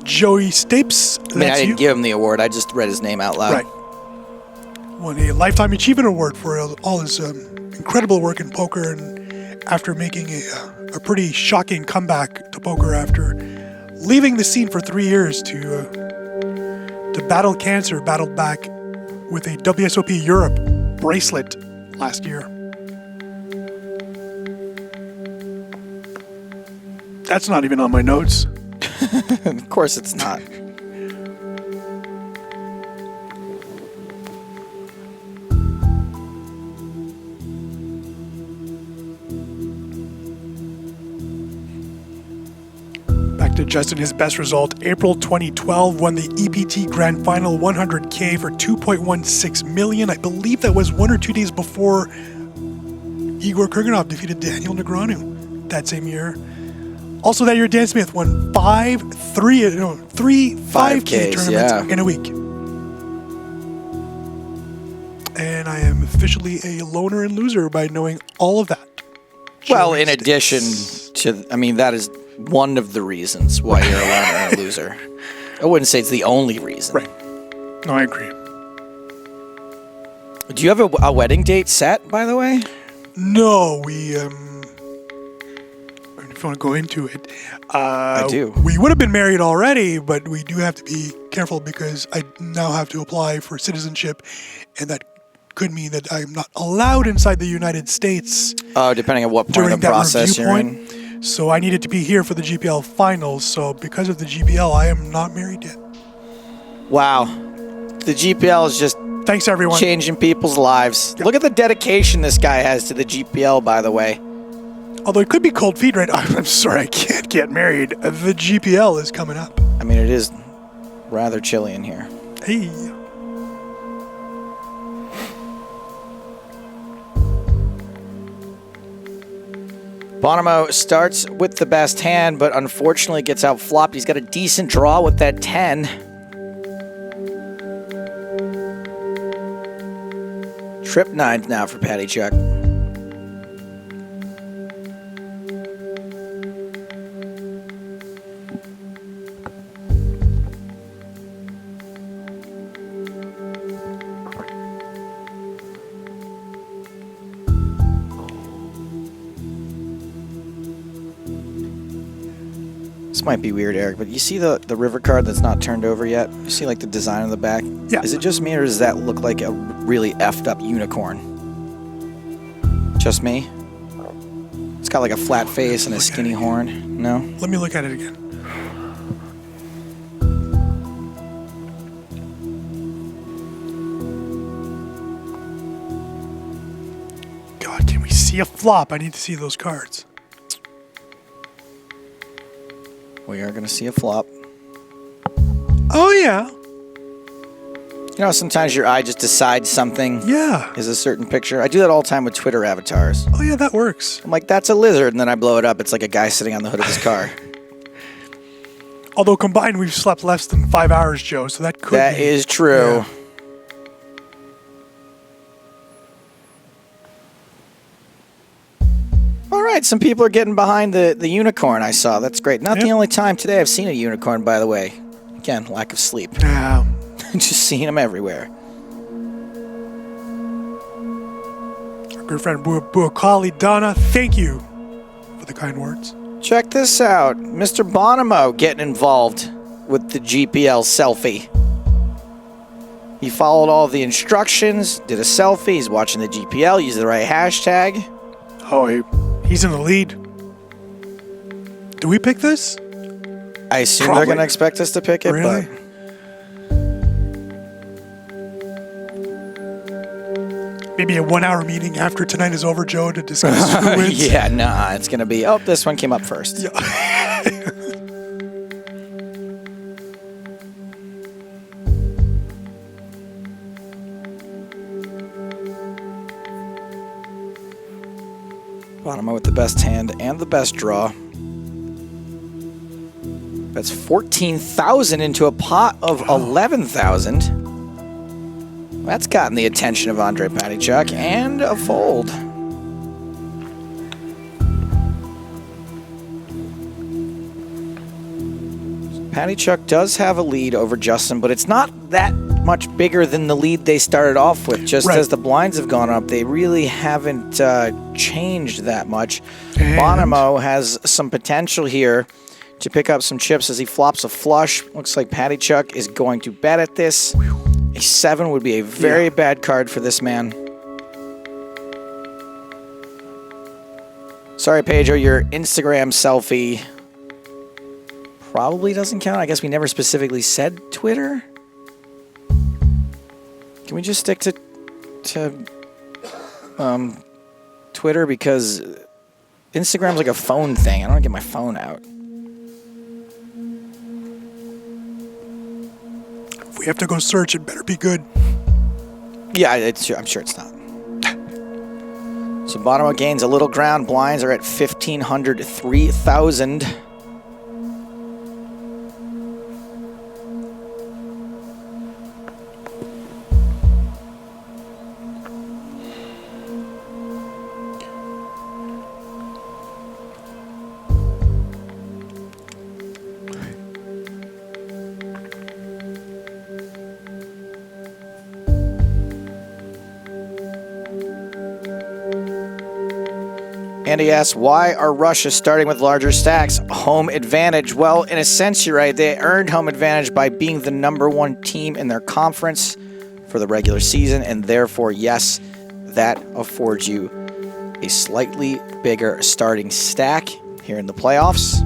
S11: Joey Stapes.
S10: I mean, I didn't give him the award. I just read his name out loud.
S11: Right. Won a Lifetime Achievement Award for all his incredible work in poker, and after making a pretty shocking comeback to poker after leaving the scene for 3 years to battle cancer, battled back with a WSOP Europe bracelet last year. That's not even on my notes.
S10: Of course it's not.
S11: Back to Justin, his best result, April 2012, won the EPT Grand Final 100K for 2.16 million. I believe that was 1 or 2 days before Igor Kurganov defeated Daniel Negreanu that same year. Also that year, Dan Smith won three 5K tournaments in a week. And I am officially a loner and loser by knowing all of that.
S10: Well, in addition to, I mean, that is one of the reasons why you're a loner and a loser. I wouldn't say it's the only reason.
S11: Right. No, I agree.
S10: Do you have a wedding date set, by the way?
S11: No, we, if you want to go into it.
S10: I do.
S11: We would have been married already, but we do have to be careful because I now have to apply for citizenship, and that could mean that I'm not allowed inside the United States.
S10: Oh, depending on what point of the process you're in.
S11: So I needed to be here for the GPL finals. So because of the GPL, I am not married yet.
S10: Wow. The GPL is just
S11: thanks everyone
S10: changing people's lives. Yep. Look at the dedication this guy has to the GPL, by the way.
S11: Although it could be cold feet right now. I'm sorry, I can't get married. The GPL is coming up.
S10: I mean, it is rather chilly in here.
S11: Hey.
S10: Bonomo starts with the best hand, but unfortunately gets out flopped. He's got a decent draw with that 10. Trip 9 now for Patty Chuck. This might be weird, Eric, but you see the river card that's not turned over yet? You see like the design on the back?
S11: Yeah.
S10: Is it just me or does that look like a really effed up unicorn? Just me? It's got like a flat face and a skinny horn. No?
S11: Let me look at it again. God, can we see a flop? I need to see those cards.
S10: We are going to see a flop.
S11: Oh, yeah.
S10: You know, sometimes your eye just decides something
S11: Yeah.
S10: is a certain picture. I do that all the time with Twitter avatars.
S11: Oh, yeah, that works.
S10: I'm like, that's a lizard, and then I blow it up. It's like a guy sitting on the hood of his car.
S11: Although combined, we've slept less than 5 hours, Joe, so that could
S10: That
S11: be.
S10: is true.
S11: Yeah.
S10: All right, some people are getting behind the unicorn I saw. That's great. Not the only time today I've seen a unicorn, by the way. Again, lack of sleep.
S11: Yeah.
S10: Just seeing them everywhere.
S11: Our good friend Buakali Donna, thank you for the kind words.
S10: Check this out. Mr. Bonomo getting involved with the GPL selfie. He followed all the instructions, did a selfie. He's watching the GPL, used the right hashtag.
S11: Oh, he's in the lead. Do we pick this?
S10: I assume
S11: Probably.
S10: they're going to expect us to pick it,
S11: Really?
S10: but
S11: Maybe a 1 hour meeting after tonight is over, Joe, to discuss who wins.
S10: yeah, nah, it's going to be, oh, this one came up first.
S11: Yeah.
S10: Bonomo with the best hand and the best draw. That's 14,000 into a pot of 11,000. That's gotten the attention of Andre Patichuk and a fold. Patichuk does have a lead over Justin, but it's not that much bigger than the lead they started off with. Just
S11: Right.
S10: as the blinds have gone up, they really haven't changed that much. Bonomo has some potential here to pick up some chips as he flops a flush. Looks like Patichuk is going to bet at this. A 7 would be a very bad card for this man. Sorry, Pedro, your Instagram selfie probably doesn't count. I guess we never specifically said Twitter. Can we just stick to Twitter, because Instagram's like a phone thing. I don't get my phone out.
S11: If we have to go search, it better be good.
S10: Yeah, I'm sure it's not. So Boeree gains a little ground. Blinds are at 1,500, 3,000. Andy asks, why are Russia starting with larger stacks? Home advantage. Well, in a sense, you're right. They earned home advantage by being the #1 team in their conference for the regular season, and therefore, yes, that affords you a slightly bigger starting stack here in the playoffs.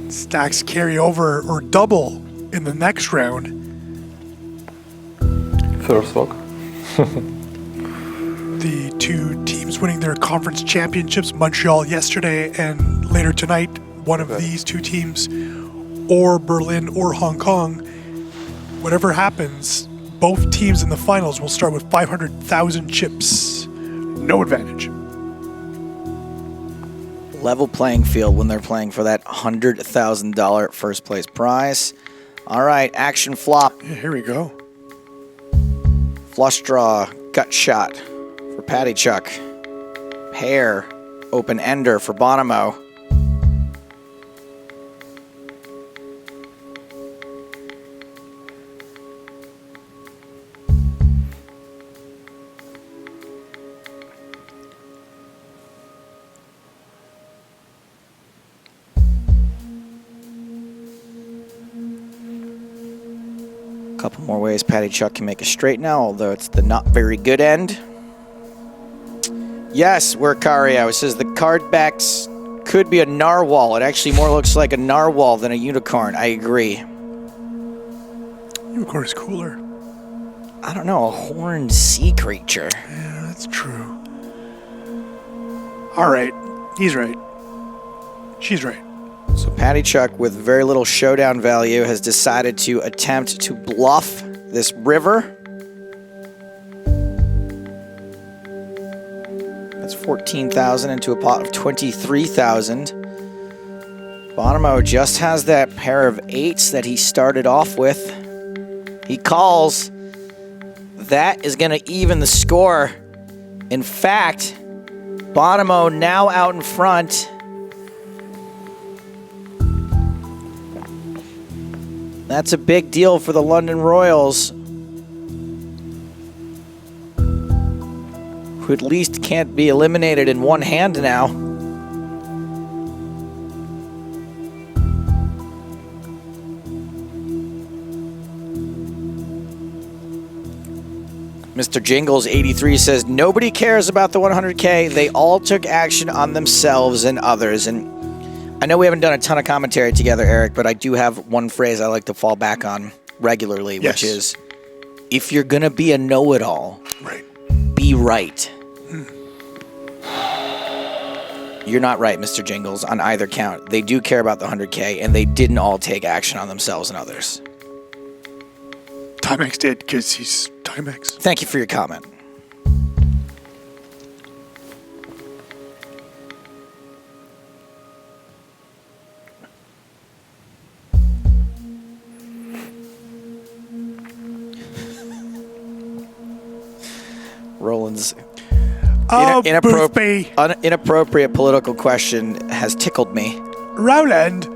S11: Stacks carry over or double in the next round.
S4: First walk.
S11: The two teams winning their conference championships, Montreal yesterday and later tonight, one of these two teams, or Berlin or Hong Kong, whatever happens, both teams in the finals will start with 500,000 chips. No advantage.
S10: Level playing field when they're playing for that $100,000 first place prize. All right, action flop.
S11: Yeah, here we go.
S10: Flush draw, gut shot for Patty Chuck. Pair, open ender for Boeree. Couple more ways Patty Chuck can make a straight now, although it's the not very good end. Yes, Workario. It says the card backs could be a narwhal. It actually more looks like a narwhal than a unicorn. I agree.
S11: Unicorn is cooler.
S10: I don't know, a horned sea creature.
S11: Yeah, that's true. All right, he's right. She's right.
S10: So Patty Chuck, with very little showdown value, has decided to attempt to bluff this river. That's 14,000 into a pot of 23,000. Boeree just has that pair of 8s that he started off with. He calls. That is going to even the score. In fact, Boeree now out in front. That's a big deal for the London Royals, who at least can't be eliminated in one hand now. Mr. Jingles 83 says, nobody cares about the 100K. They all took action on themselves and others. And I know we haven't done a ton of commentary together, Eric, but I do have one phrase I like to fall back on regularly, which is, if you're going to be a know-it-all, be right. You're not right, Mr. Jingles, on either count. They do care about the 100K, and they didn't all take action on themselves and others.
S11: Timex did, because he's Timex.
S10: Thank you for your comment. Roland's inappropriate political question has tickled me.
S11: Roland.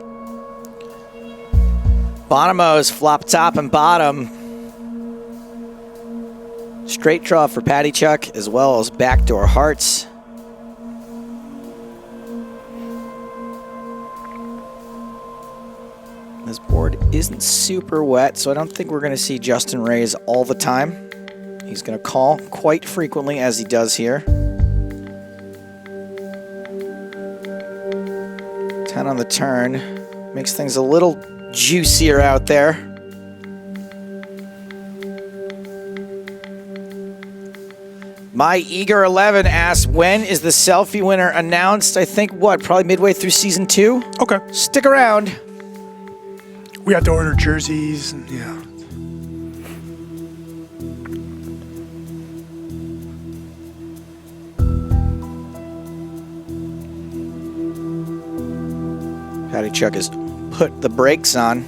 S10: Boeree's flop top and bottom. Straight draw for Patty Chuck, as well as backdoor hearts. This board isn't super wet, so I don't think we're going to see Justin raise all the time. He's going to call quite frequently, as he does here. 10 on the turn. Makes things a little juicier out there. My Eager 11 asks, when is the selfie winner announced? I think, what, probably midway through season 2?
S11: Okay.
S10: Stick around.
S11: We have to order jerseys and yeah.
S10: Patty Chuck has put the brakes on.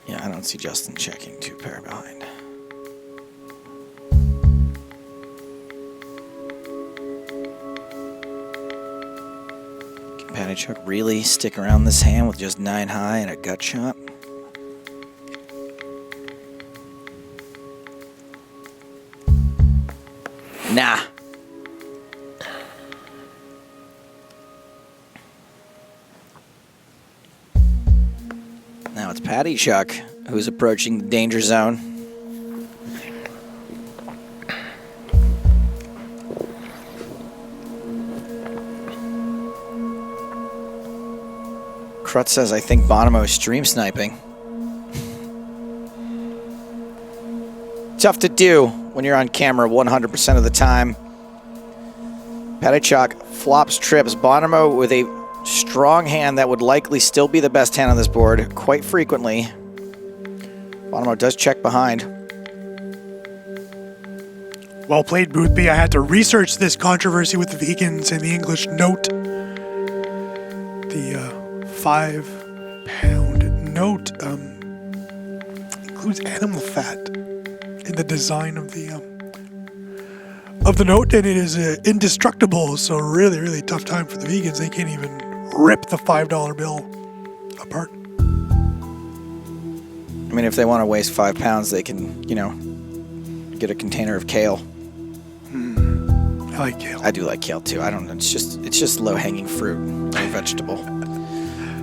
S10: Yeah, I don't see Justin checking 2 pair behind. Can Patty Chuck really stick around this hand with just 9 high and a gut shot? Nah. Now it's Patty Chuck who's approaching the danger zone. Krutz says, I think Bonomo is stream sniping. Tough to do when you're on camera 100% of the time. Patty Chuck flops trips. Bonomo with a strong hand that would likely still be the best hand on this board quite frequently. Bonomo does check behind.
S11: Well played, Boothby. I had to research this controversy with the vegans and the English note. The 5-pound note includes animal fat in the design of the note, and it is indestructible. So really, really tough time for the vegans. They can't even rip the $5 bill apart.
S10: I mean, if they want to waste 5 pounds, they can, you know, get a container of kale.
S11: I like kale.
S10: I do like kale too. I don't know. It's just low-hanging fruit or vegetable.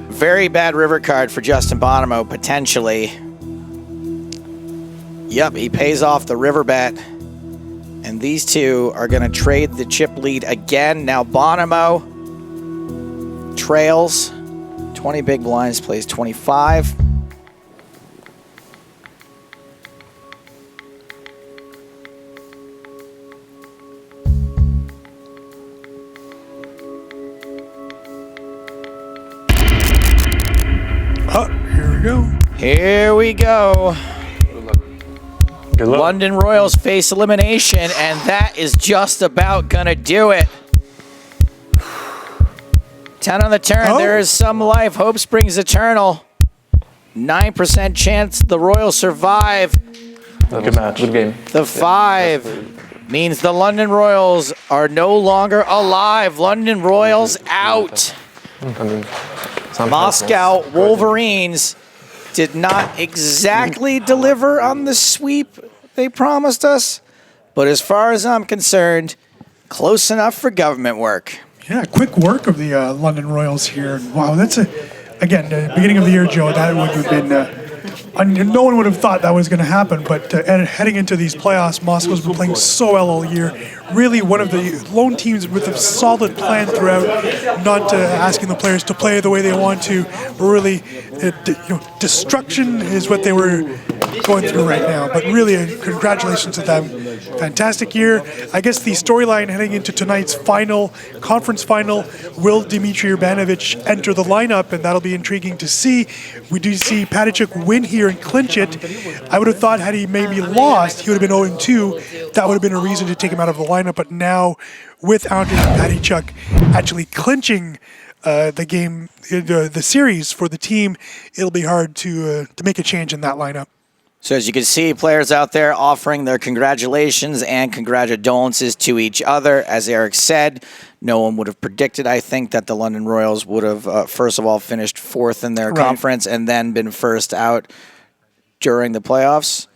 S10: Very bad river card for Justin Bonomo, potentially. Yep, he pays off the river bet. And these two are going to trade the chip lead again. Now Bonomo trails. 20 big blinds, plays 25.
S11: Here we go.
S10: Here we go.
S14: Good luck.
S10: London Royals face elimination, and that is just about gonna do it. 10 on the turn.
S11: Oh.
S10: There is some life. Hope springs eternal. 9% chance the Royals survive.
S14: Good match.
S4: Good game.
S10: The 5 means the London Royals are no longer alive. London Royals out. Moscow Wolverines did not exactly deliver on the sweep they promised us, but as far as I'm concerned, close enough for government work.
S11: Yeah, quick work of the London Royals here. Wow, that's again, the beginning of the year, Joe, that would have been, no one would have thought that was going to happen, but heading into these playoffs, Moscow's been playing so well all year. Really one of the lone teams with a solid plan throughout, not asking the players to play the way they want to, but really, destruction is what they were going through right now. But really, congratulations to them. Fantastic year. I guess the storyline heading into tonight's conference final, will Dmitry Urbanovic enter the lineup, and that'll be intriguing to see. We do see Patachuk win here and clinch it. I would have thought had he maybe lost, he would have been 0-2. That would have been a reason to take him out of the lineup, but now with Andrei Patachuk actually clinching the game, the series for the team, it'll be hard to make a change in that lineup.
S10: So as you can see, players out there offering their congratulations and congratulations to each other. As Eric said, no one would have predicted, I think, that the London Royals would have, first of all, finished fourth in their conference and then been first out during the playoffs.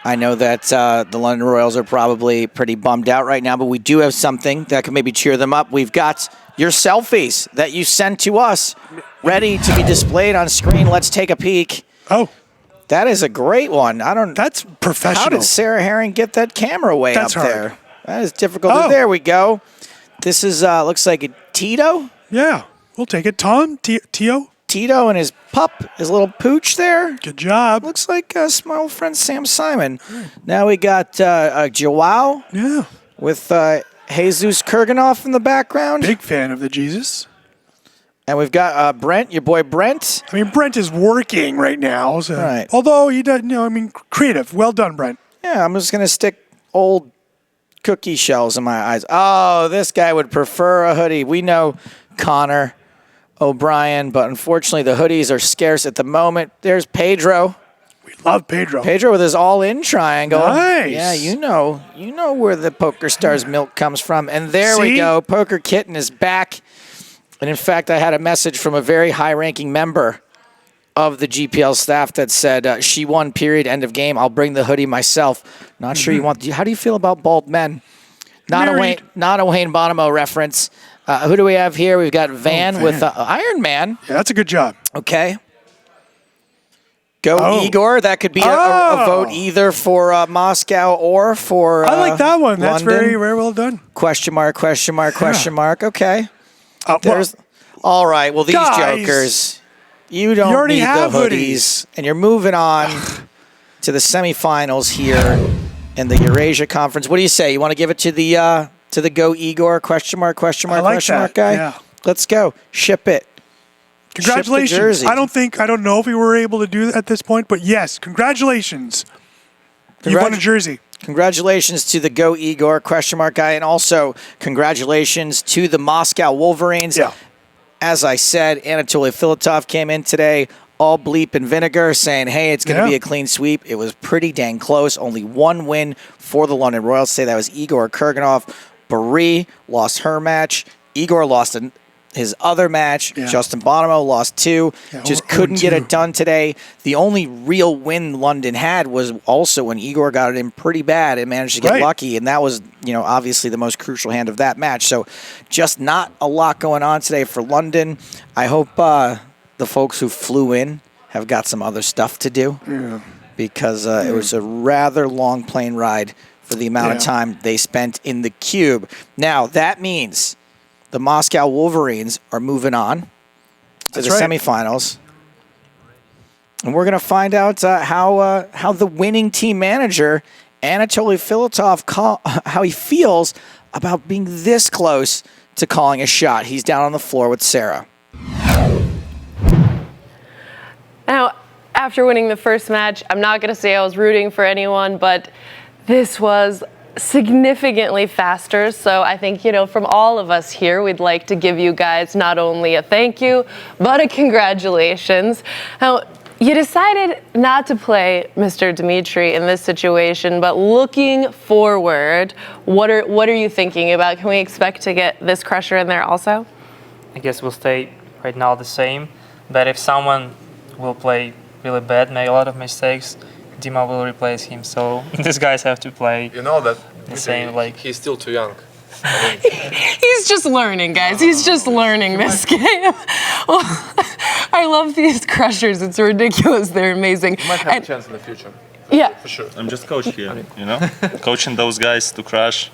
S10: I know that the London Royals are probably pretty bummed out right now, but we do have something that can maybe cheer them up. We've got your selfies that you sent to us ready to be displayed on screen. Let's take a peek.
S11: Oh.
S10: That is a great one.
S11: That's professional.
S10: How did Sarah Herring get that camera way
S11: That's
S10: up
S11: hard.
S10: there? That is difficult. Oh. There we go. This is, looks like a Tito.
S11: Yeah, we'll take it. Tom, Tio.
S10: Tito and his pup, his little pooch there.
S11: Good job.
S10: Looks like my old friend Sam Simon. Now we got Joao.
S11: Yeah.
S10: With Jesus Kurganov in the background.
S11: Big fan of the Jesus.
S10: And we've got Brent, your boy Brent.
S11: I mean, Brent is working right now. So,
S10: right.
S11: Although he does, creative. Well done, Brent.
S10: Yeah, I'm just going to stick old cookie shells in my eyes. Oh, this guy would prefer a hoodie. We know Connor O'Brien, but unfortunately the hoodies are scarce at the moment. There's Pedro.
S11: We love Pedro.
S10: Pedro with his all-in triangle.
S11: Nice.
S10: Yeah, you know where the Poker Stars milk comes from. And there we go. Poker Kitten is back. And in fact, I had a message from a very high-ranking member of the GPL staff that said, she won, period, end of game. I'll bring the hoodie myself. Not sure you want... How do you feel about bald men? Not a Wayne Bonomo reference. Who do we have here? We've got Van with Iron Man.
S11: Yeah, that's a good job.
S10: Okay. Go Igor. That could be a vote either for Moscow or for
S11: I like that one. That's
S10: London.
S11: very, very well done.
S10: Question mark, question mark, question mark. Okay.
S11: There's
S10: all right. Well, these
S11: guys,
S10: jokers, you don't
S11: already
S10: need the
S11: have
S10: hoodies. And you're moving on to the semifinals here in the Eurasia Conference. What do you say? You want to give it to the Go Igor question mark, question mark, question mark guy?
S11: Yeah.
S10: Let's go. Ship it.
S11: Congratulations. I don't know if we were able to do that at this point, but yes, congratulations. You won a jersey.
S10: Congratulations to the Go Igor question mark guy, and also congratulations to the Moscow Wolverines.
S11: Yeah.
S10: As I said, Anatoly Filatov came in today, all bleep and vinegar, saying, hey, it's going to be a clean sweep. It was pretty dang close. Only one win for the London Royals. Say that was Igor Kurganov. Boeree lost her match. Igor lost his other match.
S11: Yeah.
S10: Justin Bonomo lost 2. Just couldn't get it done today. The only real win London had was also when Igor got it in pretty bad and managed to get lucky, and that was, obviously the most crucial hand of that match. So just not a lot going on today for London. I hope the folks who flew in have got some other stuff to do because it was a rather long plane ride for the amount of time they spent in the cube. Now, that means the Moscow Wolverines are moving on to the semifinals. And we're going to find out how the winning team manager, Anatoly Filatov, how he feels about being this close to calling a shot. He's down on the floor with Sarah.
S6: Now, after winning the first match, I'm not going to say I was rooting for anyone, but this was significantly faster. So I think, from all of us here, we'd like to give you guys not only a thank you, but a congratulations. Now, you decided not to play Mr. Dimitri in this situation, but looking forward, what are you thinking about? Can we expect to get this crusher in there also?
S3: I guess we'll stay right now the same, but if someone will play really bad, make a lot of mistakes, Dima will replace him. So these guys have to play
S4: that
S3: the same.
S4: He's still too young.
S6: He's just learning, guys. He's just learning this game. Well, I love these crushers. It's ridiculous. They're amazing.
S4: You might have a chance in the future.
S6: For
S14: sure. I'm just coach here, coaching those guys to crush.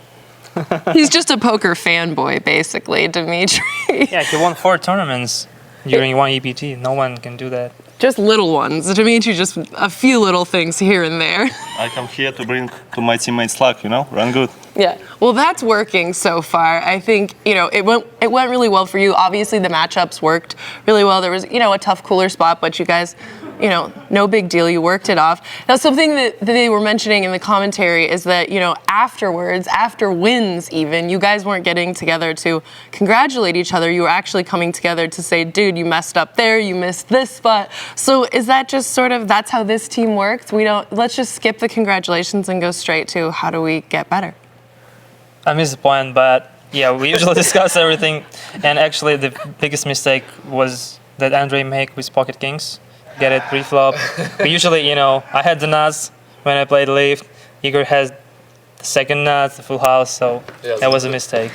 S6: He's just a poker fanboy, basically, Dimitri.
S3: Yeah, he won 4 tournaments during one EPT. No one can do that.
S6: Just little ones. Dimitri, just a few little things here and there.
S14: I come here to bring to my teammates luck, run good.
S6: Yeah, well, that's working so far. I think, it went really well for you. Obviously, the matchups worked really well. There was, a tough cooler spot, but you guys no big deal. You worked it off. Now, something that they were mentioning in the commentary is that, afterwards, after wins even, you guys weren't getting together to congratulate each other. You were actually coming together to say, dude, you messed up there, you missed this spot. So is that just sort of, that's how this team works? Let's just skip the congratulations and go straight to how do we get better?
S3: I missed the point, but yeah, we usually discuss everything. And actually, the biggest mistake was that Andre made with pocket kings. Get it pre-flop. We usually, I had the nuts when I played Leaf. Igor has the second nuts, the full house, so that was a mistake.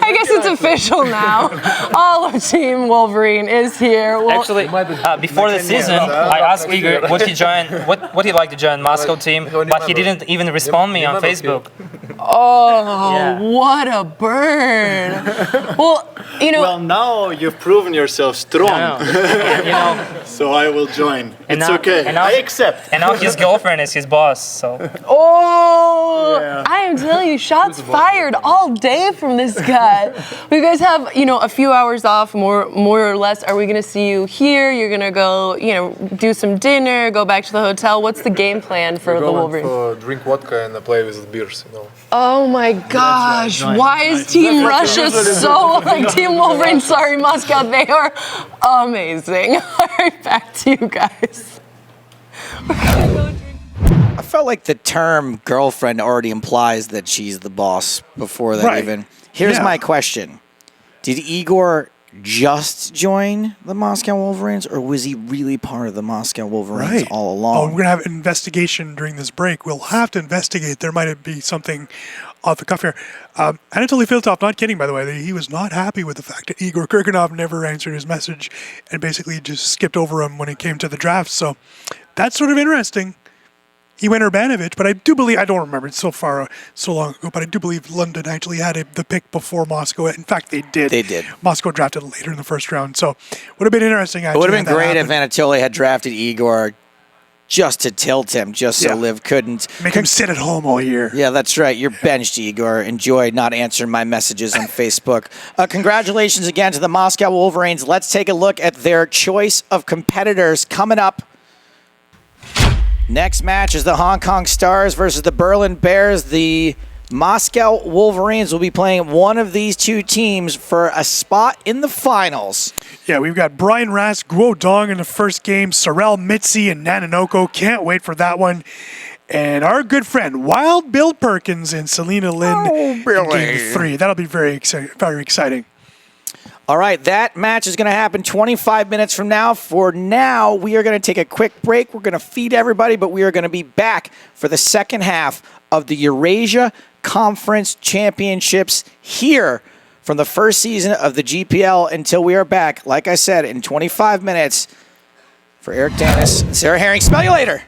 S6: I guess it's official now. All of Team Wolverine is here.
S3: Actually, before the season, I asked Igor would he like to join Moscow team, but he didn't even respond me on Facebook.
S6: Oh, what a burn! Well,
S5: Well, now you've proven yourself strong. So I will join. It's okay. I accept.
S3: And now his girlfriend is his boss. So.
S6: Oh, I am telling you, shots fired all day from this guy. You guys have, a few hours off, more or less. Are we going to see you here? You're going to go, do some dinner, go back to the hotel. What's the game plan for the Wolverines?
S15: Drink vodka and play with beers,
S6: Oh my gosh! Why is Team Russia so like Team Wolverine? Sorry, Moscow. They are amazing. All right, back to you guys.
S10: I felt like the term girlfriend already implies that she's the boss before that even. Here's my question. Did Igor just join the Moscow Wolverines, or was he really part of the Moscow Wolverines all along?
S11: Oh, we're going to have an investigation during this break. We'll have to investigate. There might be something off the cuff here. Anatoly Filatov, not kidding, by the way, he was not happy with the fact that Igor Kurganov never answered his message and basically just skipped over him when it came to the draft. So that's sort of interesting. He went Urbanovic, but I do believe, I don't remember, it's so long ago, but I do believe London actually had the pick before Moscow. In fact, they did.
S10: They did.
S11: Moscow drafted later in the first round, so would have been interesting.
S10: It would have been great if Anatoly had drafted Igor just to tilt him, just so Liv couldn't.
S11: Make him sit at home all year.
S10: Yeah, that's right. You're benched, Igor. Enjoy not answering my messages on Facebook. Congratulations again to the Moscow Wolverines. Let's take a look at their choice of competitors coming up. Next match is the Hong Kong Stars versus the Berlin Bears. The Moscow Wolverines will be playing one of these two teams for a spot in the finals.
S11: Yeah, we've got Brian Rask, Guo Dong in the first game, Sorel Mitzi, and Nanonoko. Can't wait for that one. And our good friend, Wild Bill Perkins and Selena Lynn in Game 3. That'll be very exciting.
S10: All right, that match is going to happen 25 minutes from now. For now, we are going to take a quick break. We're going to feed everybody, but we are going to be back for the second half of the Eurasia Conference Championships here from the first season of the GPL until we are back, like I said, in 25 minutes. For Eric Dennis and Sarah Herring, smell you later.